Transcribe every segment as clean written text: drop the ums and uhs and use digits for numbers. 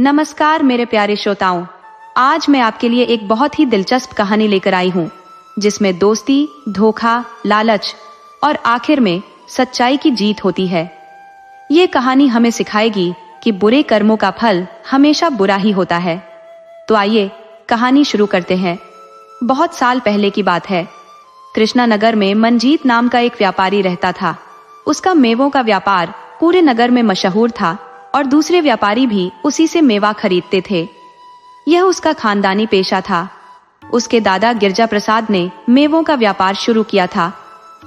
नमस्कार मेरे प्यारे श्रोताओं, आज मैं आपके लिए एक बहुत ही दिलचस्प कहानी लेकर आई हूँ जिसमें दोस्ती, धोखा, लालच और आखिर में सच्चाई की जीत होती है। ये कहानी हमें सिखाएगी कि बुरे कर्मों का फल हमेशा बुरा ही होता है। तो आइए कहानी शुरू करते हैं। बहुत साल पहले की बात है। कृष्णानगर में मंजीत नाम का एक व्यापारी रहता था। उसका मेवों का व्यापार पूरे नगर में मशहूर था और दूसरे व्यापारी भी उसी से मेवा खरीदते थे। यह उसका खानदानी पेशा था। उसके दादा गिरजा प्रसाद ने मेवों का व्यापार शुरू किया था,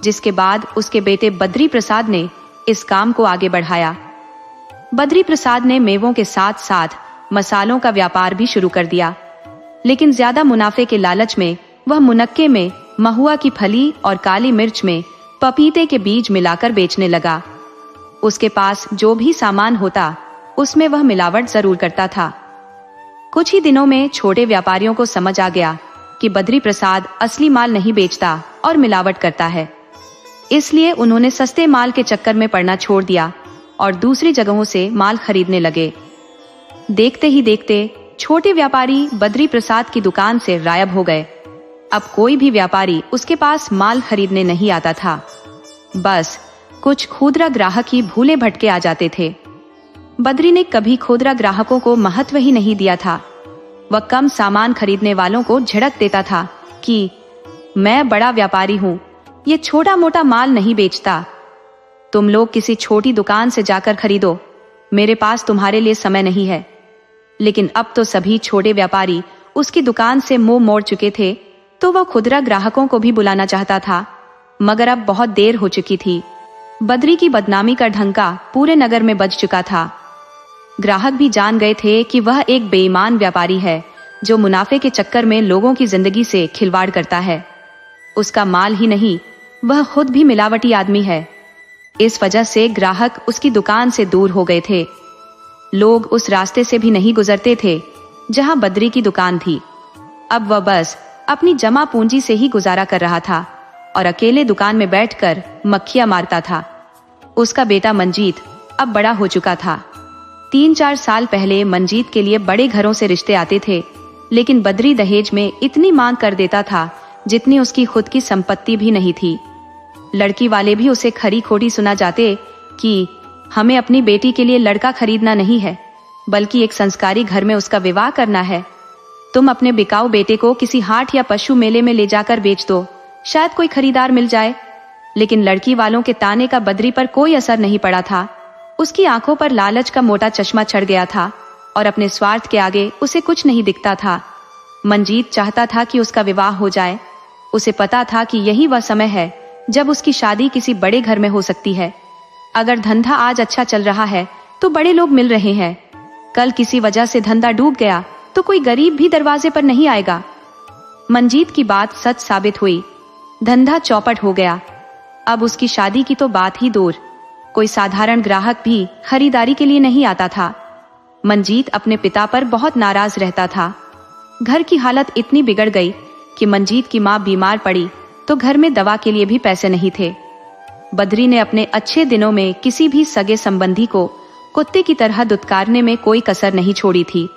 जिसके बाद उसके बेटे बद्री प्रसाद ने इस काम को आगे बढ़ाया। बद्री प्रसाद ने मेवों के साथ साथ मसालों का व्यापार भी शुरू कर दिया, लेकिन ज्यादा मुनाफे के लालच में वह मुनक्के में महुआ की फली और काली मिर्च में पपीते के बीज मिलाकर बेचने लगा। उसके पास जो भी सामान होता उसमें वह मिलावट जरूर करता था। कुछ ही दिनों में छोटे व्यापारियों को समझ आ गया कि बद्री प्रसाद असली माल नहीं बेचता और मिलावट करता है। इसलिए उन्होंने सस्ते माल के चक्कर में पड़ना छोड़ दिया और दूसरी जगहों से माल खरीदने लगे। देखते ही देखते छोटे व्यापारी बद्री प्रसाद की दुकान से गायब हो गए। अब कोई भी व्यापारी उसके पास माल खरीदने नहीं आता था। बस कुछ खुदरा ग्राहक ही भूले भटके आ जाते थे। बद्री ने कभी खुदरा ग्राहकों को महत्व ही नहीं दिया था। वह कम सामान खरीदने वालों को झिड़क देता था कि मैं बड़ा व्यापारी हूँ, ये छोटा मोटा माल नहीं बेचता। तुम लोग किसी छोटी दुकान से जाकर खरीदो, मेरे पास तुम्हारे लिए समय नहीं है। लेकिन अब तो सभी छोटे व्यापारी उसकी दुकान से मुंह मोड़ चुके थे, तो वह खुदरा ग्राहकों को भी बुलाना चाहता था, मगर अब बहुत देर हो चुकी थी। बद्री की बदनामी का ढंका पूरे नगर में बज चुका था। ग्राहक भी जान गए थे कि वह एक बेईमान व्यापारी है जो मुनाफे के चक्कर में लोगों की जिंदगी से खिलवाड़ करता है। उसका माल ही नहीं, वह खुद भी मिलावटी आदमी है। इस वजह से ग्राहक उसकी दुकान से दूर हो गए थे। लोग उस रास्ते से भी नहीं गुजरते थे जहां बद्री की दुकान थी। अब वह बस अपनी जमा पूंजी से ही गुजारा कर रहा था और अकेले दुकान में बैठकर मक्खियां मारता था। उसका बेटा मंजीत अब बड़ा हो चुका था। 3-4 साल पहले मंजीत के लिए बड़े घरों से रिश्ते आते थे, लेकिन बद्री दहेज में इतनी मांग कर देता था जितनी उसकी खुद की संपत्ति भी नहीं थी। लड़की वाले भी उसे खरी खोटी सुना जाते कि हमें अपनी बेटी के लिए लड़का खरीदना नहीं है, बल्कि एक संस्कारी घर में उसका विवाह करना है। तुम अपने बिकाऊ बेटे को किसी हाट या पशु मेले में ले जाकर बेच दो, शायद कोई खरीदार मिल जाए। लेकिन लड़की वालों के ताने का बद्री पर कोई असर नहीं पड़ा था। उसकी आंखों पर लालच का मोटा चश्मा चढ़ गया था और अपने स्वार्थ के आगे उसे कुछ नहीं दिखता था। मंजीत चाहता था कि उसका विवाह हो जाए। उसे पता था कि यही वह समय है जब उसकी शादी किसी बड़े घर में हो सकती है। अगर धंधा आज अच्छा चल रहा है तो बड़े लोग मिल रहे हैं, कल किसी वजह से धंधा डूब गया तो कोई गरीब भी दरवाजे पर नहीं आएगा। मंजीत की बात सच साबित हुई। धंधा चौपट हो गया। अब उसकी शादी की तो बात ही दूर, कोई साधारण ग्राहक भी खरीदारी के लिए नहीं आता था। मंजीत अपने पिता पर बहुत नाराज रहता था। घर की हालत इतनी बिगड़ गई कि मंजीत की मां बीमार पड़ी तो घर में दवा के लिए भी पैसे नहीं थे। बद्री ने अपने अच्छे दिनों में किसी भी सगे संबंधी को कुत्ते की तरह दुत्कारने में कोई कसर नहीं छोड़ी थी।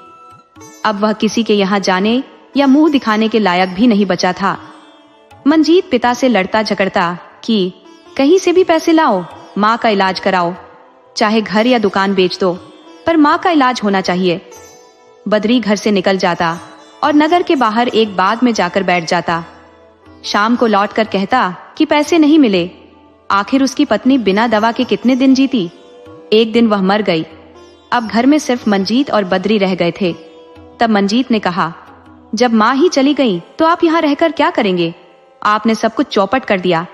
अब वह किसी के यहाँ जाने या मुंह दिखाने के लायक भी नहीं बचा था। मंजीत पिता से लड़ता झगड़ता कि कहीं से भी पैसे लाओ, माँ का इलाज कराओ, चाहे घर या दुकान बेच दो, पर माँ का इलाज होना चाहिए। बद्री घर से निकल जाता और नगर के बाहर एक बाग में जाकर बैठ जाता। शाम को लौटकर कहता कि पैसे नहीं मिले। आखिर उसकी पत्नी बिना दवा के कितने दिन जीती। एक दिन वह मर गई। अब घर में सिर्फ मंजीत और बद्री रह गए थे। तब मंजीत ने कहा, जब माँ ही चली गई तो आप यहाँ रहकर क्या करेंगे? आपने सब कुछ चौपट कर दिया।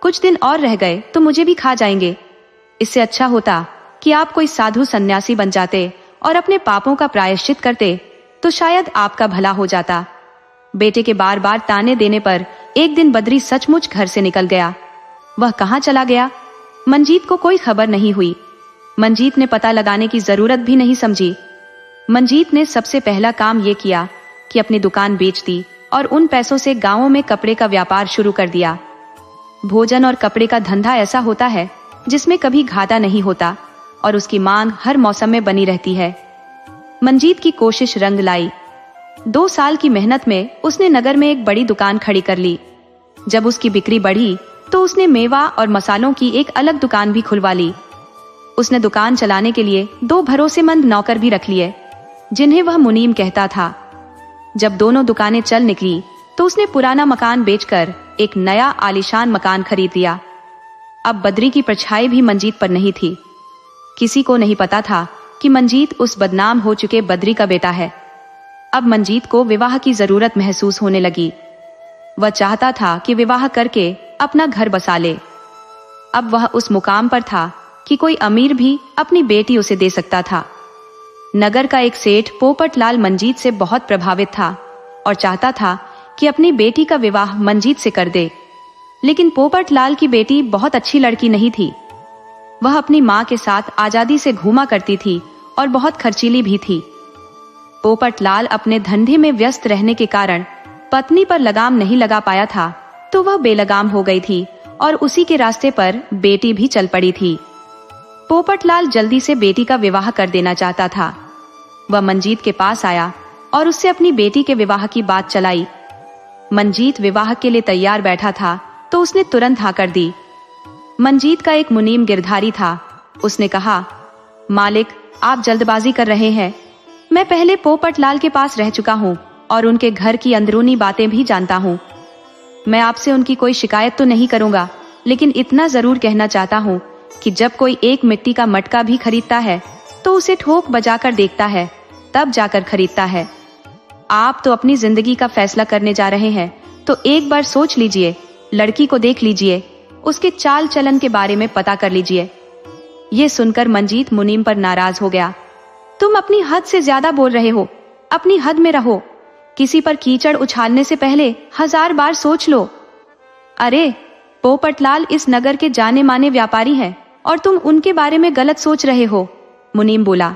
कुछ दिन और रह गए तो मुझे भी खा जाएंगे। इससे अच्छा होता कि आप कोई साधु सन्यासी बन जाते और अपने पापों का प्रायश्चित करते, तो शायद आपका भला हो जाता। बेटे के बार बार ताने देने पर एक दिन बद्री सचमुच घर से निकल गया। वह कहाँ चला गया? मंजीत को कोई खबर नहीं हुई। मंजीत ने पता लगाने की जरूरत भी नहीं समझी। मंजीत ने सबसे पहला काम यह किया कि अपनी दुकान बेच दी और उन पैसों से गांवों में कपड़े का व्यापार शुरू कर दिया। भोजन और कपड़े का धंधा ऐसा होता है जिसमें कभी घाटा नहीं होता और उसकी मांग हर मौसम में बनी रहती है। मंजीत की कोशिश रंग लाई। 2 साल की मेहनत में उसने नगर में एक बड़ी दुकान खड़ी कर ली। जब उसकी बिक्री बढ़ी तो उसने मेवा और मसालों की एक अलग दुकान भी खुलवा ली। उसने दुकान चलाने के लिए 2 भरोसेमंद नौकर भी रख लिए, जिन्हें वह मुनीम कहता था। जब दोनों दुकानें चल निकली तो उसने पुराना मकान बेचकर एक नया आलीशान मकान खरीद लिया। अब बद्री की परछाई भी मंजीत पर नहीं थी। किसी को नहीं पता था कि मंजीत उस बदनाम हो चुके बद्री का बेटा है। अब मंजीत को विवाह की जरूरत महसूस होने लगी। वह चाहता था कि विवाह करके अपना घर बसा ले। अब वह उस मुकाम पर था कि कोई अमीर भी अपनी बेटी उसे दे सकता था। नगर का एक सेठ पोपटलाल मंजीत से बहुत प्रभावित था और चाहता था कि अपनी बेटी का विवाह मंजीत से कर दे। लेकिन पोपटलाल की बेटी बहुत अच्छी लड़की नहीं थी। वह अपनी माँ के साथ आजादी से घूमा करती थी और बहुत खर्चीली भी थी। पोपटलाल अपने धंधे में व्यस्त रहने के कारण पत्नी पर लगाम नहीं लगा पाया था, तो वह बेलगाम हो गई थी और उसी के रास्ते पर बेटी भी चल पड़ी थी। पोपटलाल जल्दी से बेटी का विवाह कर देना चाहता था। वह मंजीत के पास आया और उससे अपनी बेटी के विवाह की बात चलाई। मंजीत विवाह के लिए तैयार बैठा था तो उसने तुरंत हाँ कर दी। मंजीत का एक मुनीम गिरधारी था। उसने कहा, मालिक, आप जल्दबाजी कर रहे हैं। मैं पहले पोपटलाल के पास रह चुका हूँ और उनके घर की अंदरूनी बातें भी जानता हूँ। मैं आपसे उनकी कोई शिकायत तो नहीं करूंगा, लेकिन इतना जरूर कहना चाहता हूँ कि जब कोई एक मिट्टी का मटका भी खरीदता है तो उसे ठोक बजाकर देखता है, तब जाकर खरीदता है। आप तो अपनी जिंदगी का फैसला करने जा रहे हैं, तो एक बार सोच लीजिए, लड़की को देख लीजिए, उसके चाल चलन के बारे में पता कर लीजिए। ये सुनकर मंजीत मुनीम पर नाराज हो गया। तुम अपनी हद से ज्यादा बोल रहे हो, अपनी हद में रहो। किसी पर कीचड़ उछालने से पहले 1000 बार सोच लो। अरे, पोपटलाल इस नगर के जाने माने व्यापारी हैं और तुम उनके बारे में गलत सोच रहे हो। मुनीम बोला,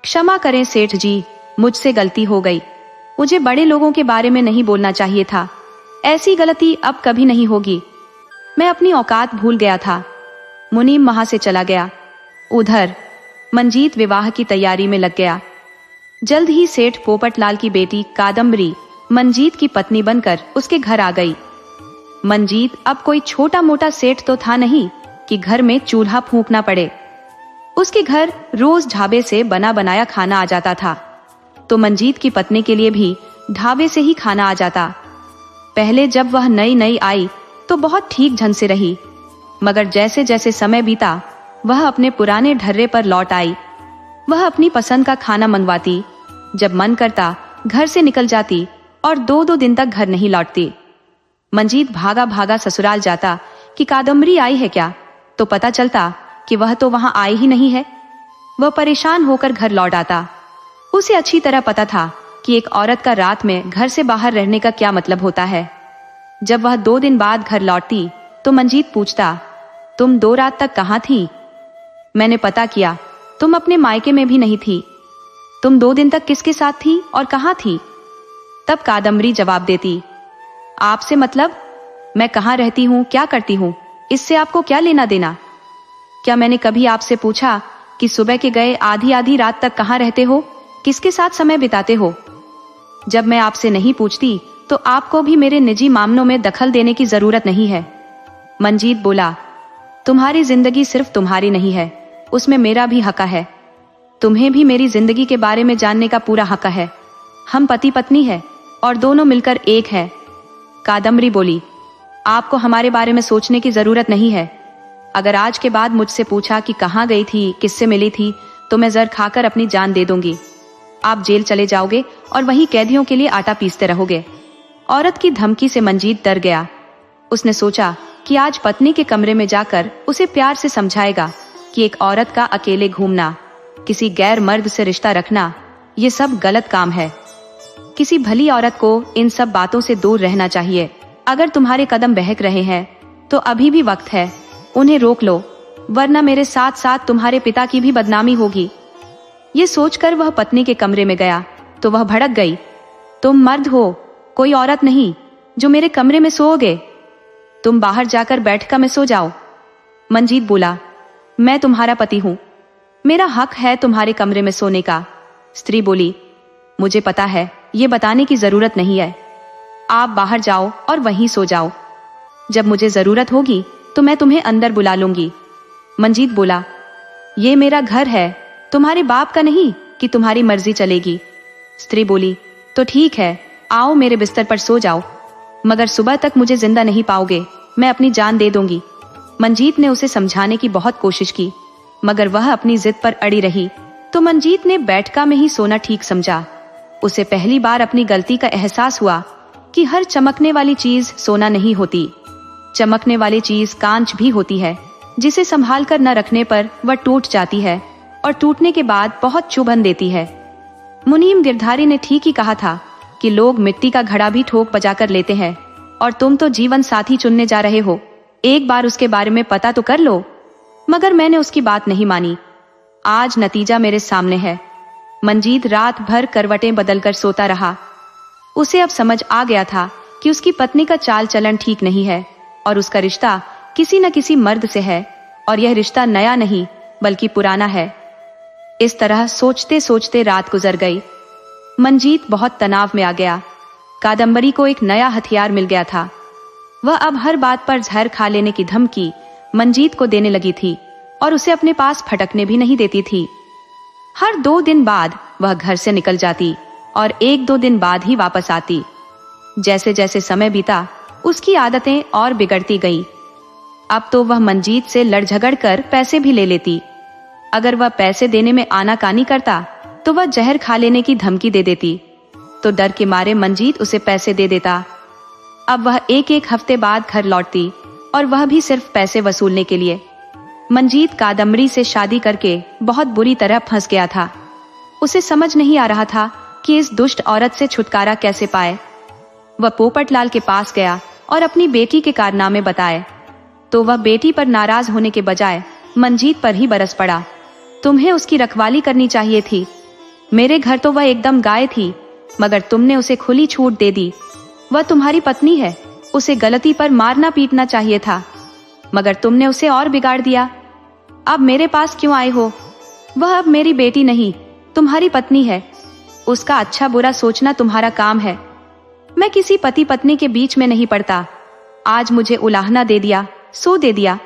क्षमा करें सेठ जी, मुझसे गलती हो गई। मुझे बड़े लोगों के बारे में नहीं बोलना चाहिए था। ऐसी गलती अब कभी नहीं होगी। मैं अपनी औकात भूल गया था। मुनीम वहां से चला गया। उधर मंजीत विवाह की तैयारी में लग गया। जल्द ही सेठ पोपटलाल की बेटी कादम्बरी मंजीत की पत्नी बनकर उसके घर आ गई। मंजीत अब कोई छोटा मोटा सेठ तो था नहीं कि घर में चूल्हा फूंकना पड़े। उसके घर रोज ढाबे से बना बनाया खाना आ जाता था, तो मंजीत की पत्नी के लिए भी ढाबे से ही खाना आ जाता। पहले जब वह नई नई आई तो बहुत ठीक ढंग से रही, मगर जैसे जैसे समय बीता वह अपने पुराने ढर्रे पर लौट आई। वह अपनी पसंद का खाना मंगवाती, जब मन करता घर से निकल जाती और 2-2 दिन तक घर नहीं लौटती। मंजीत भागा भागा ससुराल जाता कि कादम्बरी आई है क्या, तो पता चलता कि वह तो वहां आई ही नहीं है। वह परेशान होकर घर लौट आता। उसे अच्छी तरह पता था कि एक औरत का रात में घर से बाहर रहने का क्या मतलब होता है। जब वह 2 दिन बाद घर लौटती तो मंजीत पूछता, तुम 2 रात तक कहाँ थी? मैंने पता किया, तुम अपने मायके में भी नहीं थी। तुम 2 दिन तक किसके साथ थी और कहाँ थी? तब कादम्बरी जवाब देती, आपसे मतलब? मैं कहाँ रहती हूँ, क्या करती हूँ, इससे आपको क्या लेना देना? क्या मैंने कभी आपसे पूछा कि सुबह के गए आधी आधी रात तक कहाँ रहते हो, किसके साथ समय बिताते हो? जब मैं आपसे नहीं पूछती तो आपको भी मेरे निजी मामलों में दखल देने की जरूरत नहीं है। मंजीत बोला, तुम्हारी जिंदगी सिर्फ तुम्हारी नहीं है, उसमें मेरा भी हक है। तुम्हें भी मेरी जिंदगी के बारे में जानने का पूरा हक है। हम पति पत्नी है और दोनों मिलकर एक है। कादम्बरी बोली, आपको हमारे बारे में सोचने की जरूरत नहीं है। अगर आज के बाद मुझसे पूछा कि कहाँ गई थी, किससे मिली थी, तो मैं जहर खाकर अपनी जान दे दूंगी। आप जेल चले जाओगे और वहीं कैदियों के लिए आटा पीसते रहोगे। औरत की धमकी से मंजीत डर गया। उसने सोचा कि आज पत्नी के कमरे में जाकर उसे प्यार से समझाएगा कि एक औरत का अकेले घूमना, किसी गैर मर्द से रिश्ता रखना, ये सब गलत काम है। किसी भली औरत को इन सब बातों से दूर रहना चाहिए। अगर तुम्हारे कदम बहक रहे हैं तो अभी भी वक्त है, उन्हें रोक लो, वरना मेरे साथ साथ तुम्हारे पिता की भी बदनामी होगी। ये सोचकर वह पत्नी के कमरे में गया तो वह भड़क गई। तुम मर्द हो, कोई औरत नहीं, जो मेरे कमरे में सोओगे। तुम बाहर जाकर बैठका में सो जाओ। मंजीत बोला, मैं तुम्हारा पति हूं, मेरा हक है तुम्हारे कमरे में सोने का। स्त्री बोली, मुझे पता है, ये बताने की जरूरत नहीं है। आप बाहर जाओ और वहीं सो जाओ। जब मुझे जरूरत होगी तो मैं तुम्हें अंदर बुला लूंगी। मंजीत बोला, ये मेरा घर है, तुम्हारे बाप का नहीं कि तुम्हारी मर्जी चलेगी। स्त्री बोली, तो ठीक है, आओ मेरे बिस्तर पर सो जाओ, मगर सुबह तक मुझे जिंदा नहीं पाओगे, मैं अपनी जान दे दूंगी। मंजीत ने उसे समझाने की बहुत कोशिश की, मगर वह अपनी जिद पर अड़ी रही, तो मंजीत ने बैठका में ही सोना ठीक समझा। उसे पहली बार अपनी गलती का एहसास हुआ कि हर चमकने वाली चीज सोना नहीं होती। चमकने वाली चीज कांच भी होती है, जिसे संभाल कर न रखने पर वह टूट जाती है और टूटने के बाद बहुत चुभन देती है। मुनीम गिरधारी ने ठीक ही कहा था कि लोग मिट्टी का घड़ा भी ठोक बजाकर लेते हैं, और तुम तो जीवन साथी चुनने जा रहे हो, एक बार उसके बारे में पता तो कर लो। मगर मैंने उसकी बात नहीं मानी। आज नतीजा मेरे सामने है। मंजीत रात भर करवटें बदलकर सोता रहा। उसे अब समझ आ गया था कि उसकी पत्नी का चाल चलन ठीक नहीं है और उसका रिश्ता किसी न किसी मर्द से है, और यह रिश्ता नया नहीं बल्कि पुराना है। इस तरह सोचते सोचते रात गुजर गई। मंजीत बहुत तनाव में आ गया। कादम्बरी को एक नया हथियार मिल गया था। वह अब हर बात पर जहर खा लेने की धमकी मंजीत को देने लगी थी और उसे अपने पास फटकने भी नहीं देती थी। हर 2 दिन बाद वह घर से निकल जाती और 1-2 दिन बाद ही वापस आती। जैसे जैसे समय बीता, उसकी आदतें और बिगड़ती गईं। अब तो वह मंजीत से लड़ झगड़ कर पैसे भी ले लेती। अगर वह पैसे देने में आनाकानी करता तो वह जहर खा लेने की धमकी दे देती, तो डर के मारे मंजीत उसे पैसे दे देता। अब वह 1-1 हफ्ते बाद घर लौटती, और वह भी सिर्फ पैसे वसूलने के लिए। मंजीत कादम्बरी से शादी करके बहुत बुरी तरह फंस गया था। उसे समझ नहीं आ रहा था कि इस दुष्ट औरत से छुटकारा कैसे पाए। वह पोपटलाल के पास गया और अपनी बेटी के कारनामे बताए, तो वह बेटी पर नाराज होने के बजाय मंजीत पर ही बरस पड़ा। तुम्हें उसकी रखवाली करनी चाहिए थी। मेरे घर तो वह एकदम गाय थी, मगर तुमने उसे खुली छूट दे दी। वह तुम्हारी पत्नी है, उसे गलती पर मारना पीटना चाहिए था, मगर तुमने उसे और बिगाड़ दिया। अब मेरे पास क्यों आए हो? वह अब मेरी बेटी नहीं, तुम्हारी पत्नी है। उसका अच्छा बुरा सोचना तुम्हारा काम है। मैं किसी पति पत्नी के बीच में नहीं पड़ता। आज मुझे उलाहना दे दिया, सो दे दिया।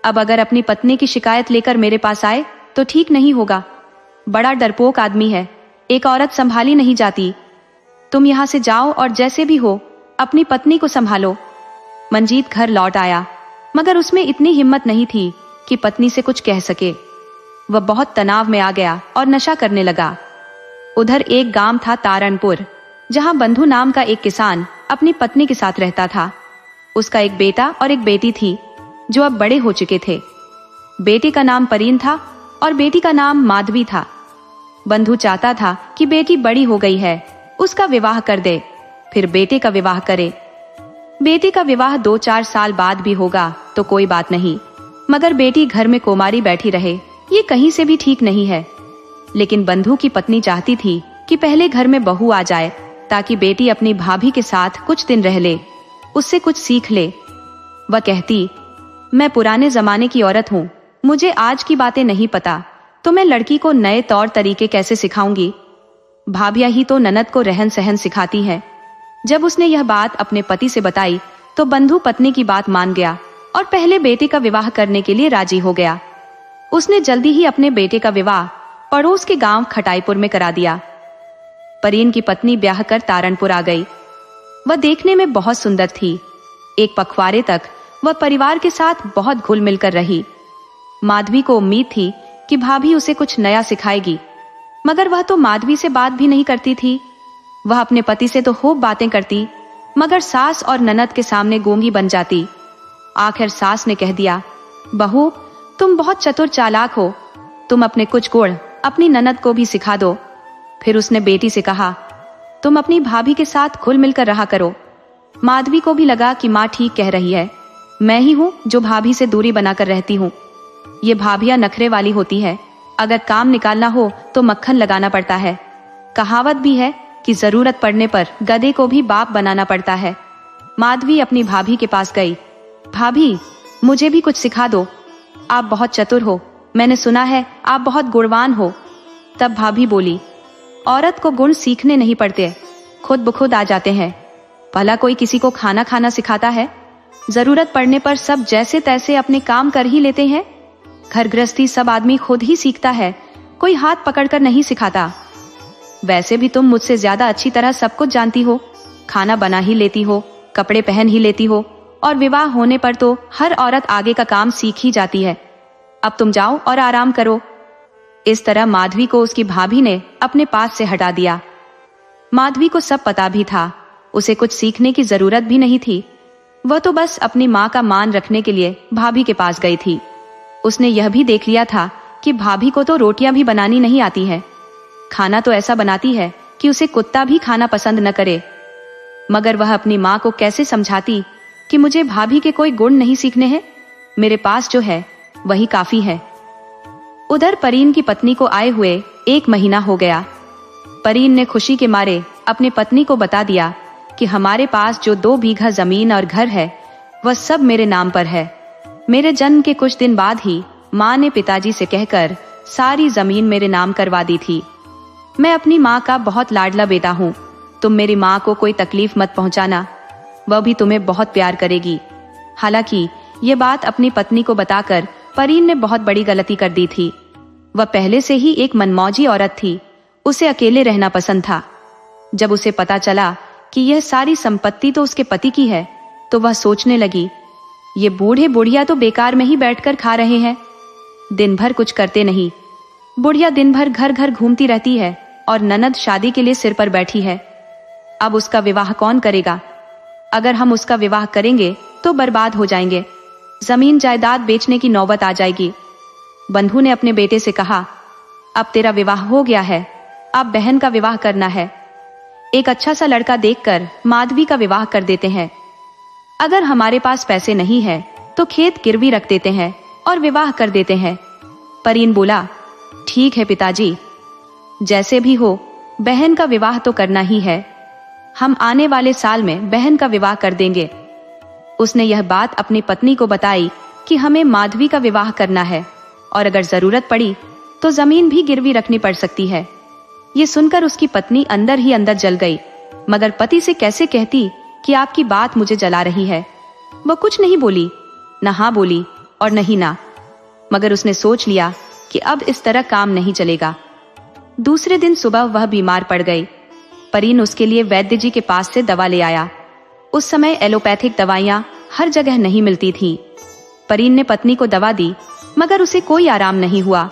अब अगर अपनी पत्नी की शिकायत लेकर मेरे पास आए तो ठीक नहीं होगा। बड़ा डरपोक आदमी है, एक औरत संभाली नहीं जाती। तुम यहाँ से जाओ और जैसे भी हो अपनी पत्नी को संभालो। मंजीत घर लौट आया, मगर उसमें इतनी हिम्मत नहीं थी कि पत्नी से कुछ कह सके। वह बहुत तनाव में आ गया और नशा करने लगा। उधर एक गांव था तारणपुर, जहां बंधु नाम का एक किसान अपनी पत्नी के साथ रहता था। उसका एक बेटा और एक बेटी थी, जो अब बड़े हो चुके थे। बेटे का नाम परीन था और बेटी का नाम माधवी था। बंधु चाहता था कि बेटी बड़ी हो गई है, उसका विवाह कर दे, फिर बेटे का विवाह करे। बेटे का विवाह 2-4 साल बाद भी होगा तो कोई बात नहीं, मगर बेटी घर में कुमारी बैठी रहे, ये कहीं से भी ठीक नहीं है। लेकिन बंधु की पत्नी चाहती थी कि पहले घर में बहू आ जाए, ताकि बेटी अपनी भाभी के साथ कुछ दिन रह ले, उससे कुछ सीख ले। वह कहती, मैं पुराने जमाने की औरत हूँ, मुझे आज की बातें नहीं पता, तो मैं लड़की को नए तौर तरीके कैसे सिखाऊंगी? भाभियां ही तो ननद को रहन सहन सिखाती हैं। जब उसने यह बात अपने पति से बताई तो बंधु पत्नी की बात मान गया और पहले बेटे का विवाह करने के लिए राजी हो गया। उसने जल्दी ही अपने बेटे का विवाह पड़ोस के गांव खटाईपुर में करा दिया। परीन की पत्नी ब्याह कर तारणपुर आ गई। वह देखने में बहुत सुंदर थी। एक पखवाड़े तक वह परिवार के साथ बहुत घुल मिलकर रही। माधवी को उम्मीद थी कि भाभी उसे कुछ नया सिखाएगी, मगर वह तो माधवी से बात भी नहीं करती थी। वह अपने पति से तो खूब बातें करती, मगर सास और ननद के सामने गूंगी बन जाती। आखिर सास ने कह दिया, बहू तुम बहुत चतुर चालाक हो, तुम अपने कुछ गुण अपनी ननद को भी सिखा दो। फिर उसने बेटी से कहा, तुम अपनी भाभी के साथ घुल मिलकर रहा करो। माधवी को भी लगा कि माँ ठीक कह रही है, मैं ही हूँ जो भाभी से दूरी बनाकर रहती हूँ। ये भाभियां नखरे वाली होती है, अगर काम निकालना हो तो मक्खन लगाना पड़ता है। कहावत भी है कि जरूरत पड़ने पर गधे को भी बाप बनाना पड़ता है। माधवी अपनी भाभी के पास गई, भाभी मुझे भी कुछ सिखा दो, आप बहुत चतुर हो, मैंने सुना है आप बहुत गुणवान हो। तब भाभी बोली, औरत को गुण सीखने नहीं पड़ते, खुद ब खुद आ जाते हैं। भला कोई किसी को खाना खाना सिखाता है? जरूरत पड़ने पर सब जैसे तैसे अपने काम कर ही लेते हैं। घर गृहस्थी सब आदमी खुद ही सीखता है, कोई हाथ पकड़कर नहीं सिखाता। वैसे भी तुम मुझसे ज्यादा अच्छी तरह सब कुछ जानती हो, खाना बना ही लेती हो, कपड़े पहन ही लेती हो, और विवाह होने पर तो हर औरत आगे का काम सीख ही जाती है। अब तुम जाओ और आराम करो। इस तरह माधवी को उसकी भाभी ने अपने पास से हटा दिया। माधवी को सब पता भी था, उसे कुछ सीखने की जरूरत भी नहीं थी। वह तो बस अपनी माँ का मान रखने के लिए भाभी के पास गई थी। उसने यह भी देख लिया था कि भाभी को तो रोटियां भी बनानी नहीं आती है। खाना तो ऐसा बनाती है कि उसे कुत्ता भी खाना पसंद न करे। मगर वह अपनी माँ को कैसे समझाती कि मुझे भाभी के कोई गुण नहीं सीखने हैं, मेरे पास जो है वही काफी है। उधर परीन की पत्नी को आए हुए 1 महीना हो गया। परीन ने खुशी के मारे अपनी पत्नी को बता दिया कि हमारे पास जो 2 बीघा जमीन और घर है वह सब मेरे नाम पर है। मेरे जन्म के कुछ दिन बाद ही माँ ने पिताजी से कहकर सारी जमीन मेरे नाम करवा दी थी। मैं अपनी माँ का बहुत लाडला बेटा हूँ। तुम मेरी माँ को कोई तकलीफ मत पहुँचाना, वह भी तुम्हें बहुत प्यार करेगी। हालांकि ये बात अपनी पत्नी को बताकर परीन ने बहुत बड़ी गलती कर दी थी। वह पहले से ही एक मनमौजी औरत थी, उसे अकेले रहना पसंद था। जब उसे पता चला कि यह सारी संपत्ति तो उसके पति की है, तो वह सोचने लगी, ये बूढ़े बुढ़िया तो बेकार में ही बैठकर खा रहे हैं, दिन भर कुछ करते नहीं। बुढ़िया दिन भर घर घर घूमती रहती है और ननद शादी के लिए सिर पर बैठी है। अब उसका विवाह कौन करेगा? अगर हम उसका विवाह करेंगे तो बर्बाद हो जाएंगे, जमीन जायदाद बेचने की नौबत आ जाएगी। बंधु ने अपने बेटे से कहा, अब तेरा विवाह हो गया है, अब बहन का विवाह करना है। एक अच्छा सा लड़का देखकर माधवी का विवाह कर देते हैं। अगर हमारे पास पैसे नहीं है तो खेत गिरवी रख देते हैं और विवाह कर देते हैं। परीन बोला, ठीक है पिताजी, जैसे भी हो बहन का विवाह तो करना ही है। हम आने वाले साल में बहन का विवाह कर देंगे। उसने यह बात अपनी पत्नी को बताई कि हमें माधवी का विवाह करना है और अगर जरूरत पड़ी तो जमीन भी गिरवी रखनी पड़ सकती है। ये सुनकर उसकी पत्नी अंदर ही अंदर जल गई, मगर पति से कैसे कहती कि आपकी बात मुझे जला रही है। वह कुछ नहीं बोली, न हाँ बोली और नहीं ना, मगर उसने सोच लिया कि अब इस तरह काम नहीं चलेगा। दूसरे दिन सुबह वह बीमार पड़ गई। परीन उसके लिए वैद्य जी के पास से दवा ले आया। उस समय एलोपैथिक दवाइयां हर जगह नहीं मिलती थी। परीन ने पत्नी को दवा दी, मगर उसे कोई आराम नहीं हुआ।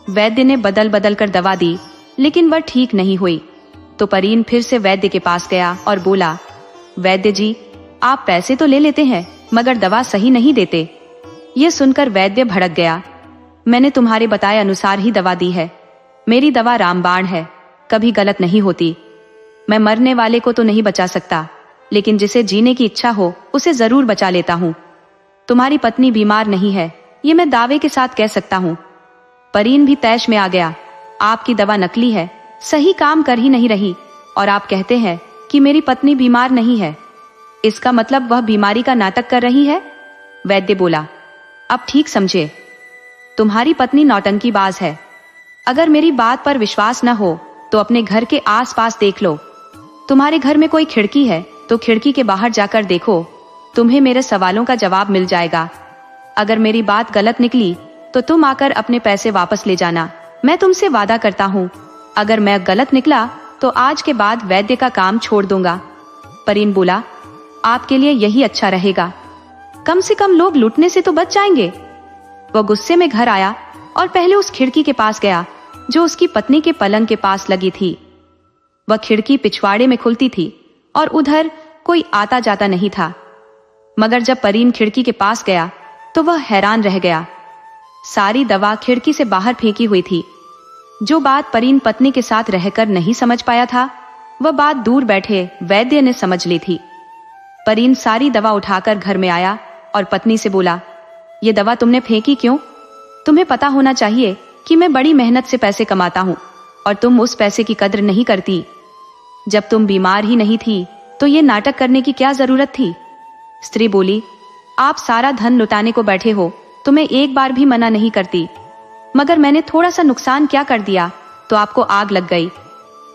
वैद्य ने बदल बदल कर दवा दी, लेकिन वह ठीक नहीं हुई। तो परीन फिर से वैद्य के पास गया और बोला, वैद्य जी, आप पैसे तो ले लेते हैं मगर दवा सही नहीं देते। यह सुनकर वैद्य भड़क गया, मैंने तुम्हारे बताए अनुसार ही दवा दी है। मेरी दवा रामबाण है, कभी गलत नहीं होती। मैं मरने वाले को तो नहीं बचा सकता, लेकिन जिसे जीने की इच्छा हो उसे जरूर बचा लेता हूँ। तुम्हारी पत्नी बीमार नहीं है, ये मैं दावे के साथ कह सकता हूँ। परीन भी तैश में आ गया, आपकी दवा नकली है, सही काम कर ही नहीं रही, और आप कहते हैं कि मेरी पत्नी बीमार नहीं है। इसका मतलब वह बीमारी का नाटक कर रही है। वैद्य बोला, अब ठीक समझे, तुम्हारी पत्नी नौटंकीबाज है। अगर मेरी बात पर विश्वास न हो तो अपने घर के आसपास देख लो। तुम्हारे घर में कोई खिड़की है तो खिड़की के बाहर जाकर देखो, तुम्हें मेरे सवालों का जवाब मिल जाएगा। अगर मेरी बात गलत निकली तो तुम आकर अपने पैसे वापस ले जाना, मैं तुमसे वादा करता हूँ। अगर मैं गलत निकला तो आज के बाद वैद्य का काम छोड़ दूंगा। परीन बोला, आपके लिए यही अच्छा रहेगा, कम से कम लोग लूटने से तो बच जाएंगे। वह गुस्से में घर आया और पहले उस खिड़की के पास गया जो उसकी पत्नी के पलंग के पास लगी थी। वह खिड़की पिछवाड़े में खुलती थी और उधर कोई आता जाता नहीं था। मगर जब परीन खिड़की के पास गया तो वह हैरान रह गया। सारी दवा खिड़की से बाहर फेंकी हुई थी। जो बात परीन पत्नी के साथ रहकर नहीं समझ पाया था, वह बात दूर बैठे वैद्य ने समझ ली थी। परीन सारी दवा उठाकर घर में आया और पत्नी से बोला, ये दवा तुमने फेंकी क्यों? तुम्हें पता होना चाहिए कि मैं बड़ी मेहनत से पैसे कमाता हूँ और तुम उस पैसे की कद्र नहीं करती। जब तुम बीमार ही नहीं थी तो ये नाटक करने की क्या जरूरत थी? स्त्री बोली, आप सारा धन लुटाने को बैठे हो तो मैं एक बार भी मना नहीं करती, मगर मैंने थोड़ा सा नुकसान क्या कर दिया तो आपको आग लग गई।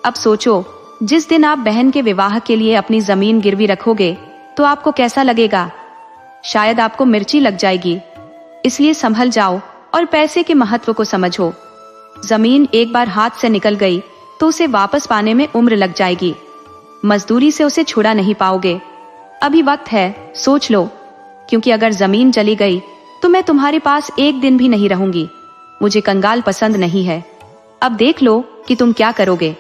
अब सोचो, जिस दिन आप बहन के विवाह के लिए अपनी जमीन गिरवी रखोगे तो आपको कैसा लगेगा? शायद आपको मिर्ची लग जाएगी। इसलिए संभल जाओ और पैसे के महत्व को समझो। जमीन एक बार हाथ से निकल गई तो उसे वापस पाने में उम्र लग जाएगी। मजदूरी से उसे छुड़ा नहीं पाओगे। अभी वक्त है, सोच लो, क्योंकि अगर जमीन चली गई तो मैं तुम्हारे पास एक दिन भी नहीं रहूंगी। मुझे कंगाल पसंद नहीं है। अब देख लो कि तुम क्या करोगे।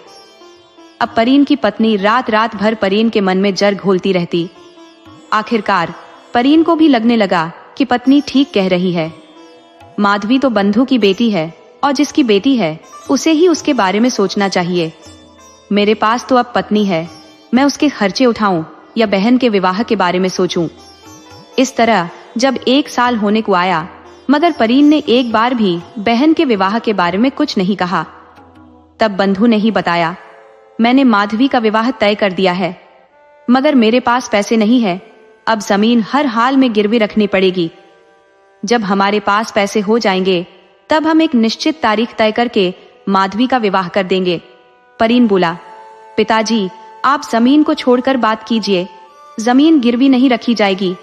अब परीन की पत्नी रात रात भर परीन के मन में जर घोलती रहती। आखिरकार परीन को भी लगने लगा कि पत्नी ठीक कह रही है। माधवी तो बंधु की बेटी है और जिसकी बेटी है उसे ही उसके बारे में सोचना चाहिए। मेरे पास तो अब पत्नी है, मैं उसके खर्चे उठाऊं या बहन के विवाह के बारे में सोचूं। इस तरह जब 1 साल होने को आया मगर परीन ने एक बार भी बहन के विवाह के बारे में कुछ नहीं कहा। तब बंधु ने ही बताया, मैंने माधवी का विवाह तय कर दिया है, मगर मेरे पास पैसे नहीं है। अब जमीन हर हाल में गिरवी रखनी पड़ेगी। जब हमारे पास पैसे हो जाएंगे तब हम एक निश्चित तारीख तय करके माधवी का विवाह कर देंगे। परीन बोला, पिताजी आप जमीन को छोड़कर बात कीजिए। जमीन गिरवी नहीं रखी जाएगी।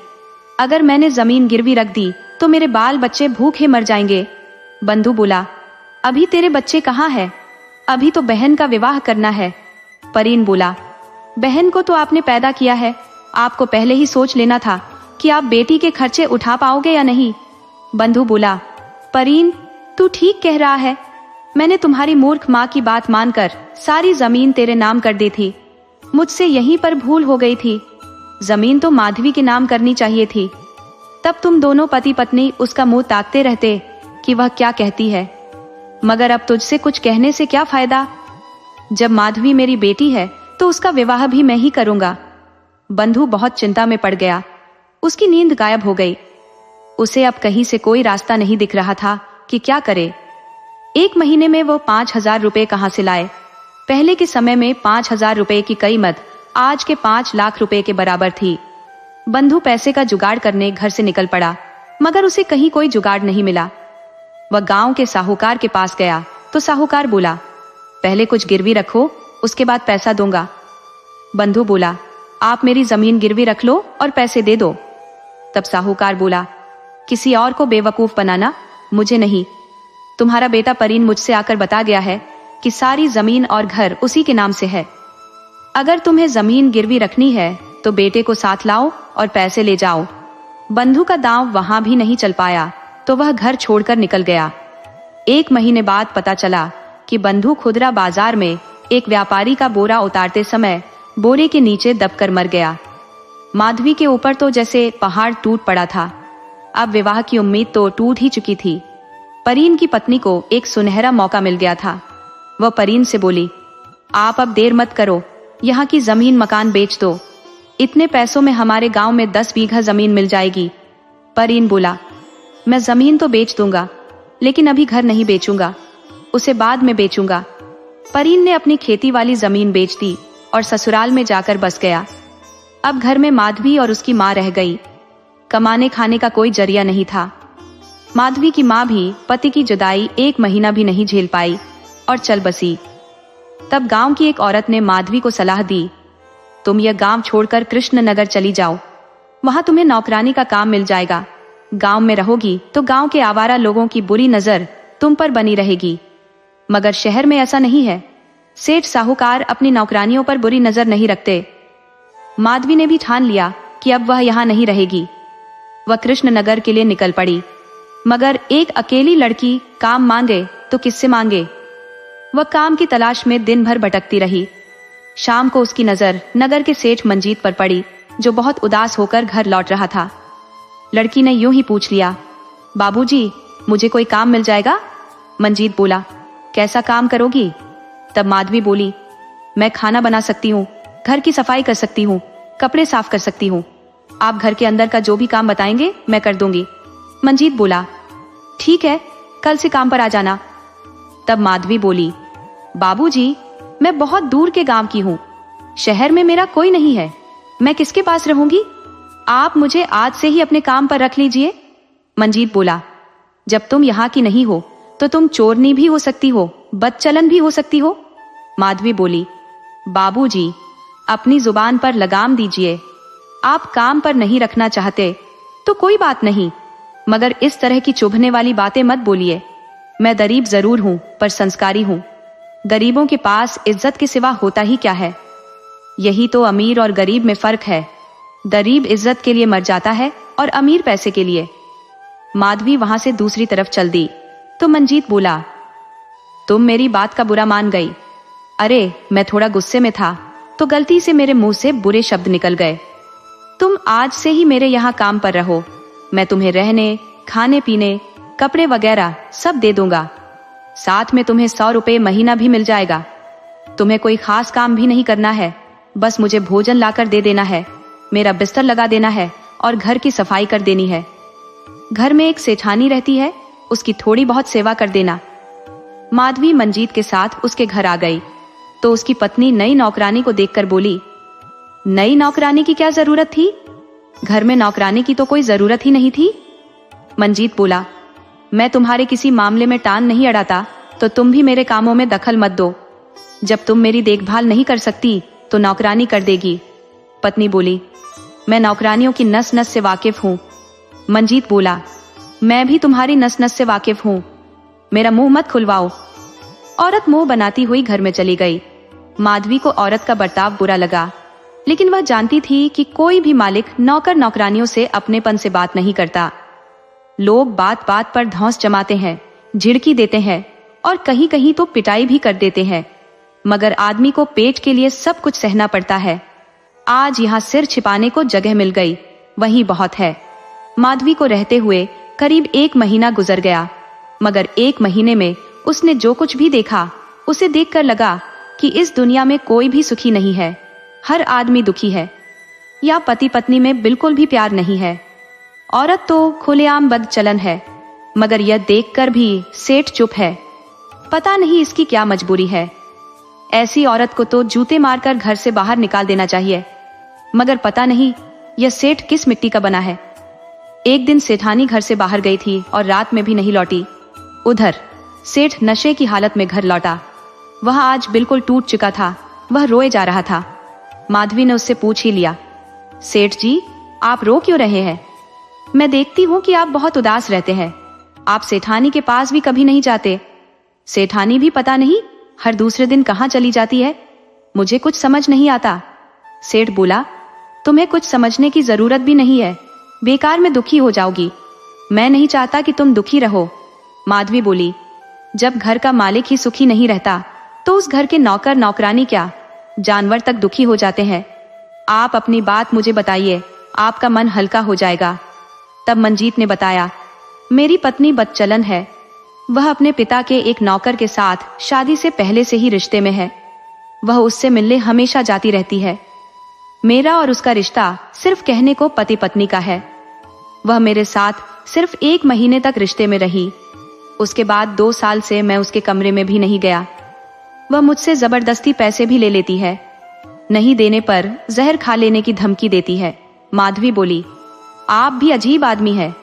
अगर मैंने जमीन गिरवी रख दी तो मेरे बाल बच्चे भूखे मर जाएंगे। बंधु बोला, अभी तेरे बच्चे कहाँ हैं? अभी तो बहन का विवाह करना है। परीन बोला, बहन को तो आपने पैदा किया है, आपको पहले ही सोच लेना था कि आप बेटी के खर्चे उठा पाओगे या नहीं। बंधु बोला, परीन तू ठीक कह रहा है। मैंने तुम्हारी मूर्ख माँ की बात मानकर सारी जमीन तेरे नाम कर दी थी। मुझसे यहीं पर भूल हो गई थी। जमीन तो माधवी के नाम करनी चाहिए थी। तब तुम दोनों पति पत्नी उसका मुंह ताकते रहते कि वह क्या कहती है। मगर अब तुझसे कुछ कहने से क्या फायदा? जब माधवी मेरी बेटी है तो उसका विवाह भी मैं ही करूंगा। बंधु बहुत चिंता में पड़ गया। उसकी नींद गायब हो गई। उसे अब कहीं से कोई रास्ता नहीं दिख रहा था कि क्या करे। 1 महीने में वो 5,000 रुपए कहां से लाए? पहले के समय में 5,000 रुपए की कीमत आज के 5 लाख रुपए के बराबर थी। बंधु पैसे का जुगाड़ करने घर से निकल पड़ा, मगर उसे कहीं कोई जुगाड़ नहीं मिला। वह गांव के साहूकार के पास गया तो साहूकार बोला, पहले कुछ गिरवी रखो, उसके बाद पैसा दूंगा। बंधु बोला, आप मेरी जमीन गिरवी रख लो और पैसे दे दो। तब साहूकार बोला, किसी और को बेवकूफ बनाना, मुझे नहीं। तुम्हारा बेटा परीन मुझसे आकर बता गया है कि सारी जमीन और घर उसी के नाम से है। अगर तुम्हें जमीन गिरवी रखनी है तो बेटे को साथ लाओ और पैसे ले जाओ। बंधु का दांव वहां भी नहीं चल पाया तो वह घर छोड़कर निकल गया। 1 महीने बाद पता चला कि बंधु खुदरा बाजार में एक व्यापारी का बोरा उतारते समय बोरे के नीचे दबकर मर गया। माधवी के ऊपर तो जैसे पहाड़ टूट पड़ा था। अब विवाह की उम्मीद तो टूट ही चुकी थी। परीन की पत्नी को एक सुनहरा मौका मिल गया था। वह परीन से बोली, आप अब देर मत करो, यहाँ की जमीन मकान बेच दो। इतने पैसों में हमारे गांव में 10 बीघा जमीन मिल जाएगी। परीन बोला, मैं जमीन तो बेच दूंगा, लेकिन अभी घर नहीं बेचूंगा, उसे बाद में बेचूंगा। परीन ने अपनी खेती वाली जमीन बेच दी और ससुराल में जाकर बस गया। अब घर में माधवी और उसकी माँ रह गई। कमाने खाने का कोई जरिया नहीं था। माधवी की माँ भी पति की जुदाई 1 महीना भी नहीं झेल पाई और चल बसी। तब गांव की एक औरत ने माधवी को सलाह दी, तुम यह गांव छोड़कर कृष्णनगर चली जाओ, वहां तुम्हें नौकरानी का काम मिल जाएगा। गांव में रहोगी तो गांव के आवारा लोगों की बुरी नजर तुम पर बनी रहेगी, मगर शहर में ऐसा नहीं है। सेठ साहूकार अपनी नौकरानियों पर बुरी नजर नहीं रखते। माधवी ने भी ठान लिया कि अब वह यहाँ नहीं रहेगी। वह कृष्णनगर के लिए निकल पड़ी, मगर एक अकेली लड़की काम मांगे तो किससे मांगे। वह काम की तलाश में दिन भर भटकती रही। शाम को उसकी नजर नगर के सेठ मंजीत पर पड़ी, जो बहुत उदास होकर घर लौट रहा था। लड़की ने यूं ही पूछ लिया, बाबूजी, मुझे कोई काम मिल जाएगा? मंजीत बोला, कैसा काम करोगी? तब माधवी बोली, मैं खाना बना सकती हूँ, घर की सफाई कर सकती हूँ, कपड़े साफ कर सकती हूँ। आप घर के अंदर का जो भी काम बताएंगे मैं कर दूंगी। मंजीत बोला, ठीक है, कल से काम पर आ जाना। तब माधवी बोली, बाबूजी, मैं बहुत दूर के गांव की हूँ, शहर में मेरा कोई नहीं है, मैं किसके पास रहूंगी? आप मुझे आज से ही अपने काम पर रख लीजिए। मंजीत बोला, जब तुम यहाँ की नहीं हो तो तुम चोरनी भी हो सकती हो, बदचलन भी हो सकती हो। माधवी बोली, बाबूजी, अपनी जुबान पर लगाम दीजिए। आप काम पर नहीं रखना चाहते तो कोई बात नहीं, मगर इस तरह की चुभने वाली बातें मत बोलिए। मैं गरीब जरूर हूं पर संस्कारी हूं। गरीबों के पास इज्जत के सिवा होता ही क्या है? यही तो अमीर और गरीब में फर्क है। गरीब इज्जत के लिए मर जाता है और अमीर पैसे के लिए। माधवी वहां से दूसरी तरफ चल दी तो मंजीत बोला, तुम मेरी बात का बुरा मान गई। अरे मैं थोड़ा गुस्से में था तो गलती से मेरे मुंह से बुरे शब्द निकल गए। तुम आज से ही मेरे यहाँ काम पर रहो। मैं तुम्हें रहने, खाने पीने, कपड़े वगैरह सब दे दूंगा। साथ में तुम्हें 100 रुपए महीना भी मिल जाएगा। तुम्हें कोई खास काम भी नहीं करना है, बस मुझे भोजन लाकर दे देना है, मेरा बिस्तर लगा देना है और घर की सफाई कर देनी है। घर में एक सेठानी रहती है, उसकी थोड़ी बहुत सेवा कर देना। माधवी मंजीत के साथ उसके घर आ गई तो उसकी पत्नी नई नौकरानी को देखकर बोली, नई नौकरानी की क्या जरूरत थी? घर में नौकरानी की तो कोई जरूरत ही नहीं थी। मंजीत बोला, मैं तुम्हारे किसी मामले में टान नहीं अड़ाता तो तुम भी मेरे कामों में दखल मत दो। जब तुम मेरी देखभाल नहीं कर सकती तो नौकरानी कर देगी। पत्नी बोली, मैं नौकरानियों की नस नस से वाकिफ हूँ। मंजीत बोला, मैं भी तुम्हारी नस नस से वाकिफ हूँ, मेरा मुंह मत खुलवाओ। औरत मुंह बनाती हुई घर में चली गई। माधवी को औरत का बर्ताव बुरा लगा, लेकिन वह जानती थी कि कोई भी मालिक नौकर नौकरानियों से अपनेपन से बात नहीं करता। लोग बात बात पर धौंस जमाते हैं, झिड़की देते हैं और कहीं कहीं तो पिटाई भी कर देते हैं, मगर आदमी को पेट के लिए सब कुछ सहना पड़ता है। आज यहाँ सिर छिपाने को जगह मिल गई, वही बहुत है। माधवी को रहते हुए करीब 1 महीना गुजर गया, मगर 1 महीने में उसने जो कुछ भी देखा उसे देखकर लगा कि इस दुनिया में कोई भी सुखी नहीं है। हर आदमी दुखी है, या पति पत्नी में बिल्कुल भी प्यार नहीं है। औरत तो खुलेआम बदचलन है, मगर यह देखकर भी सेठ चुप है। पता नहीं इसकी क्या मजबूरी है। ऐसी औरत को तो जूते मारकर घर से बाहर निकाल देना चाहिए, मगर पता नहीं यह सेठ किस मिट्टी का बना है। एक दिन सेठानी घर से बाहर गई थी और रात में भी नहीं लौटी। उधर सेठ नशे की हालत में घर लौटा। वह आज बिल्कुल टूट चुका था, वह रोए जा रहा था। माधवी ने उससे पूछ ही लिया, सेठ जी, आप रो क्यों रहे हैं? मैं देखती हूँ कि आप बहुत उदास रहते हैं। आप सेठानी के पास भी कभी नहीं जाते। सेठानी भी पता नहीं हर दूसरे दिन कहाँ चली जाती है, मुझे कुछ समझ नहीं आता। सेठ बोला, तुम्हें कुछ समझने की जरूरत भी नहीं है, बेकार में दुखी हो जाओगी। मैं नहीं चाहता कि तुम दुखी रहो। माधवी बोली, जब घर का मालिक ही सुखी नहीं रहता तो उस घर के नौकर नौकरानी क्या, जानवर तक दुखी हो जाते हैं। आप अपनी बात मुझे बताइए, आपका मन हल्का हो जाएगा। तब मंजीत ने बताया, मेरी पत्नी बदचलन है। वह अपने पिता के एक नौकर के साथ शादी से पहले से ही रिश्ते में है। वह उससे मिलने हमेशा जाती रहती है। मेरा और उसका रिश्ता सिर्फ कहने को पति पत्नी का है। वह मेरे साथ सिर्फ 1 महीने तक रिश्ते में रही। उसके बाद 2 साल से मैं उसके कमरे में भी नहीं गया। वह मुझसे जबरदस्ती पैसे भी ले लेती है, नहीं देने पर जहर खा लेने की धमकी देती है। माधवी बोली, आप भी अजीब आदमी है।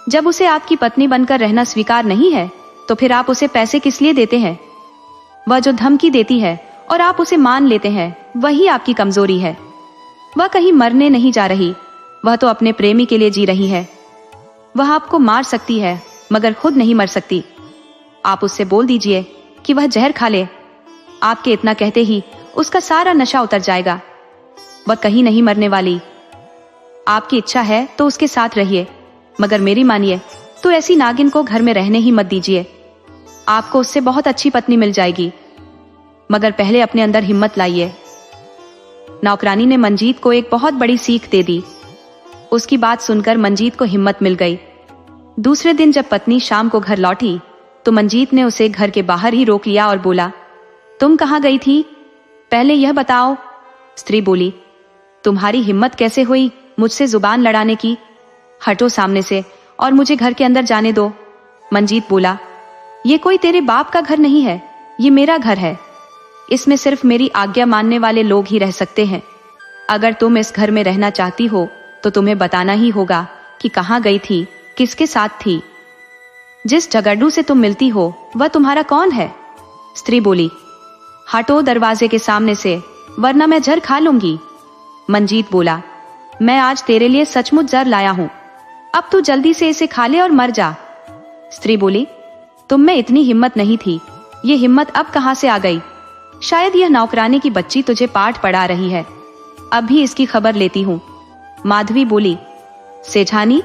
जब उसे आपकी पत्नी बनकर रहना स्वीकार नहीं है तो फिर आप उसे पैसे किस लिए देते हैं? वह जो धमकी देती है और आप उसे मान लेते हैं, वही आपकी कमजोरी है। वह कहीं मरने नहीं जा रही, वह तो अपने प्रेमी के लिए जी रही है। वह आपको मार सकती है मगर खुद नहीं मर सकती। आप उससे बोल दीजिए कि वह जहर खा ले। आपके इतना कहते ही उसका सारा नशा उतर जाएगा। वह कहीं नहीं मरने वाली। आपकी इच्छा है तो उसके साथ रहिए, मगर मेरी मानिए तो ऐसी नागिन को घर में रहने ही मत दीजिए। आपको उससे बहुत अच्छी पत्नी मिल जाएगी, मगर पहले अपने अंदर हिम्मत लाइए। नौकरानी ने मंजीत को एक बहुत बड़ी सीख दे दी। उसकी बात सुनकर मंजीत को हिम्मत मिल गई। दूसरे दिन जब पत्नी शाम को घर लौटी तो मंजीत ने उसे घर के बाहर ही रोक लिया और बोला, तुम कहाँ गई थी? पहले यह बताओ। स्त्री बोली, तुम्हारी हिम्मत कैसे हुई मुझसे जुबान लड़ाने की? हटो सामने से और मुझे घर के अंदर जाने दो। मंजीत बोला, ये कोई तेरे बाप का घर नहीं है, ये मेरा घर है। इसमें सिर्फ मेरी आज्ञा मानने वाले लोग ही रह सकते हैं। अगर तुम इस घर में रहना चाहती हो तो तुम्हें बताना ही होगा कि कहाँ गई थी, किसके साथ थी। जिस झगड़ू से तुम मिलती हो वह तुम्हारा कौन है? स्त्री बोली, हटो दरवाजे के सामने से, वरना मैं जहर खा लूंगी। मंजीत बोला, मैं आज तेरे लिए सचमुच जहर लाया हूं, अब तू जल्दी से इसे खा ले और मर जा। स्त्री बोली, तुम में इतनी हिम्मत नहीं थी, ये हिम्मत अब कहां से आ गई? शायद यह नौकरानी की बच्ची तुझे पाठ पढ़ा रही है, अभी इसकी खबर लेती हूँ। माधवी बोली, सेठानी,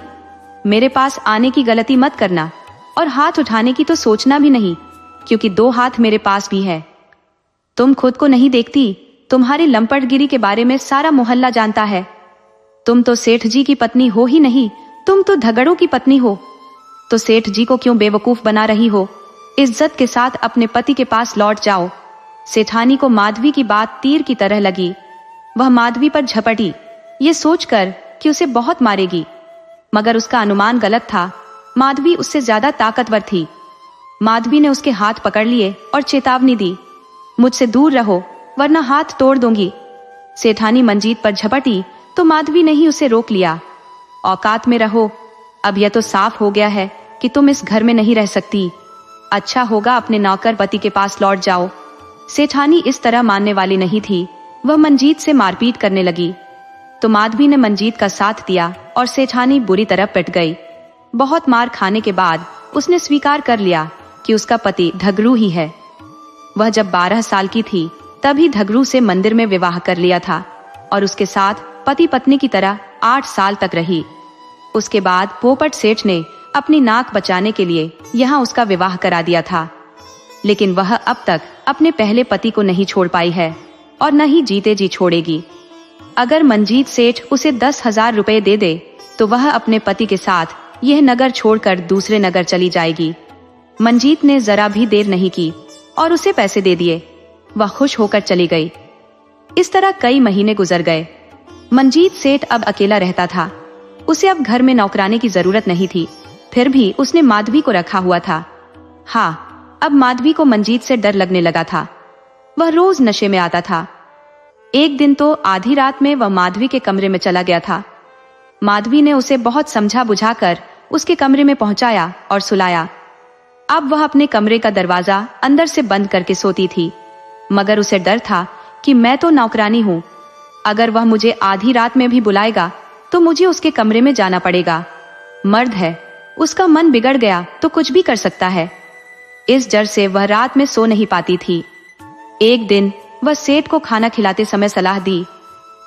मेरे पास आने की गलती मत करना और हाथ उठाने की तो सोचना भी नहीं, क्योंकि 2 हाथ मेरे पास भी है। तुम खुद को नहीं देखती, तुम्हारी लंपटगिरी के बारे में सारा मोहल्ला जानता है। तुम तो सेठ जी की पत्नी हो ही नहीं, तुम तो धगड़ों की पत्नी हो। तो सेठ जी को क्यों बेवकूफ बना रही हो? इज्जत के साथ अपने पति के पास लौट जाओ। सेठानी को माधवी की बात तीर की तरह लगी। वह माधवी पर झपटी, ये सोचकर कि उसे बहुत मारेगी, मगर उसका अनुमान गलत था। माधवी उससे ज्यादा ताकतवर थी। माधवी ने उसके हाथ पकड़ लिए और चेतावनी दी, मुझसे दूर रहो वरना हाथ तोड़ दूंगी। सेठानी मंजीत पर झपटी तो माधवी ने ही उसे रोक लिया। औकात में रहो, अब यह तो साफ हो गया है कि तुम इस घर में नहीं रह सकती। अच्छा होगा अपने नौकर पति के पास लौट जाओ। सेठानी इस तरह मानने वाली नहीं थी। वह मंजीत से मारपीट करने लगी तो माधवी ने मंजीत का साथ दिया और सेठानी बुरी तरह पिट गई। बहुत मार खाने के बाद उसने स्वीकार कर लिया कि उसका पति धगरू ही है। वह जब 12 साल की थी तभी धगरू से मंदिर में विवाह कर लिया था और उसके साथ पति पत्नी की तरह 8 साल तक रही। उसके बाद पोपट सेठ ने अपनी नाक बचाने के लिए यहाँ उसका विवाह करा दिया था, लेकिन वह अब तक अपने पहले पति को नहीं छोड़ पाई है और न ही जीते जी छोड़ेगी। अगर मंजीत सेठ उसे 10,000 रुपए दे दे तो वह अपने पति के साथ यह नगर छोड़कर दूसरे नगर चली जाएगी। मंजीत ने जरा भी देर नहीं की और उसे पैसे दे दिए। वह खुश होकर चली गई। इस तरह कई महीने गुजर गए। मंजीत सेठ अब अकेला रहता था। उसे अब घर में नौकरानी की जरूरत नहीं थी, फिर भी उसने माधवी को रखा हुआ था। हाँ, अब माधवी को मंजीत से डर लगने लगा था। वह रोज नशे में आता था। एक दिन तो आधी रात में वह माधवी के कमरे में चला गया था। माधवी ने उसे बहुत समझा बुझाकर उसके कमरे में पहुंचाया और सुलाया। अब वह अपने कमरे का दरवाजा अंदर से बंद करके सोती थी, मगर उसे डर था कि मैं तो नौकरानी हूँ, अगर वह मुझे आधी रात में भी बुलाएगा तो मुझे उसके कमरे में जाना पड़ेगा। मर्द है, उसका मन बिगड़ गया तो कुछ भी कर सकता है। इस डर से वह रात में सो नहीं पाती थी। एक दिन वह सेठ को खाना खिलाते समय सलाह दी,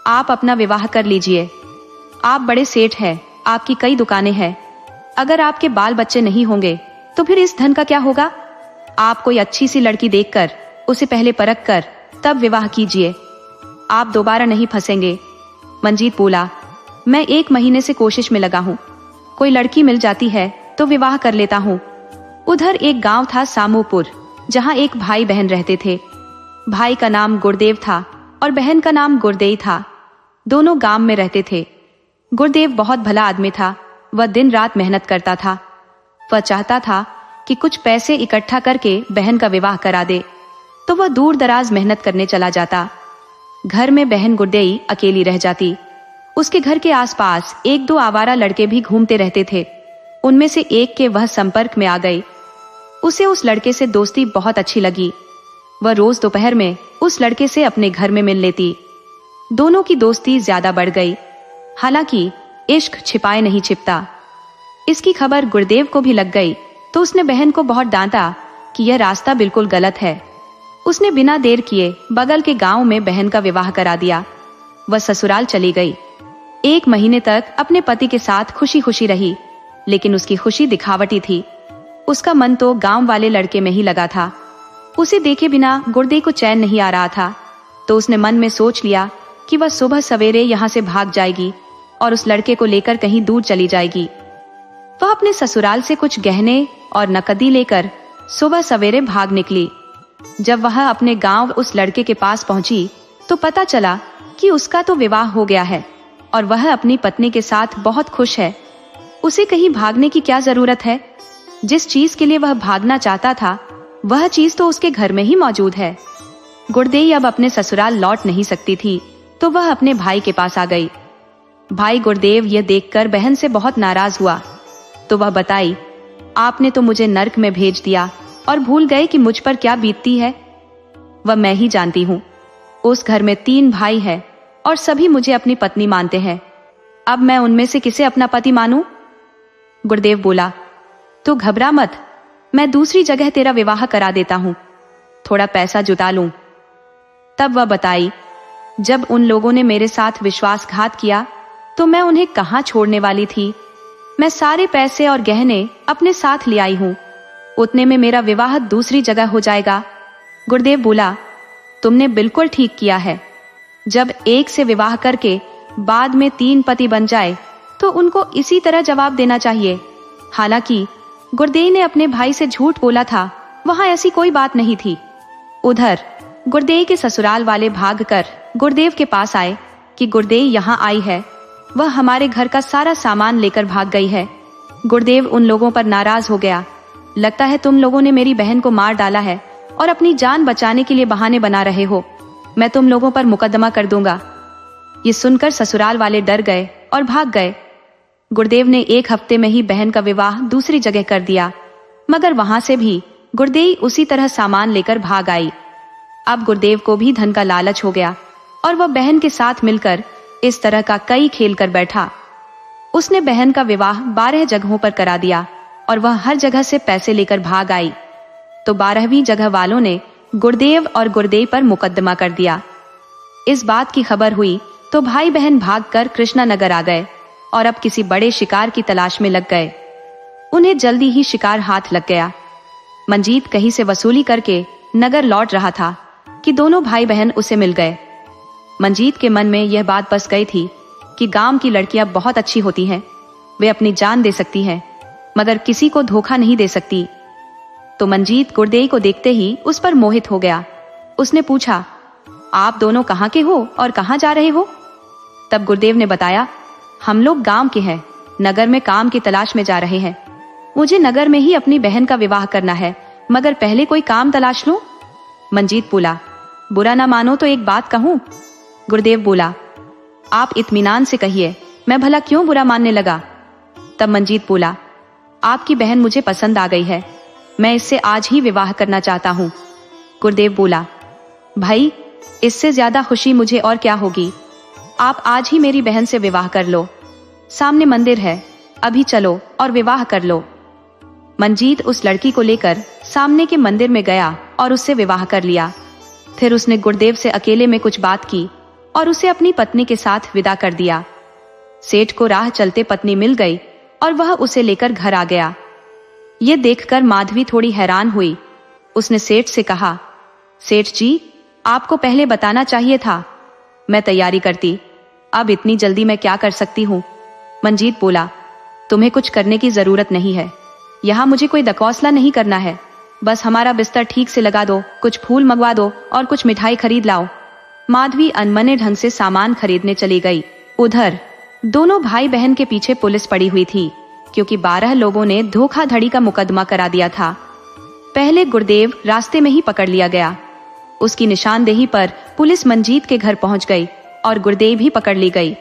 आप अपना विवाह कर लीजिए। आप बड़े सेठ हैं, आपकी कई दुकानें हैं। अगर आपके बाल बच्चे नहीं होंगे तो फिर इस धन का क्या होगा? आप कोई अच्छी सी लड़की देखकर उसे पहले परख कर तब विवाह कीजिए, आप दोबारा नहीं फंसेंगे। मंजीत बोला, मैं 1 महीने से कोशिश में लगा हूँ, कोई लड़की मिल जाती है तो विवाह कर लेता हूँ। उधर एक गांव था सामूपुर, जहाँ एक भाई बहन रहते थे। भाई का नाम गुरदेव था और बहन का नाम गुरदेई था। दोनों गांव में रहते थे। गुरदेव बहुत भला आदमी था। वह दिन रात मेहनत करता था। वह चाहता था कि कुछ पैसे इकट्ठा करके बहन का विवाह करा दे, तो वह दूर दराज मेहनत करने चला जाता। घर में बहन गुरदेई अकेली रह जाती। उसके घर के आसपास 1-2 आवारा लड़के भी घूमते रहते थे। उनमें से एक के वह संपर्क में आ गई। उसे उस लड़के से दोस्ती बहुत अच्छी लगी। वह रोज दोपहर में उस लड़के से अपने घर में मिल लेती। दोनों की दोस्ती ज्यादा बढ़ गई। हालांकि इश्क छिपाए नहीं छिपता। इसकी खबर गुरदेव को भी लग गई तो उसने बहन को बहुत डांटा कि यह रास्ता बिल्कुल गलत है। उसने बिना देर किए बगल के गांव में बहन का विवाह करा दिया। वह ससुराल चली गई। 1 महीने तक अपने पति के साथ खुशी खुशी रही, लेकिन उसकी खुशी दिखावटी थी। उसका मन तो गांव वाले लड़के में ही लगा था। उसे देखे बिना गुरदेव को चैन नहीं आ रहा था, तो उसने मन में सोच लिया कि वह सुबह सवेरे यहाँ से भाग जाएगी और उस लड़के को लेकर कहीं दूर चली जाएगी। वह अपने ससुराल से कुछ गहने और नकदी लेकर सुबह सवेरे भाग निकली। जब वह अपने गांव उस लड़के के पास पहुंची तो पता चला कि उसका तो विवाह हो गया है और वह अपनी पत्नी के साथ बहुत खुश है। उसे कहीं भागने की क्या जरूरत है? जिस चीज के लिए वह भागना चाहता था वह चीज तो उसके घर में ही मौजूद है। गुरदेई अब अपने ससुराल लौट नहीं सकती थी, तो वह अपने भाई के पास आ गई। भाई गुरदेव यह देखकर बहन से बहुत नाराज हुआ, तो वह बताई, आपने तो मुझे नर्क में भेज दिया और भूल गए कि मुझ पर क्या बीतती है। वह मैं ही जानती हूँ। उस घर में 3 भाई हैं और सभी मुझे अपनी पत्नी मानते हैं। अब मैं उनमें से किसे अपना पति मानूं? गुरुदेव बोला, तो घबरा मत, मैं दूसरी जगह तेरा विवाह करा देता हूं, थोड़ा पैसा जुटा लूं। तब वह बताई, जब उन लोगों ने मेरे साथ विश्वासघात किया तो मैं उन्हें कहां छोड़ने वाली थी। मैं सारे पैसे और गहने अपने साथ ले आई हूं, उतने में मेरा विवाह दूसरी जगह हो जाएगा। गुरुदेव बोला, तुमने बिल्कुल ठीक किया है। जब एक से विवाह करके बाद में 3 पति बन जाए तो उनको इसी तरह जवाब देना चाहिए। हालांकि गुरुदेव ने अपने भाई से झूठ बोला था, वहां ऐसी कोई बात नहीं थी। उधर गुरुदेव के ससुराल वाले भागकर गुरुदेव के पास आए कि गुरुदेव यहाँ आई है, वह हमारे घर का सारा सामान लेकर भाग गई है। गुरुदेव उन लोगों पर नाराज हो गया, लगता है तुम लोगों ने मेरी बहन को मार डाला है और अपनी जान बचाने के लिए बहाने बना रहे हो, मैं तुम लोगों पर मुकदमा कर दूंगा। ये सुनकर ससुराल वाले डर गए और भाग गए। गुरुदेव ने 1 हफ्ते में ही बहन का विवाह दूसरी जगह कर दिया, मगर वहां से भी गुरुदेव उसी तरह सामान लेकर भाग आई। अब गुरुदेव को भी धन का लालच हो गया और वह बहन के साथ मिलकर इस तरह का कई खेल कर बैठा। उसने बहन का विवाह 12 जगहों पर करा दिया और वह हर जगह से पैसे लेकर भाग आई। तो 12वीं जगह वालों ने गुरुदेव और गुरुदेव पर मुकदमा कर दिया। इस बात की खबर हुई तो भाई बहन भागकर कृष्णा नगर आ गए और अब किसी बड़े शिकार की तलाश में लग गए। उन्हें जल्दी ही शिकार हाथ लग गया। मंजीत कहीं से वसूली करके नगर लौट रहा था कि दोनों भाई बहन उसे मिल गए। मंजीत के मन में यह बात बस गई थी कि गांव की लड़कियां बहुत अच्छी होती हैं, वे अपनी जान दे सकती हैं मगर किसी को धोखा नहीं दे सकती। तो मंजीत गुरुदेव को देखते ही उस पर मोहित हो गया। उसने पूछा, आप दोनों कहाँ के हो और कहाँ जा रहे हो? तब गुरुदेव ने बताया, हम लोग गांव के हैं, नगर में काम की तलाश में जा रहे हैं। मुझे नगर में ही अपनी बहन का विवाह करना है, मगर पहले कोई काम तलाश लूं। मंजीत बोला, बुरा ना मानो तो एक बात कहूं? गुरुदेव बोला, आप इत्मीनान से कहिए, मैं भला क्यों बुरा मानने लगा? तब मंजीत बोला, आपकी बहन मुझे पसंद आ गई है, मैं इससे आज ही विवाह करना चाहता हूँ। गुरुदेव बोला, भाई इससे ज्यादा खुशी मुझे और क्या होगी, आप आज ही मेरी बहन से विवाह कर लो, सामने मंदिर है, अभी चलो और विवाह कर लो। मंजीत उस लड़की को लेकर सामने के मंदिर में गया और उससे विवाह कर लिया। फिर उसने गुरुदेव से अकेले में कुछ बात की और उसे अपनी पत्नी के साथ विदा कर दिया। सेठ को राह चलते पत्नी मिल गई और वह उसे लेकर घर आ गया। ये देखकर माधवी थोड़ी हैरान हुई। उसने सेठ से कहा, सेठ जी, आपको पहले बताना चाहिए था, मैं तैयारी करती, अब इतनी जल्दी मैं क्या कर सकती हूँ। मंजीत बोला, तुम्हें कुछ करने की जरूरत नहीं है, यहाँ मुझे कोई दकौसला नहीं करना है, बस हमारा बिस्तर ठीक से लगा दो, कुछ फूल मंगवा दो और कुछ मिठाई खरीद लाओ। माधवी अनमने ढंग से सामान खरीदने चली गई। उधर दोनों भाई बहन के पीछे पुलिस पड़ी हुई थी, क्योंकि 12 लोगों ने धोखाधड़ी का मुकदमा करा दिया था। पहले गुरुदेव रास्ते में ही पकड़ लिया गया। उसकी निशानदेही पर पुलिस मंजीत के घर पहुंच गई और गुरुदेव भी पकड़ ली गई।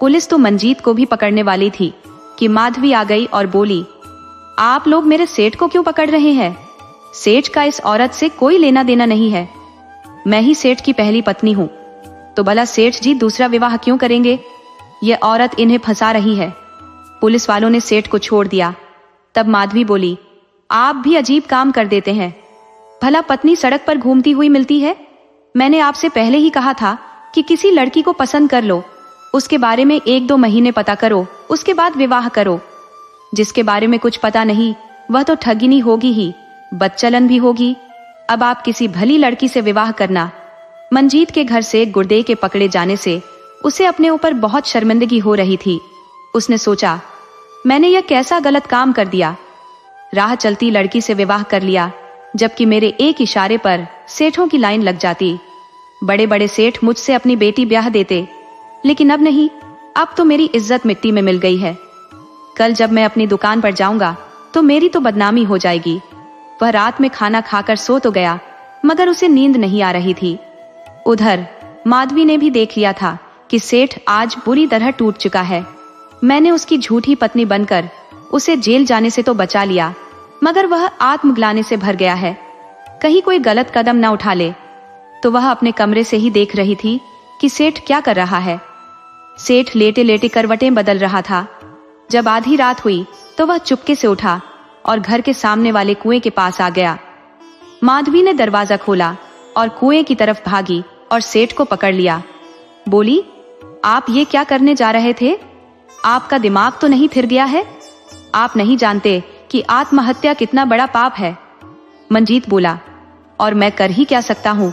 पुलिस तो मंजीत को भी पकड़ने वाली थी कि माधवी आ गई और बोली, आप लोग मेरे सेठ को क्यों पकड़ रहे हैं? सेठ का इस औरत से कोई लेना देना नहीं है, मैं ही सेठ की पहली पत्नी हूँ, तो भला सेठ जी दूसरा विवाह क्यों करेंगे? यह औरत इन्हें फंसा रही है। पुलिस वालों ने सेठ को छोड़ दिया। तब माधवी बोली, आप भी अजीब काम कर देते हैं, भला पत्नी सड़क पर घूमती हुई मिलती है? मैंने आपसे पहले ही कहा था कि किसी लड़की को पसंद कर लो, उसके बारे में 1-2 महीने पता करो, उसके बाद विवाह करो। जिसके बारे में कुछ पता नहीं वह तो ठगिनी होगी ही, बदचलन भी होगी। अब आप किसी भली लड़की से विवाह करना। मंजीत के घर से गुरुदेव के पकड़े जाने से उसे अपने ऊपर बहुत शर्मिंदगी हो रही थी। उसने सोचा, मैंने यह कैसा गलत काम कर दिया, राह चलती लड़की से विवाह कर लिया, जबकि मेरे एक इशारे पर सेठों की लाइन लग जाती। बड़े बड़े सेठ मुझसे अपनी बेटी ब्याह देते, लेकिन अब नहीं, अब तो मेरी इज्जत मिट्टी में मिल गई है। कल जब मैं अपनी दुकान पर जाऊंगा तो मेरी तो बदनामी हो जाएगी। वह रात में खाना खाकर सो तो गया, मगर उसे नींद नहीं आ रही थी। उधर माधवी ने भी देख लिया था कि सेठ आज बुरी तरह टूट चुका है। मैंने उसकी झूठी पत्नी बनकर उसे जेल जाने से तो बचा लिया, मगर वह आत्मग्लानि से भर गया है, कहीं कोई गलत कदम न उठा ले। तो वह अपने कमरे से ही देख रही थी कि सेठ क्या कर रहा है। सेठ लेटे लेटे करवटें बदल रहा था। जब आधी रात हुई तो वह चुपके से उठा और घर के सामने वाले कुएं के पास आ गया। माधवी ने दरवाजा खोला और कुएं की तरफ भागी और सेठ को पकड़ लिया। बोली, आप ये क्या करने जा रहे थे? आपका दिमाग तो नहीं फिर गया है? आप नहीं जानते कि आत्महत्या कितना बड़ा पाप है? मंजीत बोला, और मैं कर ही क्या सकता हूँ?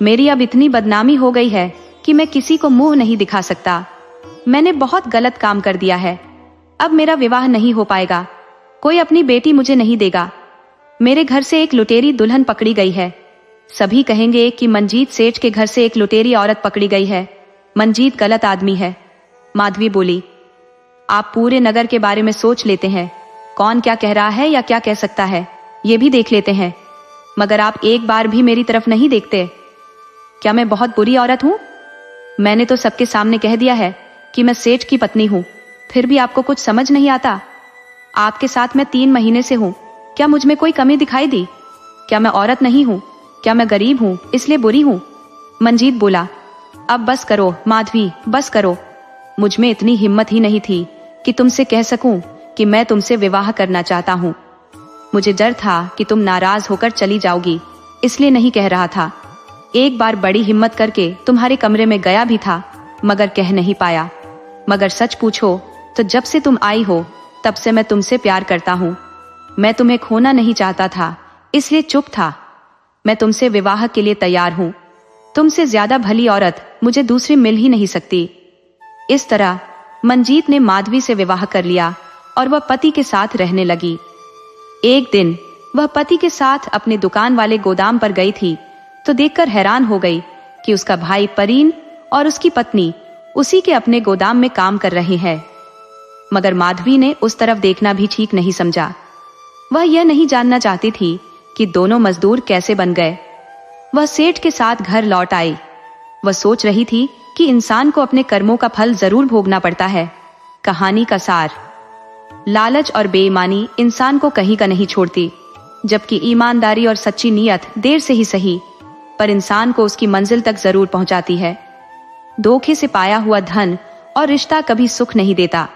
मेरी अब इतनी बदनामी हो गई है कि मैं किसी को मुंह नहीं दिखा सकता। मैंने बहुत गलत काम कर दिया है। अब मेरा विवाह नहीं हो पाएगा। कोई अपनी बेटी मुझे नहीं देगा। मेरे घर से एक लुटेरी दुल्हन पकड़ी गई है। सभी कहेंगे कि मंजीत सेठ के घर से एक लुटेरी औरत पकड़ी गई है। मंजीत गलत आदमी है। माधवी बोली, आप पूरे नगर के बारे में सोच लेते हैं। कौन क्या कह रहा है या क्या कह सकता है, ये भी देख लेते हैं, मगर आप एक बार भी मेरी तरफ नहीं देखते। क्या मैं बहुत बुरी औरत हूँ? मैंने तो सबके सामने कह दिया है कि मैं सेठ की पत्नी हूँ, फिर भी आपको कुछ समझ नहीं आता। आपके साथ मैं 3 महीने से हूँ। क्या मुझ में कोई कमी दिखाई दी? क्या मैं औरत नहीं हूँ? क्या मैं गरीब हूँ इसलिए बुरी हूँ? मंजीत बोला, अब बस करो माधवी, बस करो। मुझ में इतनी हिम्मत ही नहीं थी कि तुमसे कह सकूं कि मैं तुमसे विवाह करना चाहता हूँ। मुझे डर था कि तुम नाराज होकर चली जाओगी, इसलिए नहीं कह रहा था। एक बार बड़ी हिम्मत करके तुम्हारे कमरे में गया भी था, मगर कह नहीं पाया। मगर सच पूछो तो जब से तुम आई हो तब से मैं तुमसे प्यार करता हूँ। मैं तुम्हें खोना नहीं चाहता था, इसलिए चुप था। मैं तुमसे विवाह के लिए तैयार हूँ। तुमसे ज्यादा भली औरत मुझे दूसरी मिल ही नहीं सकती। इस तरह मंजीत ने माधवी से विवाह कर लिया और वह पति के साथ रहने लगी। एक दिन वह पति के साथ अपने दुकान वाले गोदाम पर गई थी तो देखकर हैरान हो गई कि उसका भाई परीन और उसकी पत्नी उसी के अपने गोदाम में काम कर रहे हैं। मगर माधवी ने उस तरफ देखना भी ठीक नहीं समझा। वह यह नहीं जानना चाहती थी कि दोनों मजदूर कैसे बन गए। वह सेठ के साथ घर लौट आई। वह सोच रही थी कि इंसान को अपने कर्मों का फल जरूर भोगना पड़ता है। कहानी का सार, लालच और बेईमानी इंसान को कहीं का नहीं छोड़ती, जबकि ईमानदारी और सच्ची नीयत देर से ही सही पर इंसान को उसकी मंजिल तक जरूर पहुंचाती है। धोखे से पाया हुआ धन और रिश्ता कभी सुख नहीं देता।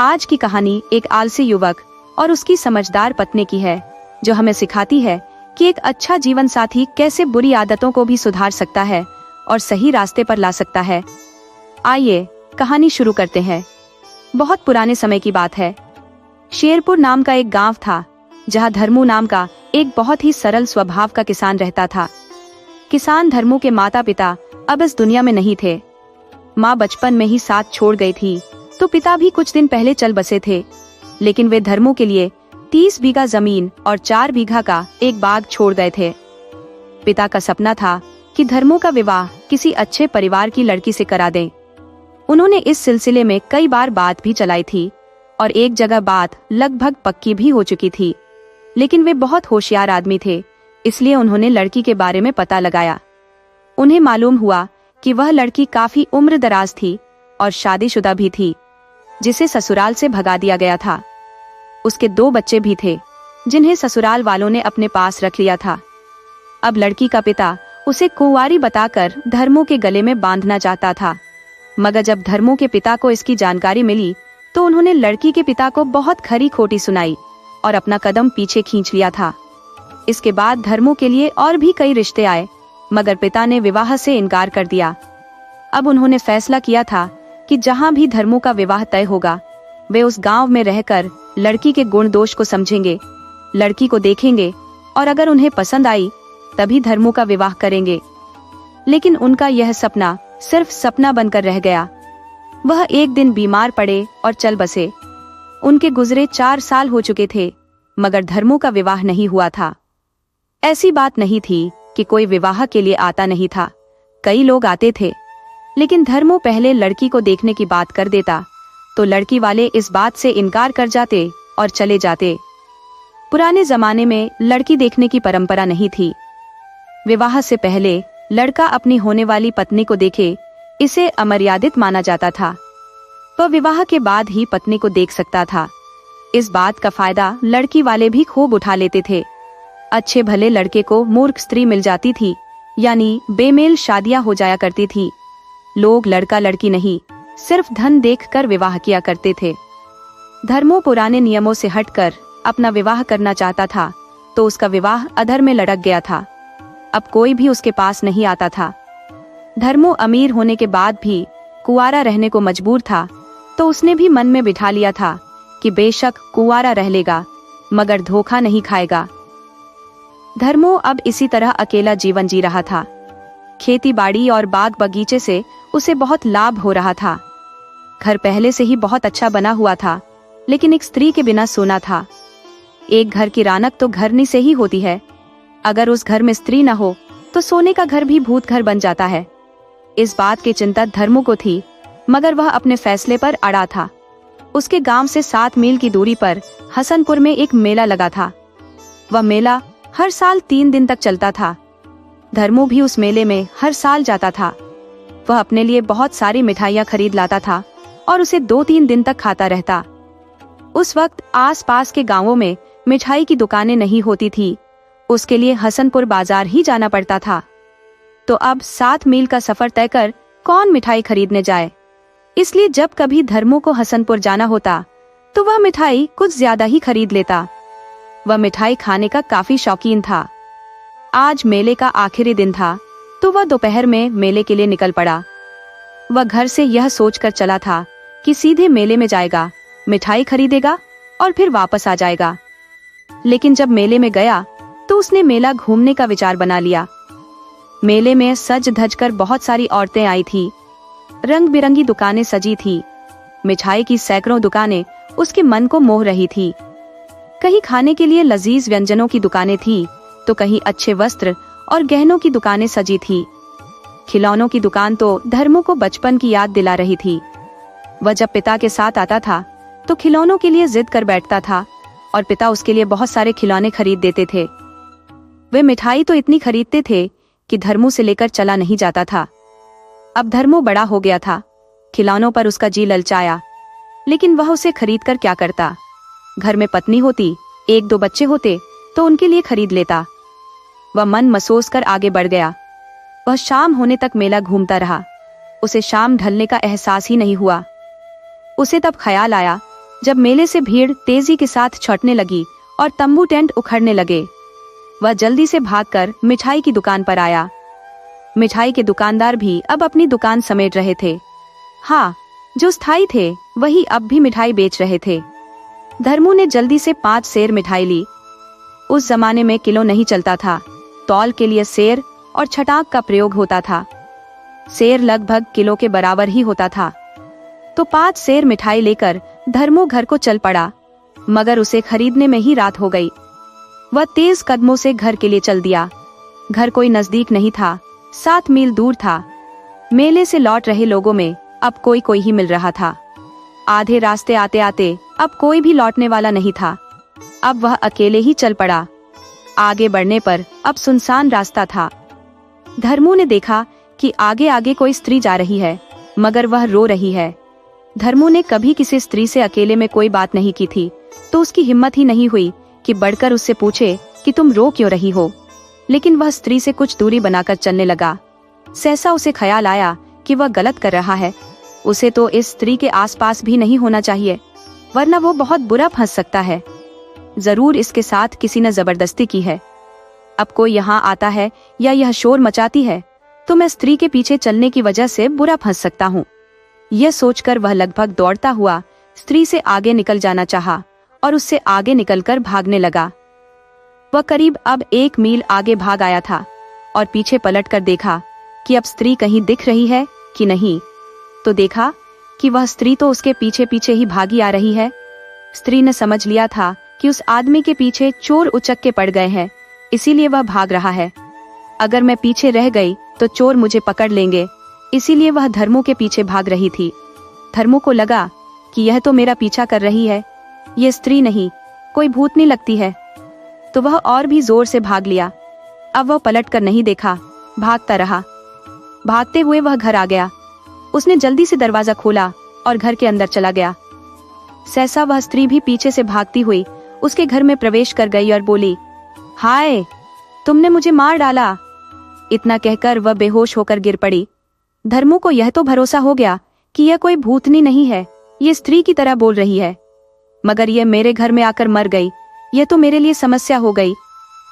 आज की कहानी एक आलसी युवक और उसकी समझदार पत्नी की है, जो हमें सिखाती है कि एक अच्छा जीवन साथी कैसे बुरी आदतों को भी सुधार सकता है और सही रास्ते पर ला सकता है। आइए कहानी शुरू करते हैं। बहुत पुराने समय की बात है। शेरपुर नाम का एक गांव था, जहां धर्मू नाम का एक बहुत ही सरल स्वभाव का किसान रहता था। किसान धर्मू के माता पिता अब इस दुनिया में नहीं थे। माँ बचपन में ही साथ छोड़ गई थी, तो पिता भी कुछ दिन पहले चल बसे थे। लेकिन वे धर्मू के लिए 30 बीघा जमीन और 4 बीघा का एक बाग छोड़ गए थे। पिता का सपना था कि धर्मू का विवाह किसी अच्छे परिवार की लड़की से करा दें। उन्होंने इस सिलसिले में कई बार बात भी चलाई थी और एक जगह बात लगभग पक्की भी हो चुकी थी। लेकिन वे बहुत होशियार आदमी थे, इसलिए उन्होंने लड़की के बारे में पता लगाया। उन्हें मालूम हुआ कि वह लड़की काफी उम्र दराज थी और शादीशुदा भी थी, जिसे ससुराल से भगा दिया गया था। उसके 2 बच्चे भी थे, जिन्हें ससुराल वालों ने अपने पास रख लिया था। अब लड़की का पिता उसे कुंवारी बताकर धर्मू के गले में बांधना चाहता था, मगर जब धर्मू के पिता को इसकी जानकारी मिली तो उन्होंने लड़की के पिता को बहुत खरी खोटी सुनाई और अपना कदम पीछे खींच लिया था। इसके बाद धर्मू के लिए और भी कई रिश्ते आए, मगर पिता ने विवाह से इनकार कर दिया। अब उन्होंने फैसला किया था कि जहां भी धर्मू का विवाह तय होगा, वे उस गांव में रहकर लड़की के गुण दोष को समझेंगे, लड़की को देखेंगे और अगर उन्हें पसंद आई तभी धर्मू का विवाह करेंगे। लेकिन उनका यह सपना सिर्फ सपना बनकर रह गया। वह एक दिन बीमार पड़े और चल बसे। उनके गुजरे 4 साल हो चुके थे, मगर धर्मू का विवाह नहीं हुआ था। ऐसी बात नहीं थी कि कोई विवाह के लिए आता नहीं था, कई लोग आते थे। लेकिन धर्मू पहले लड़की को देखने की बात कर देता तो लड़की वाले इस बात से इनकार कर जाते और चले जाते। पुराने जमाने में लड़की देखने की परंपरा नहीं थी। विवाह से पहले लड़का अपनी होने वाली पत्नी को देखे, इसे अमर्यादित माना जाता था। वह विवाह के बाद ही पत्नी को देख सकता था। इस बात का फायदा लड़की वाले भी खूब उठा लेते थे। अच्छे भले लड़के को मूर्ख स्त्री मिल जाती थी, यानी बेमेल शादियां हो जाया करती थी। लोग लड़का लड़की नहीं, सिर्फ धन देखकर विवाह किया करते थे। धर्मो पुराने नियमों से हटकर अपना विवाह करना चाहता था तो उसका विवाह अधर में लटक गया था। अब कोई भी उसके पास नहीं आता था। धर्मो अमीर होने के बाद भी कुंवारा रहने को मजबूर था, तो उसने भी मन में बिठा लिया था कि बेशक कुंवारा रह लेगा मगर धोखा नहीं खाएगा। धर्मो अब इसी तरह अकेला जीवन जी रहा था। खेती बाड़ी और बाग बगीचे से उसे बहुत लाभ हो रहा था। घर पहले से ही बहुत अच्छा बना हुआ था, लेकिन एक स्त्री के बिना सोना था। एक घर की रानक तो घरनी से ही होती है। अगर उस घर में स्त्री न हो तो सोने का घर भी भूत घर बन जाता है। इस बात की चिंता धर्मो को थी, मगर वह अपने फैसले पर अड़ा था। उसके गांव से 7 मील की दूरी पर हसनपुर में एक मेला लगा था। वह मेला हर साल 3 दिन तक चलता था। धर्मो भी उस मेले में हर साल जाता था। वह अपने लिए बहुत सारी मिठाइयाँ खरीद लाता था और उसे 2-3 दिन तक खाता रहता। उस वक्त आसपास के गांवों में मिठाई की दुकानें नहीं होती थी, उसके लिए हसनपुर बाजार ही जाना पड़ता था। तो अब 7 मील का सफर तय कर कौन मिठाई खरीदने जाए। इसलिए जब कभी धर्मो को हसनपुर जाना होता तो वह मिठाई कुछ ज्यादा ही खरीद लेता। वह मिठाई खाने का काफी शौकीन था। आज मेले का आखिरी दिन था, तो वह दोपहर में मेले के लिए निकल पड़ा। वह घर से यह सोचकर चला था कि सीधे मेले में जाएगा, मिठाई खरीदेगा और फिर वापस आ जाएगा। लेकिन जब मेले में गया तो उसने मेला घूमने का विचार बना लिया। मेले में सज धज कर बहुत सारी औरतें आई थी। रंग बिरंगी दुकानें सजी थी। मिठाई की सैकड़ों दुकानें उसके मन को मोह रही थी। कहीं खाने के लिए लजीज व्यंजनों की दुकानें थी, तो कहीं अच्छे वस्त्र और गहनों की दुकानें सजी थी। खिलौनों की दुकान तो धर्मो को बचपन की याद दिला रही थी। वह जब पिता के साथ आता था तो खिलौनों के लिए जिद कर बैठता था और पिता उसके लिए बहुत सारे खिलौने खरीद देते थे। वे मिठाई तो इतनी खरीदते थे कि धर्मो से लेकर चला नहीं जाता था। अब धर्मो बड़ा हो गया था, खिलौनों पर उसका जी ललचाया, लेकिन वह उसे खरीद कर क्या करता। घर में पत्नी होती, 1-2 बच्चे होते तो उनके लिए खरीद लेता। वह मन मसोस कर आगे बढ़ गया। वह शाम होने तक मेला घूमता रहा। उसे शाम ढलने का एहसास ही नहीं हुआ। उसे तब ख्याल आया जब मेले से भीड़ तेजी के साथ छटने लगी और तंबू टेंट उखड़ने लगे। वह जल्दी से भागकर मिठाई की दुकान पर आया। मिठाई के दुकानदार भी अब अपनी दुकान समेट रहे थे। हाँ, जो स्थायी थे वही अब भी मिठाई बेच रहे थे। धर्मो ने जल्दी से 5 सेर मिठाई ली। उस जमाने में किलो नहीं चलता था, तौल के लिए सेर और छटाक का प्रयोग होता था। सेर लगभग किलो के बराबर ही होता था। तो 5 सेर मिठाई लेकर धर्मो घर को चल पड़ा, मगर उसे खरीदने में ही रात हो गई। वह तेज कदमों से घर के लिए चल दिया। घर कोई नजदीक नहीं था, 7 मील दूर था। मेले से लौट रहे लोगों में अब कोई कोई ही मिल रहा था। आधे रास्ते आते आते अब कोई भी लौटने वाला नहीं था। अब वह अकेले ही चल पड़ा। आगे बढ़ने पर अब सुनसान रास्ता था। धर्मो ने देखा कि आगे आगे कोई स्त्री जा रही है, मगर वह रो रही है। धर्मो ने कभी किसी स्त्री से अकेले में कोई बात नहीं की थी, तो उसकी हिम्मत ही नहीं हुई कि बढ़कर उससे पूछे कि तुम रो क्यों रही हो। लेकिन वह स्त्री से कुछ दूरी बनाकर चलने लगा। सहसा उसे ख्याल आया कि वह गलत कर रहा है। उसे तो इस स्त्री के आसपास भी नहीं होना चाहिए, वरना वो बहुत बुरा फंस सकता है। जरूर इसके साथ किसी ने जबरदस्ती की है। अब कोई यहाँ आता है या यह शोर मचाती है तो मैं स्त्री के पीछे चलने की वजह से बुरा फंस सकता हूँ। यह सोचकर वह लगभग दौड़ता हुआ स्त्री से आगे निकल जाना चाहा और उससे आगे निकलकर भागने लगा। वह करीब अब 1 मील आगे भाग आया था और पीछे पलटकर देखा कि अब स्त्री कहीं दिख रही है कि नहीं। तो देखा कि वह स्त्री तो उसके पीछे पीछे ही भागी आ रही है। स्त्री ने समझ लिया था कि उस आदमी के पीछे चोर उचक के पड़ गए हैं, इसीलिए वह भाग रहा है। अगर मैं पीछे रह गई तो चोर मुझे पकड़ लेंगे, इसीलिए वह धर्मो के पीछे भाग रही थी। धर्मो को लगा कि यह तो मेरा पीछा कर रही है, यह स्त्री नहीं कोई भूतनी लगती है। तो वह और भी जोर से भाग लिया। अब वह पलट कर नहीं देखा, भागता रहा। भागते हुए वह घर आ गया। उसने जल्दी से दरवाजा खोला और घर के अंदर चला गया। सहसा वह स्त्री भी पीछे से भागती हुई उसके घर में प्रवेश कर गई और बोली, हाय, तुमने मुझे मार डाला। इतना कहकर वह बेहोश होकर गिर पड़ी। धर्मू को यह तो भरोसा हो गया कि यह कोई भूतनी नहीं है, ये स्त्री की तरह बोल रही है, मगर यह मेरे घर में आकर मर गई, यह तो मेरे लिए समस्या हो गई।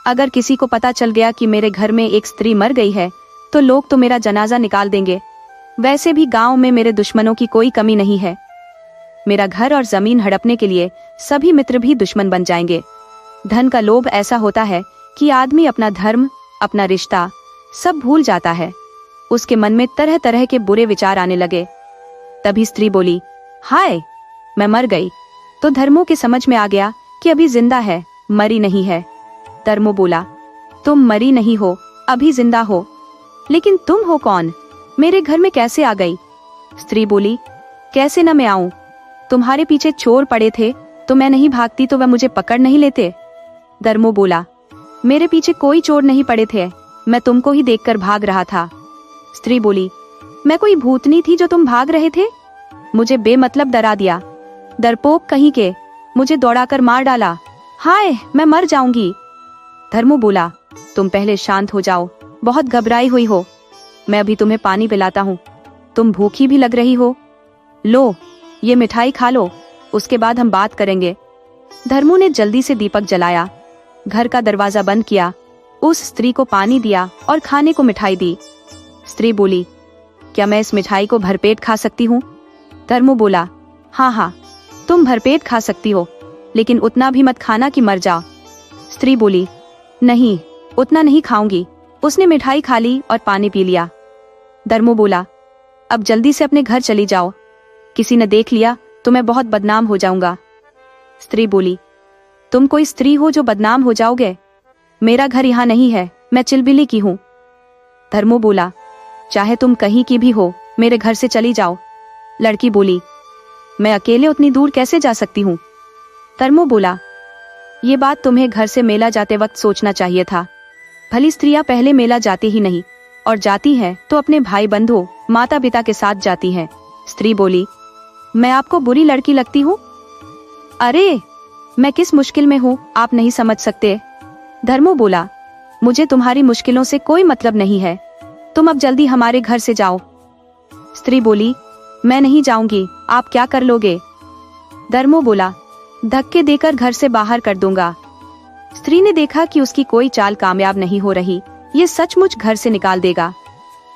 अगर किसी को पता चल गया कि मेरे घर में एक स्त्री मर गई है तो लोग तो मेरा जनाजा निकाल देंगे। वैसे भी गांव में मेरे दुश्मनों की कोई कमी नहीं है। मेरा घर और जमीन हड़पने के लिए सभी मित्र भी दुश्मन बन जाएंगे। धन का लोभ ऐसा होता है कि आदमी अपना धर्म, अपना रिश्ता सब भूल जाता है। उसके मन में तरह तरह के बुरे विचार आने लगे। तभी स्त्री बोली, हाय, मैं मर गई। तो धर्मू के समझ में आ गया कि अभी जिंदा है, मरी नहीं है। धर्मू बोला, तुम मरी नहीं हो, अभी जिंदा हो, लेकिन तुम हो कौन? मेरे घर में कैसे आ गई? स्त्री बोली, कैसे न मैं आऊं? तुम्हारे पीछे चोर पड़े थे तो मैं नहीं भागती तो वह मुझे पकड़ नहीं लेते। धर्मू बोला, मेरे पीछे कोई चोर नहीं पड़े थे, मैं तुमको ही देखकर भाग रहा था। स्त्री बोली, मैं कोई भूतनी थी जो तुम भाग रहे थे? मुझे बेमतलब डरा दिया, डरपोक कहीं के, मुझे दौड़ाकर मार डाला। हाय, मैं मर जाऊंगी। धर्मू बोला, तुम पहले शांत हो जाओ, बहुत घबराई हुई हो। मैं अभी तुम्हें पानी पिलाता हूँ, तुम भूखी भी लग रही हो। लो, ये मिठाई खा लो, उसके बाद हम बात करेंगे। धर्मू ने जल्दी से दीपक जलाया, घर का दरवाजा बंद किया, उस स्त्री को पानी दिया और खाने को मिठाई दी। स्त्री बोली, क्या मैं इस मिठाई को भरपेट खा सकती हूँ? धर्मू बोला, हाँ हाँ, तुम भरपेट खा सकती हो, लेकिन उतना भी मत खाना कि मर जाओ। स्त्री बोली, नहीं, उतना नहीं खाऊंगी। उसने मिठाई खा ली और पानी पी लिया। धर्मू बोला, अब जल्दी से अपने घर चली जाओ, किसी ने देख लिया तो मैं बहुत बदनाम हो जाऊंगा। स्त्री बोली, तुम कोई स्त्री हो जो बदनाम हो जाओगे? मेरा घर यहाँ नहीं है, मैं चिलबिली की हूँ। धर्मू बोला, चाहे तुम कहीं की भी हो, मेरे घर से चली जाओ। लड़की बोली, मैं अकेले उतनी दूर कैसे जा सकती हूँ? धर्मू बोला, ये बात तुम्हें घर से मेला जाते वक्त सोचना चाहिए था। भली स्त्रियां पहले मेला जाती ही नहीं, और जाती हैं तो अपने भाई बंधुओं, माता पिता के साथ जाती हैं। स्त्री बोली, मैं आपको बुरी लड़की लगती हूँ? अरे, मैं किस मुश्किल में हूँ आप नहीं समझ सकते। धर्मू बोला, मुझे तुम्हारी मुश्किलों से कोई मतलब नहीं है, तुम अब जल्दी हमारे घर से जाओ। स्त्री बोली, मैं नहीं जाऊंगी, आप क्या कर लोगे? धर्मू बोला, धक्के देकर घर से बाहर कर दूंगा। स्त्री ने देखा कि उसकी कोई चाल कामयाब नहीं हो रही, ये सचमुच घर से निकाल देगा।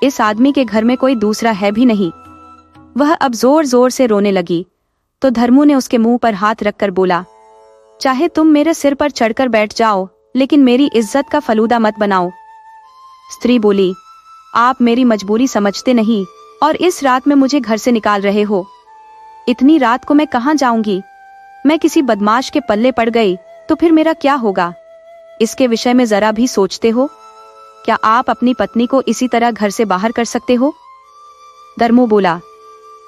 इस आदमी के घर में कोई दूसरा है भी नहीं। वह अब जोर जोर से रोने लगी, तो धर्मू ने उसके मुंह पर हाथ रखकर बोला, चाहे तुम मेरे सिर पर चढ़कर बैठ जाओ, लेकिन मेरी इज्जत का फलूदा मत बनाओ। स्त्री बोली, आप मेरी मजबूरी समझते नहीं और इस रात में मुझे घर से निकाल रहे हो। इतनी रात को मैं कहाँ जाऊंगी? मैं किसी बदमाश के पल्ले पड़ गई तो फिर मेरा क्या होगा? इसके विषय में जरा भी सोचते हो? क्या आप अपनी पत्नी को इसी तरह घर से बाहर कर सकते हो? धर्मू बोला,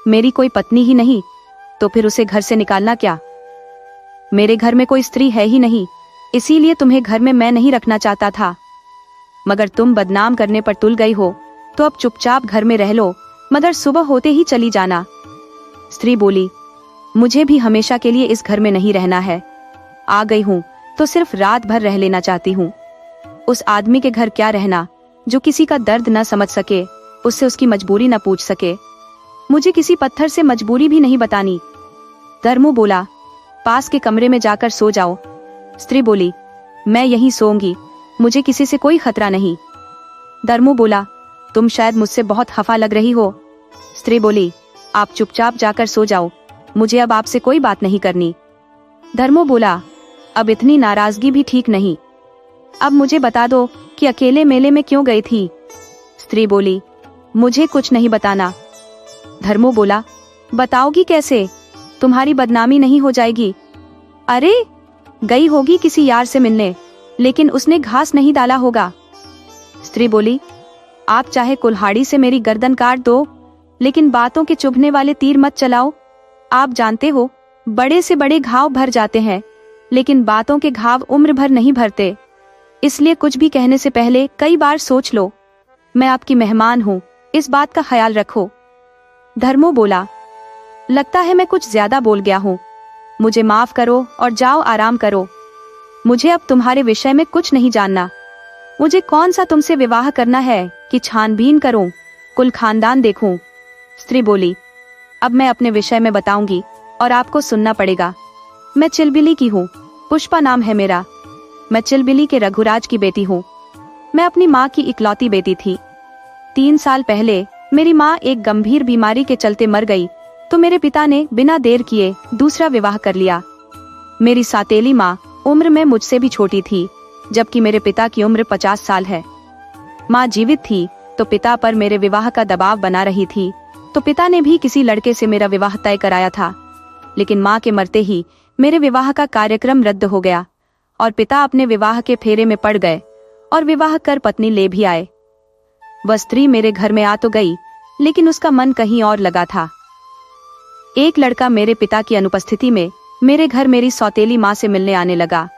मेरी कोई पत्नी ही नहीं, तो फिर उसे घर से निकालना क्या? मेरे घर में कोई स्त्री है ही नहीं, इसीलिए तुम्हें घर में मैं नहीं रखना चाहता था, मगर तुम बदनाम करने पर तुल गई हो, तो अब चुपचाप घर में रह लो, मगर सुबह होते ही चली जाना। स्त्री बोली, मुझे भी हमेशा के लिए इस घर में नहीं रहना है, आ गई हूँ तो सिर्फ रात भर रह लेना चाहती हूँ। उस आदमी के घर क्या रहना जो किसी का दर्द न समझ सके, उससे उसकी मजबूरी न पूछ सके। मुझे किसी पत्थर से मजबूरी भी नहीं बतानी। धर्मू बोला, पास के कमरे में जाकर सो जाओ। स्त्री बोली, मैं यहीं सोऊंगी, मुझे किसी से कोई खतरा नहीं। धर्मू बोला, तुम शायद मुझसे बहुत खफा लग रही हो। स्त्री बोली, आप चुपचाप जाकर सो जाओ, मुझे अब आपसे कोई बात नहीं करनी। धर्मू बोला, अब इतनी नाराजगी भी ठीक नहीं, अब मुझे बता दो कि अकेले मेले में क्यों गई थी? स्त्री बोली, मुझे कुछ नहीं बताना। धर्मू बोला, बताओगी कैसे? तुम्हारी बदनामी नहीं हो जाएगी? अरे, गई होगी किसी यार से मिलने, लेकिन उसने घास नहीं डाला होगा। स्त्री बोली, आप चाहे कुल्हाड़ी से मेरी गर्दन काट दो, लेकिन बातों के चुभने वाले तीर मत चलाओ। आप जानते हो, बड़े से बड़े घाव भर जाते हैं, लेकिन बातों के घाव उम्र भर नहीं भरते। इसलिए कुछ भी कहने से पहले कई बार सोच लो। मैं आपकी मेहमान हूँ, इस बात का ख्याल रखो। धर्मू बोला, लगता है मैं कुछ ज्यादा बोल गया हूँ, मुझे माफ करो और जाओ आराम करो। मुझे अब तुम्हारे विषय में कुछ नहीं जानना। मुझे कौन सा तुमसे विवाह करना है कि छानबीन करूं, कुल खानदान देखूं। स्त्री बोली, अब मैं अपने विषय में बताऊंगी और आपको सुनना पड़ेगा। मैं चिलबिली की हूँ, पुष्पा नाम है मेरा। मैं चिलबिली के रघुराज की बेटी हूँ। मैं अपनी माँ की इकलौती बेटी थी। 3 साल पहले मेरी माँ एक गंभीर बीमारी के चलते मर गई तो मेरे पिता ने बिना देर किए दूसरा विवाह कर लिया। मेरी सौतेली माँ उम्र में मुझसे भी छोटी थी, जबकि मेरे पिता की उम्र 50 साल है। माँ जीवित थी तो पिता पर मेरे विवाह का दबाव बना रही थी, तो पिता ने भी किसी लड़के से मेरा विवाह तय कराया था। लेकिन माँ के मरते ही मेरे विवाह का कार्यक्रम रद्द हो गया और पिता अपने विवाह के फेरे में पड़ गए और विवाह कर पत्नी ले भी आए। वह स्त्री मेरे घर में आ तो गई, लेकिन उसका मन कहीं और लगा था। एक लड़का मेरे पिता की अनुपस्थिति में मेरे घर मेरी सौतेली माँ से मिलने आने लगा।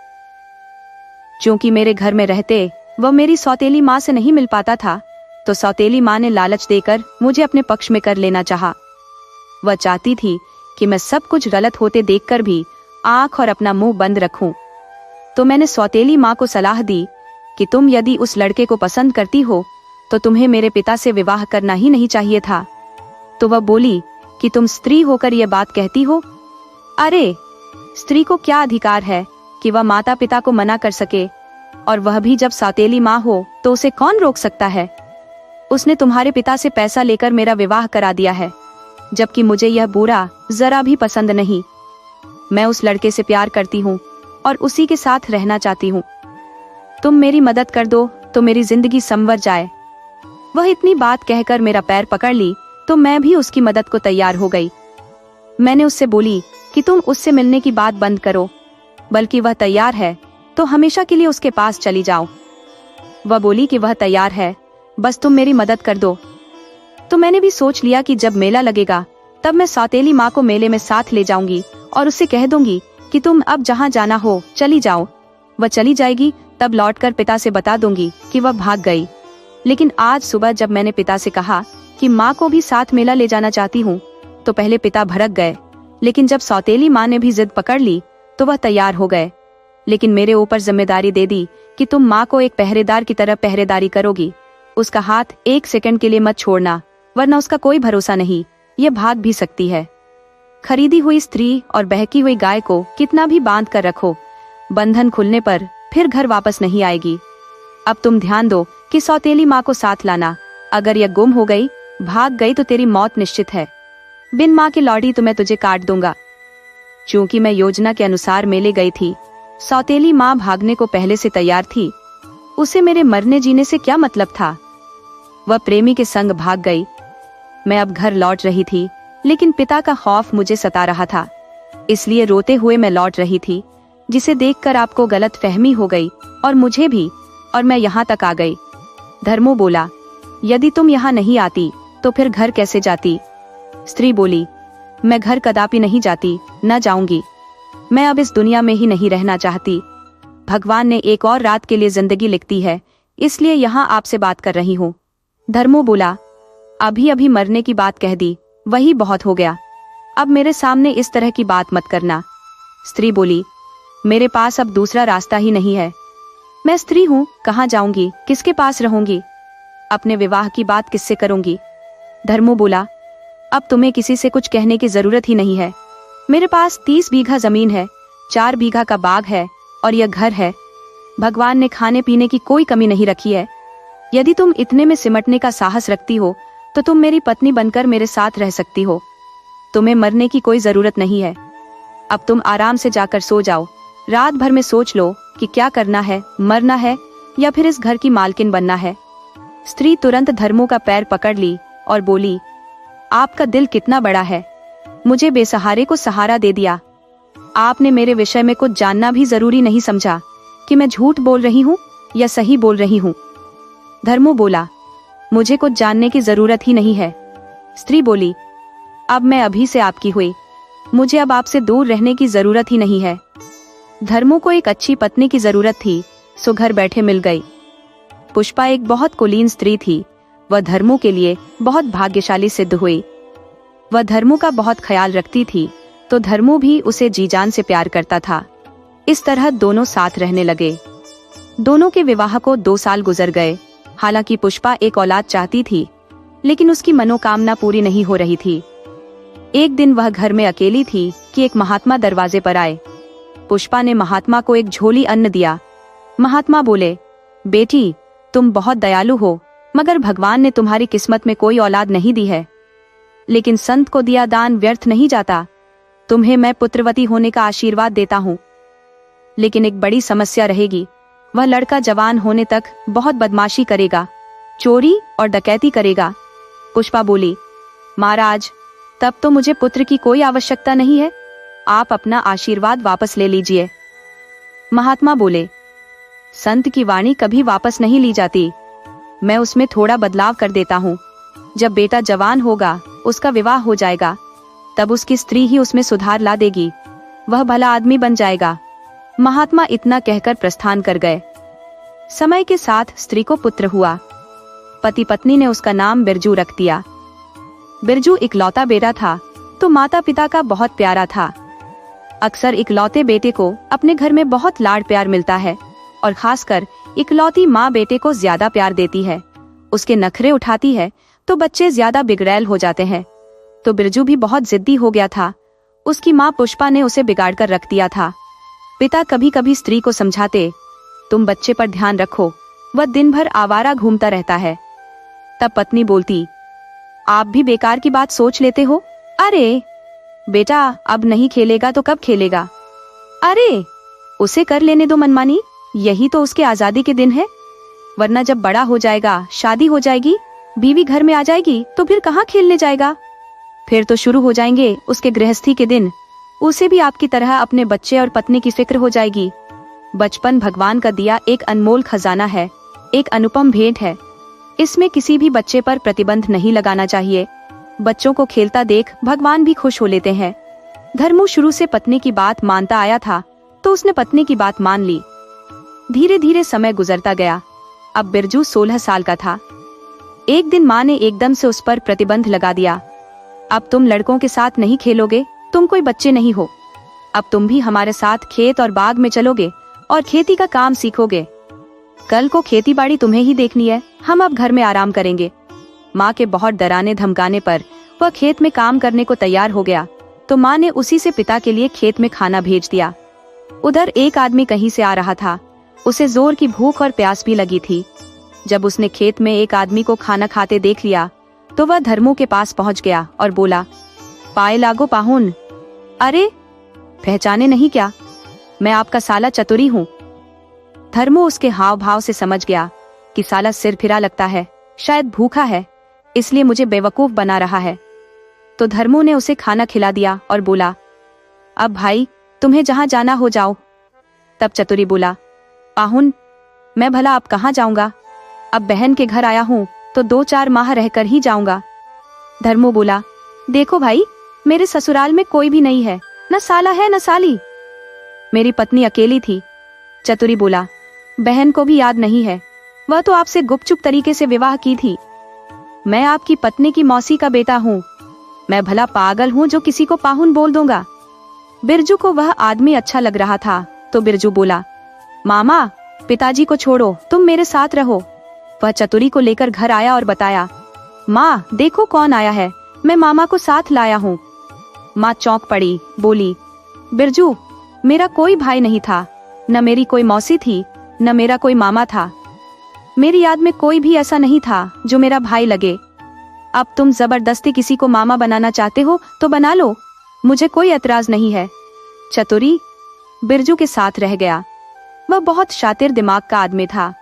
क्योंकि मेरे घर में रहते वह मेरी सौतेली माँ से नहीं मिल पाता था, तो सौतेली माँ ने लालच देकर मुझे अपने पक्ष में कर लेना चाहा। वह चाहती थी कि मैं सब कुछ गलत होते देखकर भी आंख और अपना मुंह बंद रखूं। तो मैंने सौतेली माँ को सलाह दी कि तुम यदि उस लड़के को पसंद करती हो तो तुम्हें मेरे पिता से विवाह करना ही नहीं चाहिए था। तो वह बोली कि तुम स्त्री होकर यह बात कहती हो। अरे, स्त्री को क्या अधिकार है कि वह माता पिता को मना कर सके, और वह भी जब सौतेली माँ हो तो उसे कौन रोक सकता है। उसने तुम्हारे पिता से पैसा लेकर मेरा विवाह करा दिया है, जबकि मुझे यह बुरा जरा भी पसंद नहीं। मैं उस लड़के से प्यार करती हूँ और उसी के साथ रहना चाहती हूँ। तुम मेरी मदद कर दो तो मेरी जिंदगी संवर जाए। वह इतनी बात कहकर मेरा पैर पकड़ ली तो मैं भी उसकी मदद को तैयार हो गई। मैंने उससे बोली कि तुम उससे मिलने की बात बंद करो, बल्कि वह तैयार है तो हमेशा के लिए उसके पास चली जाओ। वह बोली कि वह तैयार है, बस तुम मेरी मदद कर दो। तो मैंने भी सोच लिया कि जब मेला लगेगा तब मैं सौतेली माँ को मेले में साथ ले जाऊंगी और उससे कह दूंगी कि तुम अब जहाँ जाना हो चली जाओ। वह चली जाएगी, तब लौटकर पिता से बता दूंगी कि वह भाग गई। लेकिन आज सुबह जब मैंने पिता से कहा कि माँ को भी साथ मेला ले जाना चाहती हूँ, तो पहले पिता भड़क गए, लेकिन जब सौतेली माँ ने भी जिद पकड़ ली तो वह तैयार हो गए। लेकिन मेरे ऊपर जिम्मेदारी दे दी कि तुम माँ को एक पहरेदार की तरह पहरेदारी करोगी। उसका हाथ 1 सेकंड के लिए मत छोड़ना, वरना उसका कोई भरोसा नहीं, ये भाग भी सकती है। खरीदी हुई स्त्री और बहकी हुई गाय को कितना भी बांध कर रखो, बंधन खुलने पर फिर घर वापस नहीं आएगी। अब तुम ध्यान दो कि सौतेली माँ को साथ लाना। अगर यह गुम हो गई, भाग गई तो तेरी मौत निश्चित है। बिन माँ के लौटी तो मैं तुझे काट दूंगा। चूंकि मैं योजना के अनुसार मेले गई थी, सौतेली माँ भागने को पहले से तैयार थी। उसे मेरे मरने जीने से क्या मतलब था। वह प्रेमी के संग भाग गई। मैं अब घर लौट रही थी, लेकिन पिता का खौफ मुझे सता रहा था, इसलिए रोते हुए मैं लौट रही थी, जिसे देखकर आपको गलत फहमी हो गई और मुझे भी, और मैं यहाँ तक आ गई। धर्मो बोला, यदि तुम यहाँ नहीं आती तो फिर घर कैसे जाती। स्त्री बोली, मैं घर कदापि नहीं जाती, न जाऊंगी। मैं अब इस दुनिया में ही नहीं रहना चाहती। भगवान ने एक और रात के लिए जिंदगी लिख दी है, इसलिए यहाँ आपसे बात कर रही हूँ। धर्मो बोला, अभी अभी मरने की बात कह दी, वही बहुत हो गया। अब मेरे सामने इस तरह की बात मत करना। स्त्री बोली, मेरे पास अब दूसरा रास्ता ही नहीं है। मैं स्त्री हूँ, कहाँ जाऊंगी, किसके पास रहूंगी, अपने विवाह की बात किससे करूंगी। धर्मो बोला, अब तुम्हें किसी से कुछ कहने की जरूरत ही नहीं है। मेरे पास 30 बीघा जमीन है, 4 बीघा का बाग है और यह घर है। भगवान ने खाने पीने की कोई कमी नहीं रखी है। यदि तुम इतने में सिमटने का साहस रखती हो तो तुम मेरी पत्नी बनकर मेरे साथ रह सकती हो। तुम्हें मरने की कोई जरूरत नहीं है। अब तुम आराम से जाकर सो जाओ। रात भर में सोच लो कि क्या करना है, मरना है या फिर इस घर की मालकिन बनना है। स्त्री तुरंत धर्मो का पैर पकड़ ली और बोली, आपका दिल कितना बड़ा है, मुझे बेसहारे को सहारा दे दिया। आपने मेरे विषय में कुछ जानना भी जरूरी नहीं समझा कि मैं झूठ बोल रही हूँ या सही बोल रही हूँ। धर्मो बोला, मुझे कुछ जानने की जरूरत ही नहीं है। स्त्री बोली, अब मैं अभी से आपकी हुई, मुझे अब आपसे दूर रहने की जरूरत ही नहीं है। धर्मो को एक अच्छी पत्नी की जरूरत थी, सो घर बैठे मिल गई। पुष्पा एक बहुत कुलीन स्त्री थी। वह धर्मो के लिए बहुत भाग्यशाली सिद्ध हुई। वह धर्मो का बहुत ख्याल रखती थी, तो धर्मू भी उसे जी जान से प्यार करता था। इस तरह दोनों साथ रहने लगे। दोनों के विवाह को 2 साल गुजर गए। हालांकि पुष्पा एक औलाद चाहती थी, लेकिन उसकी मनोकामना पूरी नहीं हो रही थी। एक दिन वह घर में अकेली थी कि एक महात्मा दरवाजे पर आए। पुष्पा ने महात्मा को एक झोली अन्न दिया। महात्मा बोले, बेटी, तुम बहुत दयालु हो, मगर भगवान ने तुम्हारी किस्मत में कोई औलाद नहीं दी है। लेकिन संत को दिया दान व्यर्थ नहीं जाता। तुम्हें मैं पुत्रवती होने का आशीर्वाद देता हूँ। लेकिन एक बड़ी समस्या रहेगी। वह लड़का जवान होने तक बहुत बदमाशी करेगा, चोरी और डकैती करेगा। पुष्पा बोली, महाराज, तब तो मुझे पुत्र की कोई आवश्यकता नहीं है। आप अपना आशीर्वाद वापस ले लीजिए। महात्मा बोले, संत की वाणी कभी वापस नहीं ली जाती। मैं उसमें थोड़ा बदलाव कर देता हूँ। जब बेटा जवान होगा, उसका विवाह हो जाएगा, तब उसकी स्त्री ही उसमें सुधार ला देगी। वह भला आदमी बन जाएगा। महात्मा इतना कहकर प्रस्थान कर गए। समय के साथ स्त्री को पुत्र हुआ। पति पत्नी ने उसका नाम बिरजू रख दिया। बिरजू इकलौता बेटा था, तो माता पिता का बहुत प्यारा था। अक्सर इकलौते बेटे को अपने घर में बहुत लाड प्यार मिलता है, और खासकर इकलौती माँ बेटे को ज्यादा प्यार देती है। उसके नखरे उठाती है तो बच्चे ज्यादा बिगड़ैल हो जाते हैं। तो बिरजू भी बहुत जिद्दी हो गया था। उसकी माँ पुष्पा ने उसे बिगाड़ कर रख दिया था। पिता कभी कभी स्त्री को समझाते, तुम बच्चे पर ध्यान रखो, वह दिन भर आवारा घूमता रहता है। तब पत्नी बोलती, आप भी बेकार की बात सोच लेते हो। अरे बेटा, अब नहीं खेलेगा तो कब खेलेगा। अरे उसे कर लेने दो मनमानी, यही तो उसके आजादी के दिन है। वरना जब बड़ा हो जाएगा, शादी हो जाएगी, बीवी घर में आ जाएगी, तो फिर कहाँ खेलने जाएगा। फिर तो शुरू हो जाएंगे उसके गृहस्थी के दिन। उसे भी आपकी तरह अपने बच्चे और पत्नी की फिक्र हो जाएगी। बचपन भगवान का दिया एक अनमोल खजाना है, एक अनुपम भेंट है। इसमें किसी भी बच्चे पर प्रतिबंध नहीं लगाना चाहिए। बच्चों को खेलता देख भगवान भी खुश हो लेते हैं। धर्मू शुरू से पत्नी की बात मानता आया था, तो उसने पत्नी की बात मान ली। धीरे धीरे समय गुजरता गया। अब बिरजू 16 साल का था। एक दिन माँ ने एकदम से उस पर प्रतिबंध लगा दिया। अब तुम लड़कों के साथ नहीं खेलोगे, तुम कोई बच्चे नहीं हो। अब तुम भी हमारे साथ खेत और बाग में चलोगे और खेती का काम सीखोगे। कल को खेती बाड़ी तुम्हें ही देखनी है, हम अब घर में आराम करेंगे। माँ के बहुत डराने धमकाने पर वह खेत में काम करने को तैयार हो गया, तो माँ ने उसी से पिता के लिए खेत में खाना भेज दिया। उधर एक आदमी कहीं से आ रहा था। उसे जोर की भूख और प्यास भी लगी थी। जब उसने खेत में एक आदमी को खाना खाते देख लिया, तो वह धर्मू के पास पहुंच गया और बोला, पाए लागो पाहुन। अरे पहचाने नहीं क्या, मैं आपका साला चतुरी हूँ। धर्मू उसके हाव भाव से समझ गया कि साला सिर फिरा लगता है, शायद भूखा है, इसलिए मुझे बेवकूफ बना रहा है। तो धर्मू ने उसे खाना खिला दिया और बोला, अब भाई तुम्हें जहाँ जाना हो जाओ। तब चतुरी बोला, पाहुन, मैं भला अब कहाँ जाऊंगा, अब बहन के घर आया हूँ तो 2-4 माह रहकर ही जाऊंगा। धर्मू बोला, देखो भाई, मेरे ससुराल में कोई भी नहीं है, न साला है न साली। मेरी पत्नी अकेली थी। चतुरी बोला, बहन को भी याद नहीं है, वह तो आपसे गुपचुप तरीके से विवाह की थी। मैं आपकी पत्नी की मौसी का बेटा हूँ। मैं भला पागल हूँ जो किसी को पाहुन बोल दूंगा। बिरजू को वह आदमी अच्छा लग रहा था, तो बिरजू बोला, मामा, पिताजी को छोड़ो, तुम मेरे साथ रहो। वह चतुरी को लेकर घर आया और बताया, माँ देखो कौन आया है, मैं मामा को साथ लाया हूँ। माँ चौंक पड़ी, बोली, बिरजू, मेरा कोई भाई नहीं था, न मेरी कोई मौसी थी, न मेरा कोई मामा था। मेरी याद में कोई भी ऐसा नहीं था जो मेरा भाई लगे। अब तुम जबरदस्ती किसी को मामा बनाना चाहते हो तो बना लो, मुझे कोई एतराज नहीं है। चतुरी बिरजू के साथ रह गया। वह बहुत शातिर दिमाग का आदमी था।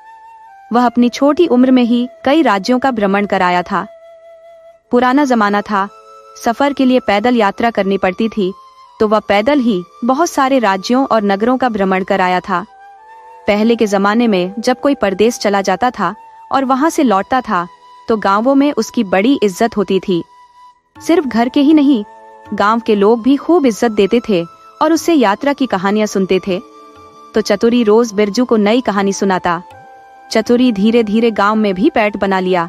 वह अपनी छोटी उम्र में ही कई राज्यों का भ्रमण कराया था। पुराना जमाना था, सफर के लिए पैदल यात्रा करनी पड़ती थी, तो वह पैदल ही बहुत सारे राज्यों और नगरों का भ्रमण कराया था। पहले के जमाने में जब कोई परदेश चला जाता था और वहां से लौटता था, तो गांवों में उसकी बड़ी इज्जत होती थी। सिर्फ घर के ही नहीं, गांव के लोग भी खूब इज्जत देते थे और उससे यात्रा की कहानियां सुनते थे। तो चतुरी रोज बिरजू को नई कहानी सुनाता। चतुरी धीरे धीरे गांव में भी पैठ बना लिया।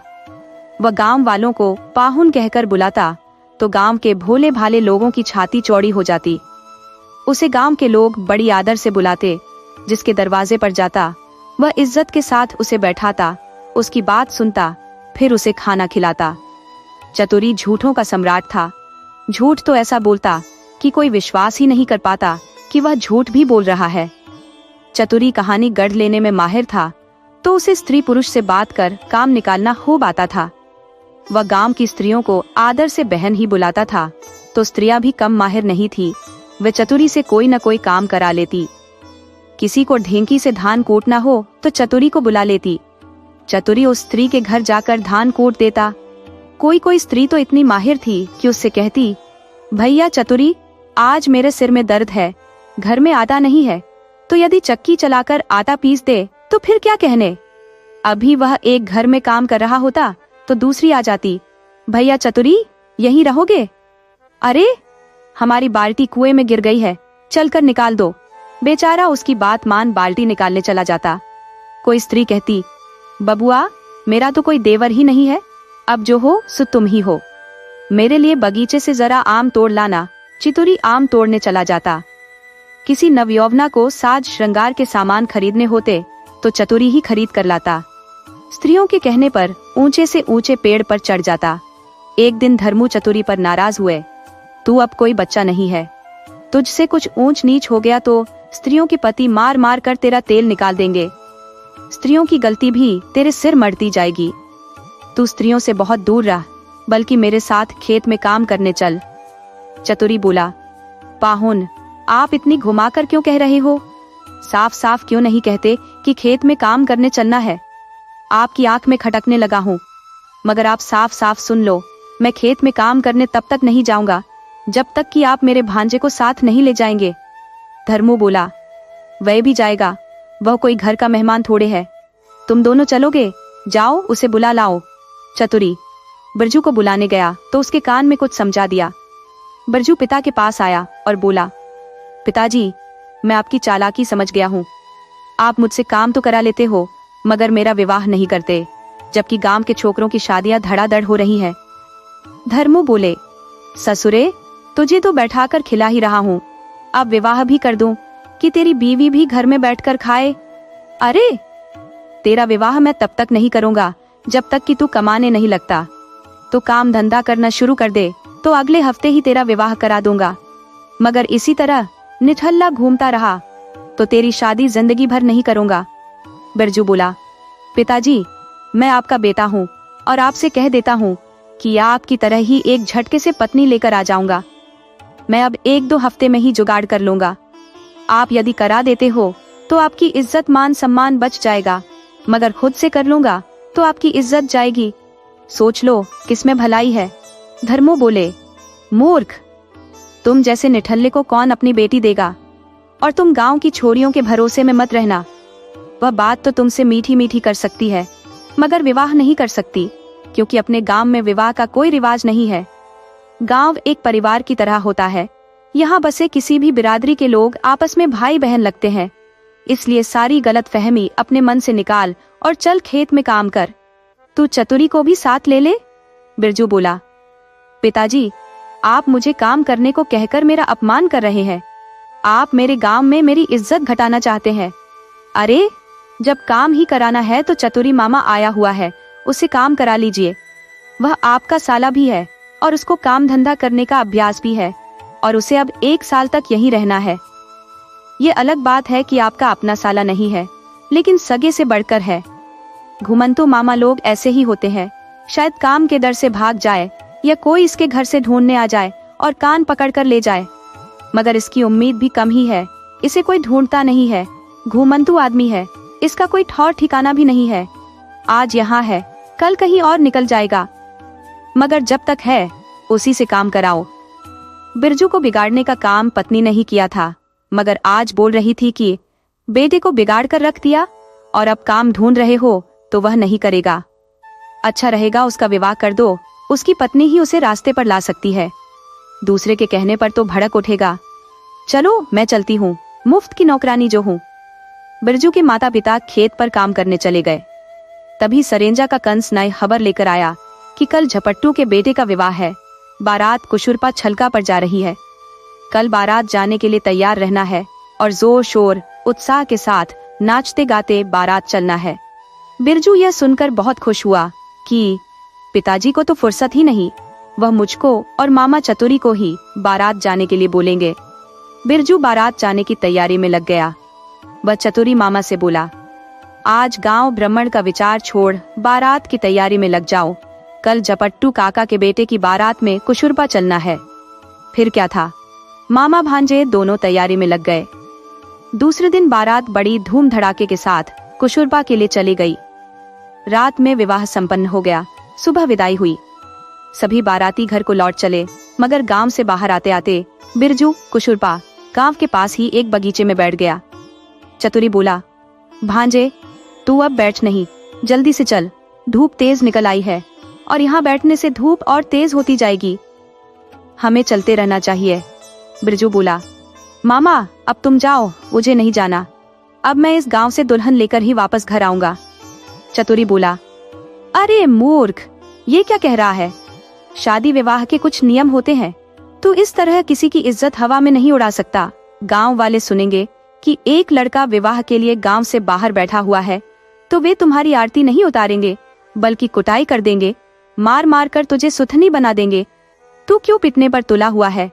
वह गांव वालों को पाहुन कहकर बुलाता, तो गांव के भोले भाले लोगों की छाती चौड़ी हो जाती। उसे गांव के लोग बड़ी आदर से बुलाते, जिसके दरवाजे पर जाता वह इज्जत के साथ उसे बैठाता, उसकी बात सुनता, फिर उसे खाना खिलाता। चतुरी झूठों का सम्राट था। झूठ तो ऐसा बोलता कि कोई विश्वास ही नहीं कर पाता कि वह झूठ भी बोल रहा है। चतुरी कहानी गढ़ लेने में माहिर था, तो उसे स्त्री पुरुष से बात कर काम निकालना खूब आता था। वह गांव की स्त्रियों को आदर से बहन ही बुलाता था, तो स्त्रियां भी कम माहिर नहीं थी। वे चतुरी से कोई न कोई काम करा लेती। किसी को ढेंकी से धान कूटना हो तो चतुरी को बुला लेती। चतुरी उस स्त्री के घर जाकर धान कूट देता। कोई कोई स्त्री तो इतनी माहिर थी कि उससे कहती, भैया चतुरी, आज मेरे सिर में दर्द है, घर में आटा नहीं है, तो यदि चक्की चलाकर आटा पीस दे तो फिर क्या कहने। अभी वह एक घर में काम कर रहा होता तो दूसरी आ जाती, भैया चतुरी, यहीं रहोगे? अरे, हमारी बाल्टी कुएं में गिर गई है, चलकर निकाल दो। बेचारा उसकी बात मान बाल्टी निकालने चला जाता। कोई स्त्री कहती, बबुआ, मेरा तो कोई देवर ही नहीं है, अब जो हो सो तुम ही हो, मेरे लिए बगीचे से जरा आम तोड़ लाना। चतुरी आम तोड़ने चला जाता। किसी नवयौवना को साज श्रृंगार के सामान खरीदने होते तो चतुरी ही खरीद कर लाता। स्त्रियों के कहने पर ऊंचे से ऊंचे पेड़ पर चढ़ जाता। एक दिन धर्मू चतुरी पर नाराज हुए, तू अब कोई बच्चा नहीं है, तुझसे कुछ ऊंच नीच हो गया तो स्त्रियों के पति मार मार कर तेरा तेल निकाल देंगे। स्त्रियों की गलती भी तेरे सिर मढ़ती जाएगी। तू स्त्रियों से बहुत दूर रह, बल्कि मेरे साथ खेत में काम करने चल। चतुरी बोला, पाहुन, आप इतनी घुमाकर क्यों कह रहे हो? साफ साफ क्यों नहीं कहते कि खेत में काम करने चलना है? आपकी आंख में खटकने लगा हूँ, मगर आप साफ साफ सुन लो, मैं खेत में काम करने तब तक नहीं जाऊंगा जब तक कि आप मेरे भांजे को साथ नहीं ले जाएंगे। धर्मू बोला, वह भी जाएगा, वह कोई घर का मेहमान थोड़े है, तुम दोनों चलोगे? जाओ उसे बुला लाओ। चतुरी बिरजू को बुलाने गया तो उसके कान में कुछ समझा दिया। बिरजू पिता के पास आया और बोला, पिताजी, मैं आपकी चालाकी समझ गया हूँ। आप मुझसे काम तो करा लेते हो, मगर मेरा विवाह नहीं करते, जबकि गांव के छोकरों की शादियां धड़ाधड़ हो रही हैं। धर्मू बोले, ससुरे, तुझे तो बैठाकर खिला ही रहा हूँ, अब विवाह भी कर दूं कि तेरी बीवी भी घर में बैठकर खाए? अरे, तेरा विवाह मैं तब तक नहीं करूंगा जब तक कि तू कमाने नहीं लगता। तो काम धंधा करना शुरू कर दे तो अगले हफ्ते ही तेरा विवाह करा दूंगा, मगर इसी तरह निठल्ला घूमता रहा तो तेरी शादी जिंदगी भर नहीं करूंगा। बिरजू बोला, पिताजी, मैं आपका बेटा हूँ और आपसे कह देता हूँ कि आपकी तरह ही एक झटके से पत्नी लेकर आ जाऊंगा। मैं अब 1-2 हफ्ते में ही जुगाड़ कर लूंगा। आप यदि करा देते हो तो आपकी इज्जत मान सम्मान बच जाएगा, मगर खुद से कर लूंगा तो आपकी इज्जत जाएगी। सोच लो किसमें भलाई है। धर्मो बोले, मूर्ख, तुम जैसे निठल्ले को कौन अपनी बेटी देगा? और तुम गांव की छोरियों के भरोसे में मत रहना। वह बात तो तुमसे मीठी मीठी कर सकती है, मगर विवाह नहीं कर सकती, क्योंकि अपने गांव में विवाह का कोई रिवाज नहीं है। गांव एक परिवार की तरह होता है। यहाँ बसे किसी भी बिरादरी के लोग आपस में भाई बहन लगते हैं। इसलिए सारी गलत फहमी अपने मन से निकाल और चल खेत में काम कर। तू चतुरी को भी साथ ले ले। बिरजू बोला, पिताजी, आप मुझे काम करने को कहकर मेरा अपमान कर रहे हैं। आप मेरे गांव में मेरी इज्जत घटाना चाहते हैं। अरे, जब काम ही कराना है तो चतुरी मामा आया हुआ है, उससे काम करा लीजिए। वह आपका साला भी है और उसको काम धंधा करने का अभ्यास भी है, और उसे अब 1 साल तक यहीं रहना है। ये अलग बात है कि आपका अपना साला नहीं है, लेकिन सगे से बढ़कर है। घुमंतु मामा लोग ऐसे ही होते हैं, शायद काम के डर से भाग जाए या कोई इसके घर से ढूंढने आ जाए और कान पकड़कर ले जाए, मगर इसकी उम्मीद भी कम ही है। इसे कोई ढूंढता नहीं है, घुमंतु आदमी है, इसका कोई ठौर ठिकाना भी नहीं है। आज यहाँ है, कल कहीं और निकल जाएगा, मगर जब तक है उसी से काम कराओ। बिरजू को बिगाड़ने का काम पत्नी ने ही किया था, मगर आज बोल रही थी कि बेटे को बिगाड़ कर रख दिया और अब काम ढूंढ रहे हो तो वह नहीं करेगा। अच्छा रहेगा उसका विवाह कर दो, उसकी पत्नी ही उसे रास्ते पर ला सकती है। दूसरे के कहने पर तो भड़क उठेगा। चलो मैं चलती हूँ, मुफ्त की नौकरानी जो हूँ। बिरजू के माता पिता खेत पर काम करने चले गए। तभी सरेंजा का कंस नए खबर लेकर आया कि कल झपट्टू के बेटे का विवाह है। बारात कुशुरपा छलका पर जा रही है। कल बारात जाने के लिए तैयार रहना है और जोर शोर उत्साह के साथ नाचते गाते बारात चलना है। बिरजू यह सुनकर बहुत खुश हुआ कि पिताजी को तो फुर्सत ही नहीं, वह मुझको और मामा चतुरी को ही बारात जाने के लिए बोलेंगे। बिरजू बारात जाने की तैयारी में लग गया। वह चतुरी मामा से बोला, आज गांव भ्रमण का विचार छोड़ बारात की तैयारी में लग जाओ। कल जपट्टू काका के बेटे की बारात में कुशुरपा चलना है। फिर क्या था, मामा भांजे दोनों तैयारी में लग गए। दूसरे दिन बारात बड़ी धूम धड़ाके के साथ कुशुरपा के लिए चली गई। रात में विवाह संपन्न हो गया। सुबह विदाई हुई। सभी बाराती घर को लौट चले, मगर गांव से बाहर आते आते बिरजू कुशुरपा गांव के पास ही एक बगीचे में बैठ गया। चतुरी बोला, भांजे तू अब बैठ नहीं, जल्दी से चल, धूप तेज निकल आई है और यहाँ बैठने से धूप और तेज होती जाएगी। हमें चलते रहना चाहिए। बिरजू बोला, मामा अब तुम जाओ, मुझे नहीं जाना। अब मैं इस गांव से दुल्हन लेकर ही वापस घर आऊंगा। चतुरी बोला, अरे मूर्ख, ये क्या कह रहा है? शादी विवाह के कुछ नियम होते हैं, तू इस तरह किसी की इज्जत हवा में नहीं उड़ा सकता। गांव वाले सुनेंगे कि एक लड़का विवाह के लिए गांव से बाहर बैठा हुआ है, तो वे तुम्हारी आरती नहीं उतारेंगे, बल्कि कुटाई कर देंगे, मार मार कर तुझे सुथनी बना देंगे। तू क्यों पिटने पर तुला हुआ है?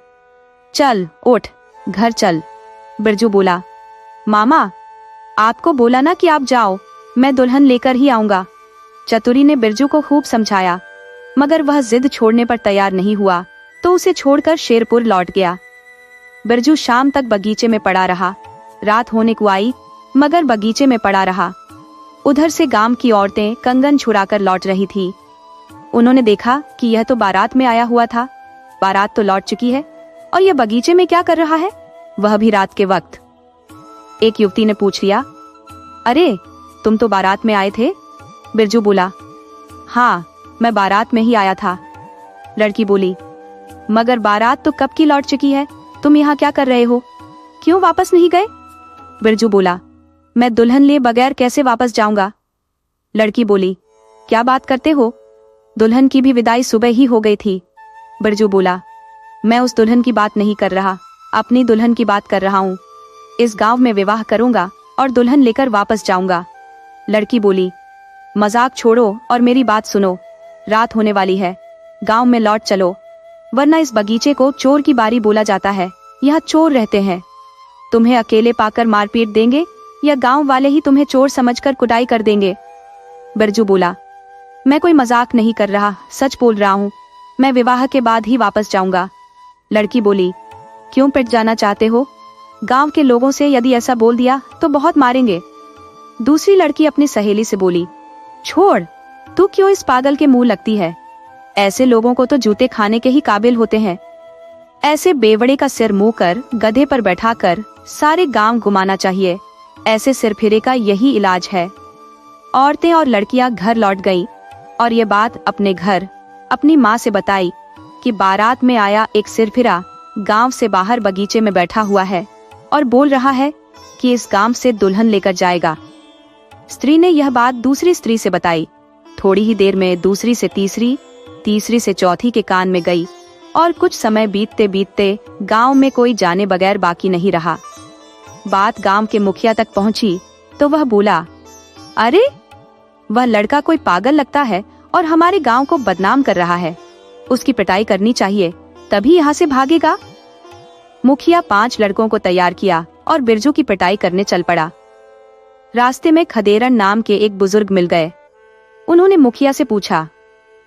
चल उठ, घर चल। बिरजू बोला, मामा आपको बोला ना कि आप जाओ, मैं दुल्हन लेकर ही आऊंगा। चतुरी ने बिरजू को खूब समझाया, मगर वह जिद छोड़ने पर तैयार नहीं हुआ, तो उसे छोड़कर शेरपुर लौट गया। बिरजू शाम तक बगीचे में पड़ा रहा। रात होने को आई, मगर बगीचे में पड़ा रहा। उधर से गांव की औरतें कंगन छुड़ाकर लौट रही थी। उन्होंने देखा कि यह तो बारात में आया हुआ था। बारात तो लौट चुकी है और यह बगीचे में क्या कर रहा है, वह भी रात के वक्त। एक युवती ने पूछ लिया, अरे तुम तो बारात में आए थे? बिरजू बोला, हाँ मैं बारात में ही आया था। लड़की बोली, मगर बारात तो कब की लौट चुकी है, तुम यहाँ क्या कर रहे हो? क्यों वापस नहीं गए? बिरजू बोला, मैं दुल्हन लिए बगैर कैसे वापस जाऊंगा? लड़की बोली, क्या बात करते हो, दुल्हन की भी विदाई सुबह ही हो गई थी। बिरजू बोला, मैं उस दुल्हन की बात नहीं कर रहा, अपनी दुल्हन की बात कर रहा हूँ। इस गांव में विवाह करूंगा और दुल्हन लेकर वापस जाऊंगा। लड़की बोली, मजाक छोड़ो और मेरी बात सुनो, रात होने वाली है, गांव में लौट चलो, वरना इस बगीचे को चोर की बारी बोला जाता है। यहाँ चोर रहते हैं, तुम्हें अकेले पाकर मारपीट देंगे या गांव वाले ही तुम्हें चोर समझकर कुटाई कर देंगे। बिरजू बोला, मैं कोई मजाक नहीं कर रहा, सच बोल रहा हूँ, मैं विवाह के बाद ही वापस जाऊंगा। लड़की बोली, क्यों पिट जाना चाहते हो? गांव के लोगों से यदि ऐसा बोल दिया तो बहुत मारेंगे। दूसरी लड़की अपनी सहेली से बोली, छोड़, तू क्यों इस पागल के मुंह लगती है? ऐसे लोगों को तो जूते खाने के ही काबिल होते हैं। ऐसे बेवड़े का सिर मुंह कर गधे पर बैठाकर सारे गांव घुमाना चाहिए। ऐसे सिरफिरे का यही इलाज है। औरतें और लड़कियां घर लौट गईं और ये बात अपने घर अपनी माँ से बताई कि बारात में आया एक सिरफिरा गांव से बाहर बगीचे में बैठा हुआ है और बोल रहा है कि इस गांव से दुल्हन लेकर जाएगा। स्त्री ने यह बात दूसरी स्त्री से बताई। थोड़ी ही देर में दूसरी से तीसरी, तीसरी से चौथी के कान में गई और कुछ समय बीतते बीतते गांव में कोई जाने बगैर बाकी नहीं रहा। बात गांव के मुखिया तक पहुंची तो वह बोला, अरे वह लड़का कोई पागल लगता है और हमारे गांव को बदनाम कर रहा है, उसकी पिटाई करनी चाहिए, तभी यहाँ से भागेगा। मुखिया 5 लड़कों को तैयार किया और बिरजू की पिटाई करने चल पड़ा। रास्ते में खदेरन नाम के एक बुजुर्ग मिल गए। उन्होंने मुखिया से पूछा,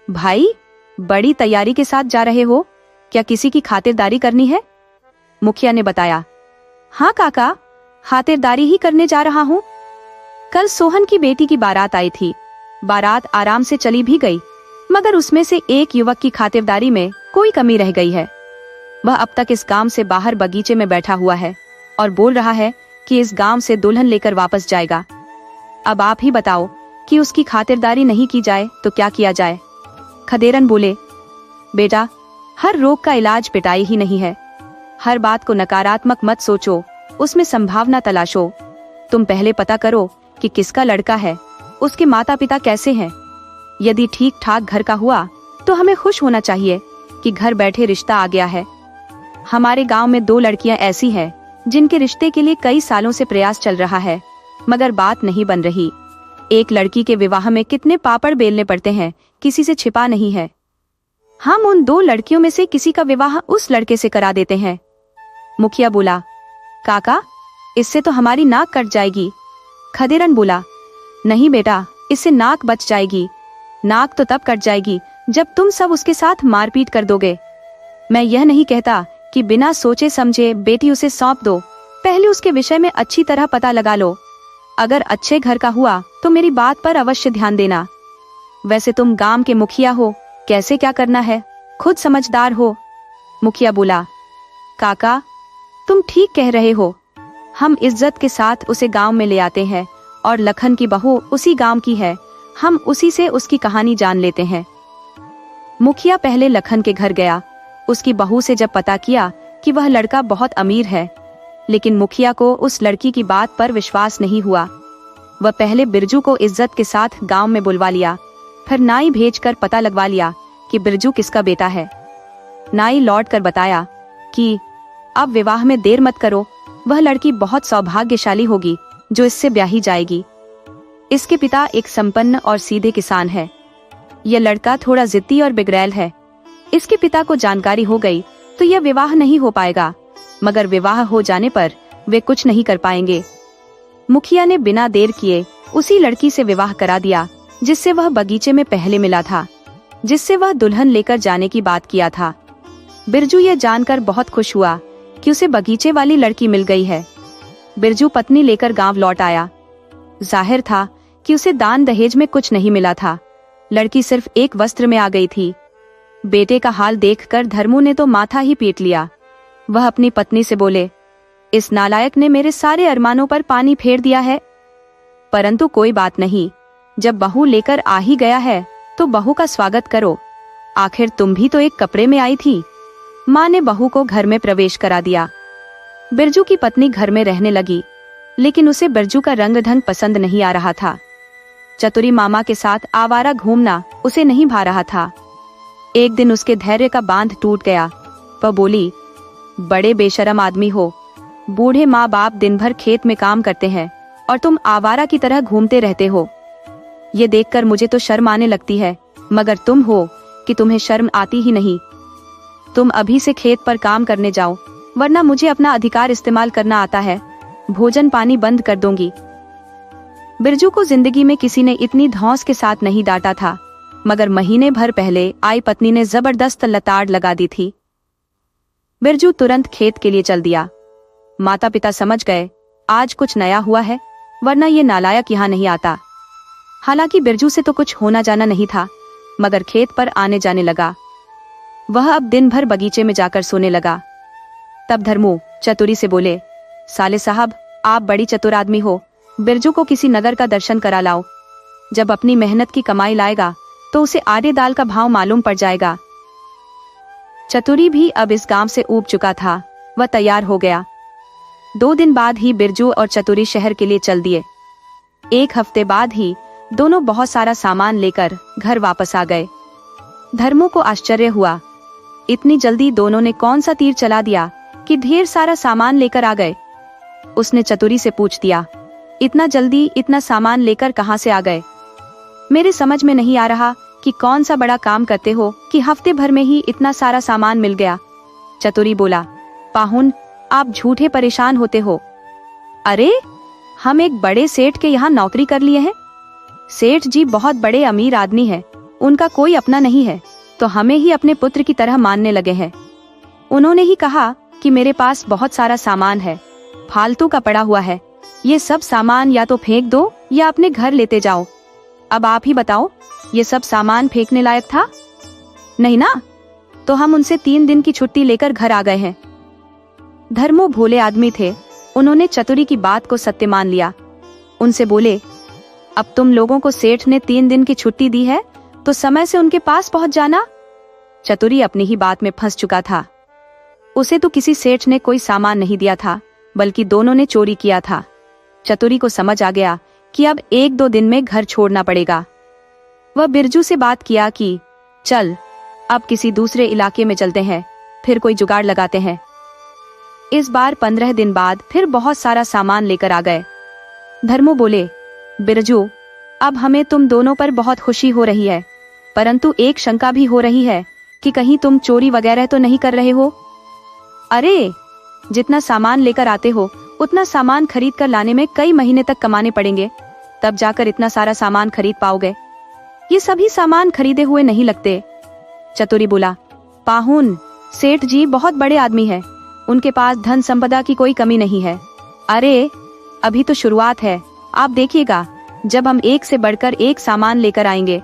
भाई बड़ी तैयारी के साथ जा रहे हो, क्या किसी की खातिरदारी करनी है? मुखिया ने बताया, हाँ काका, खातिरदारी ही करने जा रहा हूँ। कल सोहन की बेटी की बारात आई थी। बारात आराम से चली भी गई, मगर उसमें से एक युवक की खातिरदारी में कोई कमी रह गई है। वह अब तक इस गांव से बाहर बगीचे में बैठा हुआ है और बोल रहा है कि इस गांव से दुल्हन लेकर वापस जाएगा। अब आप ही बताओ कि उसकी खातिरदारी नहीं की जाए तो क्या किया जाए? खदेरन बोले, बेटा, हर रोग का इलाज पिटाई ही नहीं है। हर बात को नकारात्मक मत सोचो, उसमें संभावना तलाशो। तुम पहले पता करो कि किसका लड़का है, उसके माता पिता कैसे हैं। यदि ठीक ठाक घर का हुआ तो हमें खुश होना चाहिए, कि घर बैठे रिश्ता आ गया है। हमारे गांव में 2 लड़कियां ऐसी हैं जिनके रिश्ते के लिए कई सालों से प्रयास चल रहा है, मगर बात नहीं बन रही। एक लड़की के विवाह में कितने पापड़ बेलने पड़ते हैं, किसी से छिपा नहीं है। हम उन 2 लड़कियों में से किसी का विवाह उस लड़के से करा देते हैं। मुखिया बोला, काका, इससे तो हमारी नाक कट जाएगी। खदेरन बोला, नहीं बेटा, इससे नाक बच जाएगी। नाक तो तब कट जाएगी जब तुम सब उसके साथ मारपीट कर दोगे। मैं यह नहीं कहता कि बिना सोचे समझे बेटी उसे सौंप दो, पहले उसके विषय में अच्छी तरह पता लगा लो। अगर अच्छे घर का हुआ तो मेरी बात पर अवश्य ध्यान देना। वैसे तुम गांव के मुखिया हो, कैसे क्या करना है खुद समझदार हो। मुखिया बोला, काका, तुम ठीक कह रहे हो। हम इज्जत के साथ उसे गांव में ले आते हैं और लखन की बहू उसी गांव की है, हम उसी से उसकी कहानी जान लेते हैं। मुखिया पहले लखन के घर गया। उसकी बहू से जब पता किया कि वह लड़का बहुत अमीर है, लेकिन मुखिया को उस लड़की की बात पर विश्वास नहीं हुआ। वह पहले बिरजू को इज्जत के साथ गांव में बुलवा लिया, फिर नाई भेजकर पता लगवा लिया कि बिरजू किसका बेटा है। नाई लौटकर बताया कि अब विवाह में देर मत करो, वह लड़की बहुत सौभाग्यशाली होगी जो इससे ब्याही जाएगी। इसके पिता एक संपन्न और सीधे किसान है। यह लड़का थोड़ा जिद्दी और बिगड़ैल है। इसके पिता को जानकारी हो गई तो यह विवाह नहीं हो पाएगा, मगर विवाह हो जाने पर वे कुछ नहीं कर पाएंगे। मुखिया ने बिना देर किए उसी लड़की से विवाह करा दिया जिससे वह बगीचे में पहले मिला था, जिससे वह दुल्हन लेकर जाने की बात किया था। बिरजू यह जानकर बहुत खुश हुआ कि उसे बगीचे वाली लड़की मिल गई है। बिरजू पत्नी लेकर गांव लौट आया। जाहिर था कि उसे दान दहेज में कुछ नहीं मिला था। लड़की सिर्फ एक वस्त्र में आ गई थी। बेटे का हाल देखकर धर्मू ने तो माथा ही पीट लिया। वह अपनी पत्नी से बोले, इस नालायक ने मेरे सारे अरमानों पर पानी फेर दिया है। परंतु कोई बात नहीं, जब बहू लेकर आ ही गया है तो बहू का स्वागत करो। आखिर तुम भी तो एक कपड़े में आई थी। माँ ने बहू को घर में प्रवेश करा दिया। बिरजू की पत्नी घर में रहने लगी, लेकिन उसे बिरजू का रंग ढंग पसंद नहीं आ रहा था। चतुरी मामा के साथ आवारा घूमना उसे नहीं भा रहा था। एक दिन उसके धैर्य का बांध टूट गया। वह बोली, बड़े बेशरम आदमी हो। बूढ़े माँ बाप दिन भर खेत में काम करते हैं और तुम आवारा की तरह घूमते रहते हो। ये देखकर मुझे तो शर्म आने लगती है, मगर तुम हो कि तुम्हें शर्म आती ही नहीं। तुम अभी से खेत पर काम करने जाओ, वरना मुझे अपना अधिकार इस्तेमाल करना आता है। भोजन पानी बंद कर दूंगी। बिरजू को जिंदगी में किसी ने इतनी धौंस के साथ नहीं डांटा था, मगर महीने भर पहले आई पत्नी ने जबरदस्त लताड़ लगा दी थी। बिरजू तुरंत खेत के लिए चल दिया। माता पिता समझ गए आज कुछ नया हुआ है, वरना ये नालायक यहाँ नहीं आता। हालांकि बिरजू से तो कुछ होना जाना नहीं था, मगर खेत पर आने जाने लगा। वह अब दिन भर बगीचे में जाकर सोने लगा। तब धर्मू चतुरी से बोले, साले साहब, आप बड़ी चतुर आदमी हो, बिरजू को किसी नगर का दर्शन करा लाओ। जब अपनी मेहनत की कमाई लाएगा तो उसे आटे दाल का भाव मालूम पड़ जाएगा। चतुरी भी अब इस गांव से ऊब चुका था। वह तैयार हो गया। 2 दिन बाद ही बिरजू और चतुरी शहर के लिए चल दिए। 1 हफ्ते बाद ही दोनों बहुत सारा सामान लेकर घर वापस आ गए। धर्मू को आश्चर्य हुआ, इतनी जल्दी दोनों ने कौन सा तीर चला दिया कि ढेर सारा सामान लेकर आ गए। उसने चतुरी से पूछ दिया, इतना जल्दी इतना सामान लेकर कहां से आ गए? मेरे समझ में नहीं आ रहा कि कौन सा बड़ा काम करते हो कि हफ्ते भर में ही इतना सारा सामान मिल गया। चतुरी बोला, पाहुन, आप झूठे परेशान होते हो। अरे, हम एक बड़े सेठ के यहाँ नौकरी कर लिए हैं। सेठ जी बहुत बड़े अमीर आदमी हैं, उनका कोई अपना नहीं है, तो हमें ही अपने पुत्र की तरह मानने लगे हैं। उन्होंने ही कहा कि मेरे पास बहुत सारा सामान है, फालतू का पड़ा हुआ है, ये सब सामान या तो फेंक दो या अपने घर लेते जाओ। अब आप ही बताओ, ये सब सामान फेंकने लायक था? नहीं ना? तो हम उनसे 3 दिन की छुट्टी लेकर घर आ गए हैं। धर्मो भोले आदमी थे, उन्होंने चतुरी की बात को सत्य मान लिया। उनसे बोले, अब तुम लोगों को सेठ ने 3 दिन की छुट्टी दी है तो समय से उनके पास पहुंच जाना। चतुरी अपनी ही बात में फंस चुका था। उसे तो किसी सेठ ने कोई सामान नहीं दिया था, बल्कि दोनों ने चोरी किया था। चतुरी को समझ आ गया कि अब 1-2 दिन में घर छोड़ना पड़ेगा। वह बिरजू से बात किया कि चल, अब किसी दूसरे इलाके में चलते हैं, फिर कोई जुगाड़ लगाते हैं। इस बार 15 दिन बाद फिर बहुत सारा सामान लेकर आ गए। धर्मो बोले, बिरजू, अब हमें तुम दोनों पर बहुत खुशी हो रही है, परंतु एक शंका भी हो रही है कि कहीं तुम चोरी वगैरह तो नहीं कर रहे हो। अरे, जितना सामान लेकर आते हो उतना सामान खरीद कर लाने में कई महीने तक कमाने पड़ेंगे, तब जाकर इतना सारा सामान खरीद पाओगे। ये सभी सामान खरीदे हुए नहीं लगते। चतुरी बोला, पाहुन, सेठ जी बहुत बड़े आदमी है, उनके पास धन संपदा की कोई कमी नहीं है। अरे, अभी तो शुरुआत है, आप देखिएगा जब हम एक से बढ़कर एक सामान लेकर आएंगे।